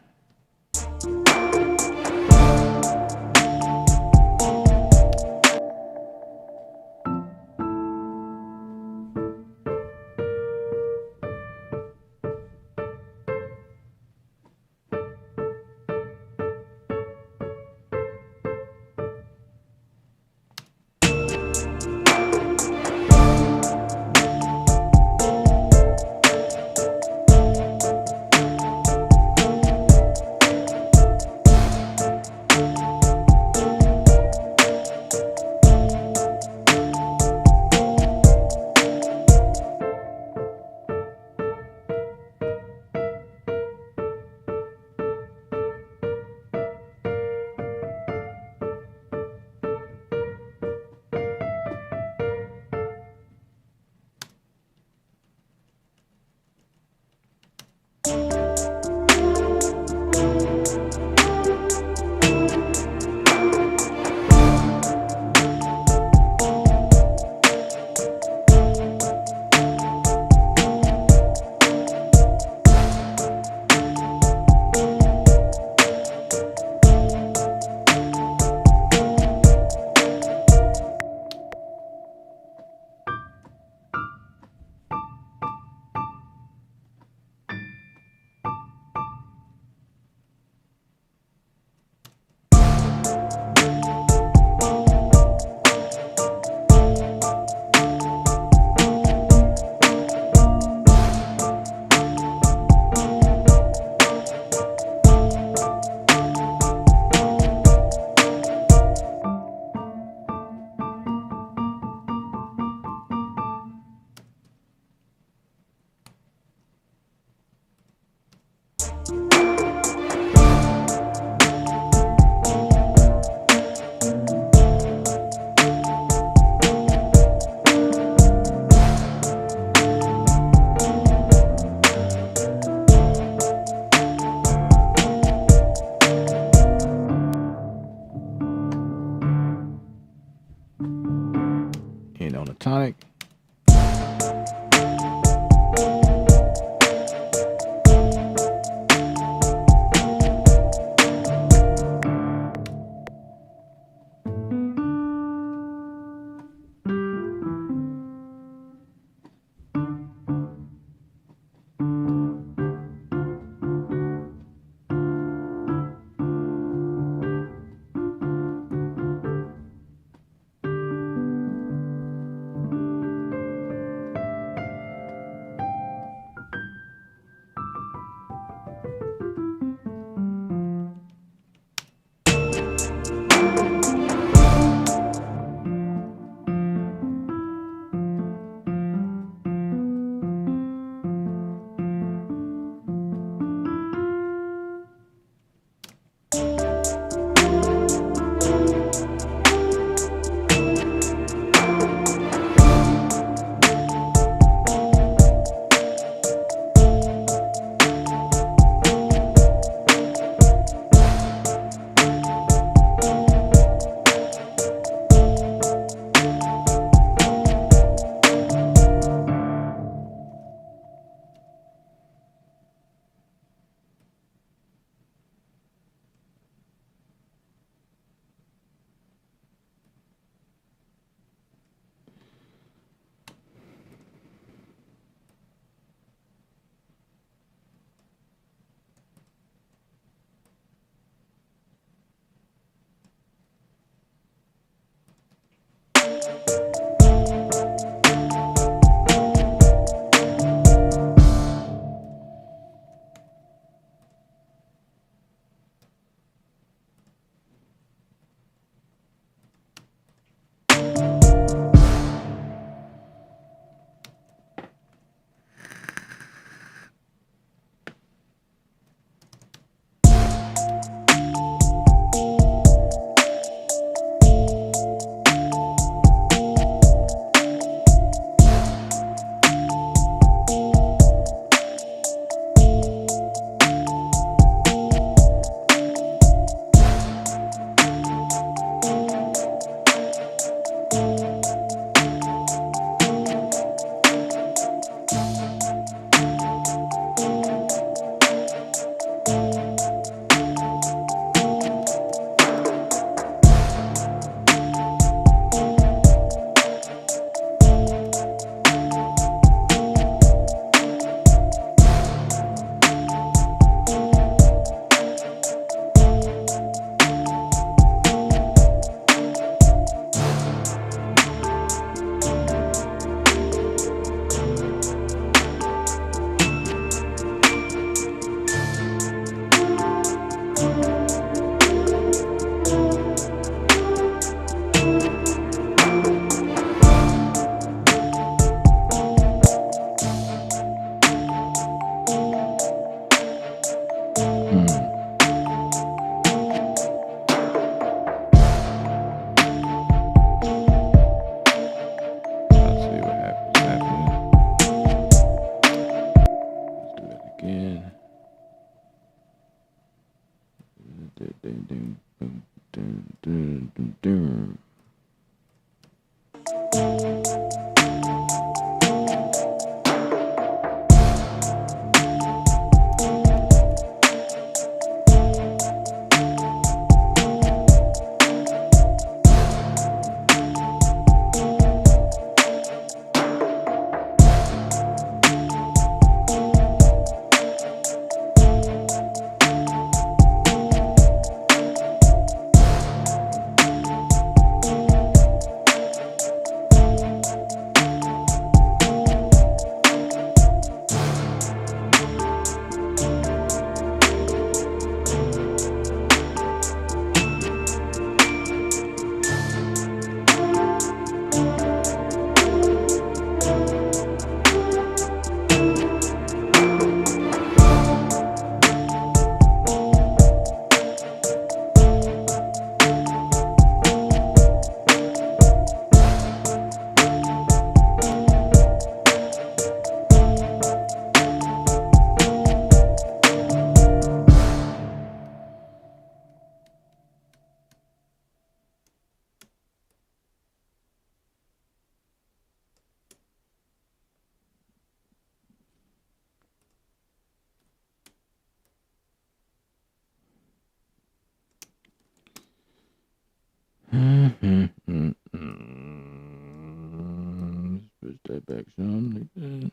that back, Sean. Like that.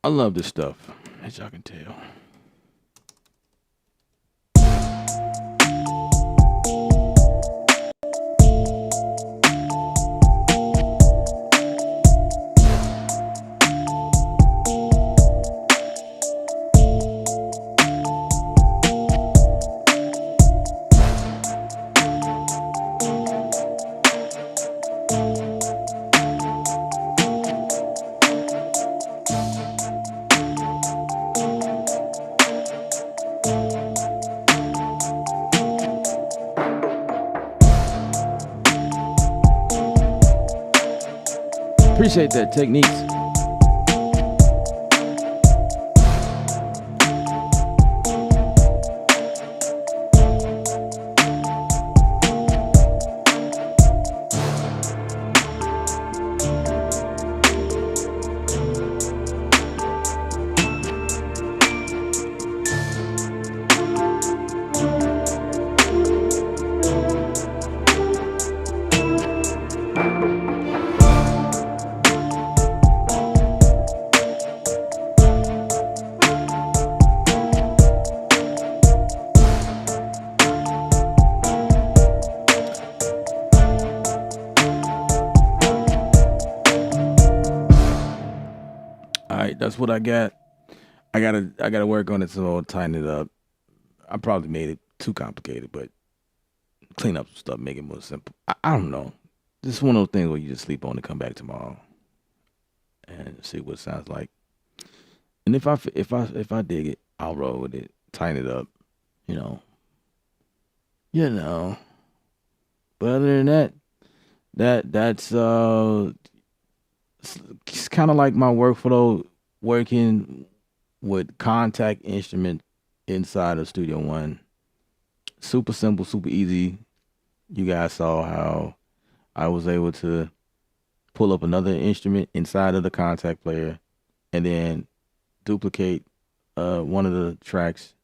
I love this stuff, as y'all can tell. Appreciate that, Techniques. All right, that's what I got. I gotta work on it, so I'll tighten it up. I probably made it too complicated, but clean up some stuff, make it more simple. I don't know. This is one of those things where you just sleep on and come back tomorrow and see what it sounds like. And if I dig it, I'll roll with it, tighten it up, you know, you know. But other than that, that's it's kind of like my workflow working with Kontakt instrument inside of Studio One. Super simple, super easy. You guys saw how I was able to pull up another instrument inside of the Kontakt player and then duplicate one of the tracks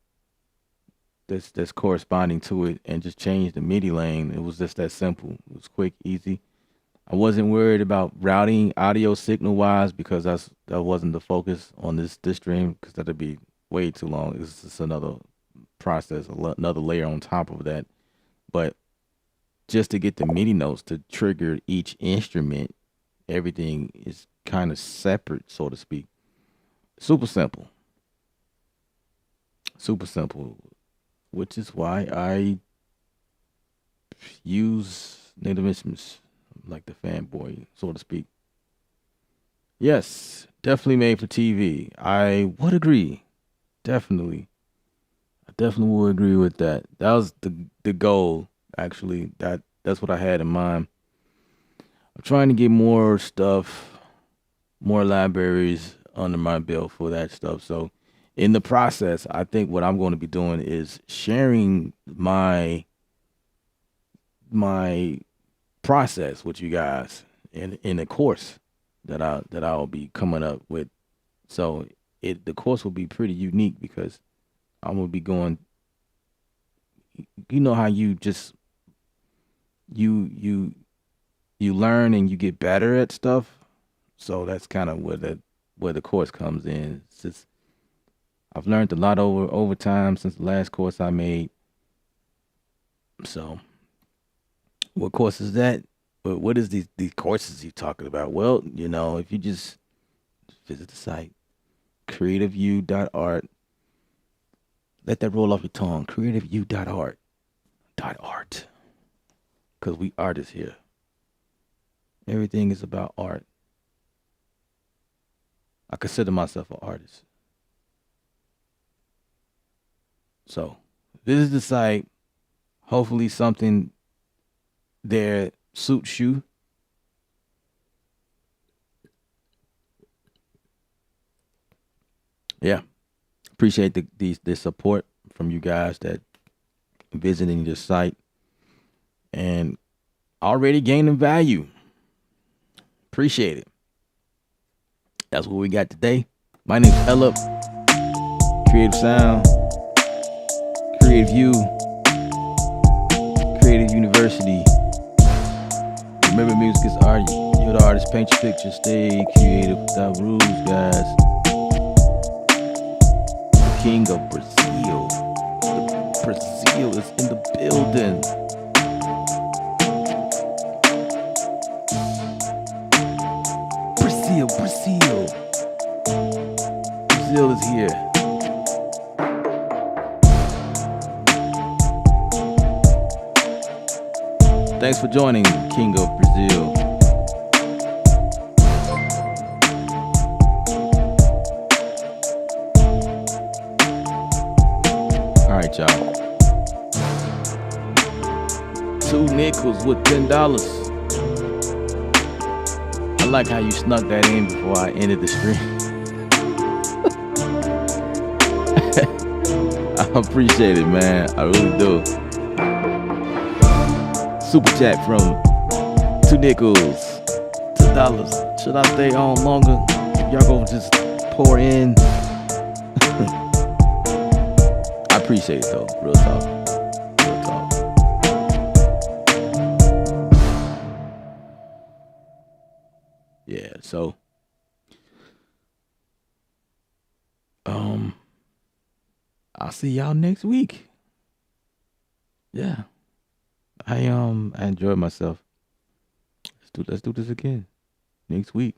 that's corresponding to it and just change the MIDI lane. It was just that simple. It was quick, easy. I wasn't worried about routing audio signal wise because that wasn't the focus on this stream because that'd be way too long. It's just another process, another layer on top of that. But just to get the MIDI notes to trigger each instrument, everything is kind of separate, so to speak. Super simple. Super simple, which is why I use native instruments like the fanboy, so to speak. Yes, definitely made for TV. I would agree. Definitely. I definitely would agree with that. That was the goal, actually. That's what I had in mind. I'm trying to get more stuff, more libraries under my belt for that stuff. So in the process, I think what I'm going to be doing is sharing my process with you guys in a course that I'll be coming up with. So the course will be pretty unique because I'm gonna be going. You know how you just you you learn and you get better at stuff. So that's kind of where the course comes in. It's just I've learned a lot over time since the last course I made. So what course is that? What is these courses you talking about? Well, if you just visit the site creativeview.art, let that roll off your tongue. Creativeview.art, art, because we artists here. Everything is about art. I consider myself an artist. So visit the site. Hopefully something there suits you. Yeah. Appreciate the support from you guys that visiting the site and already gaining value. Appreciate it. That's what we got today. My name's Ella. Creative Sound, Creative View, Creative University. Remember, music is art. You're the artist. Paint your picture. Stay creative without rules, guys. The King of Brazil. Brazil is in the building. Brazil. Brazil is here. Thanks for joining, King of Brazil. All right, y'all. 2 nickels with $10. I like how you snuck that in before I ended the stream. I appreciate it, man. I really do. Super chat from 2 nickels, $2. Should I stay on longer? Y'all go just pour in. I appreciate it though. Real talk. Real talk. Yeah, so I'll see y'all next week. Yeah. I enjoyed myself. Let's do this again. Next week.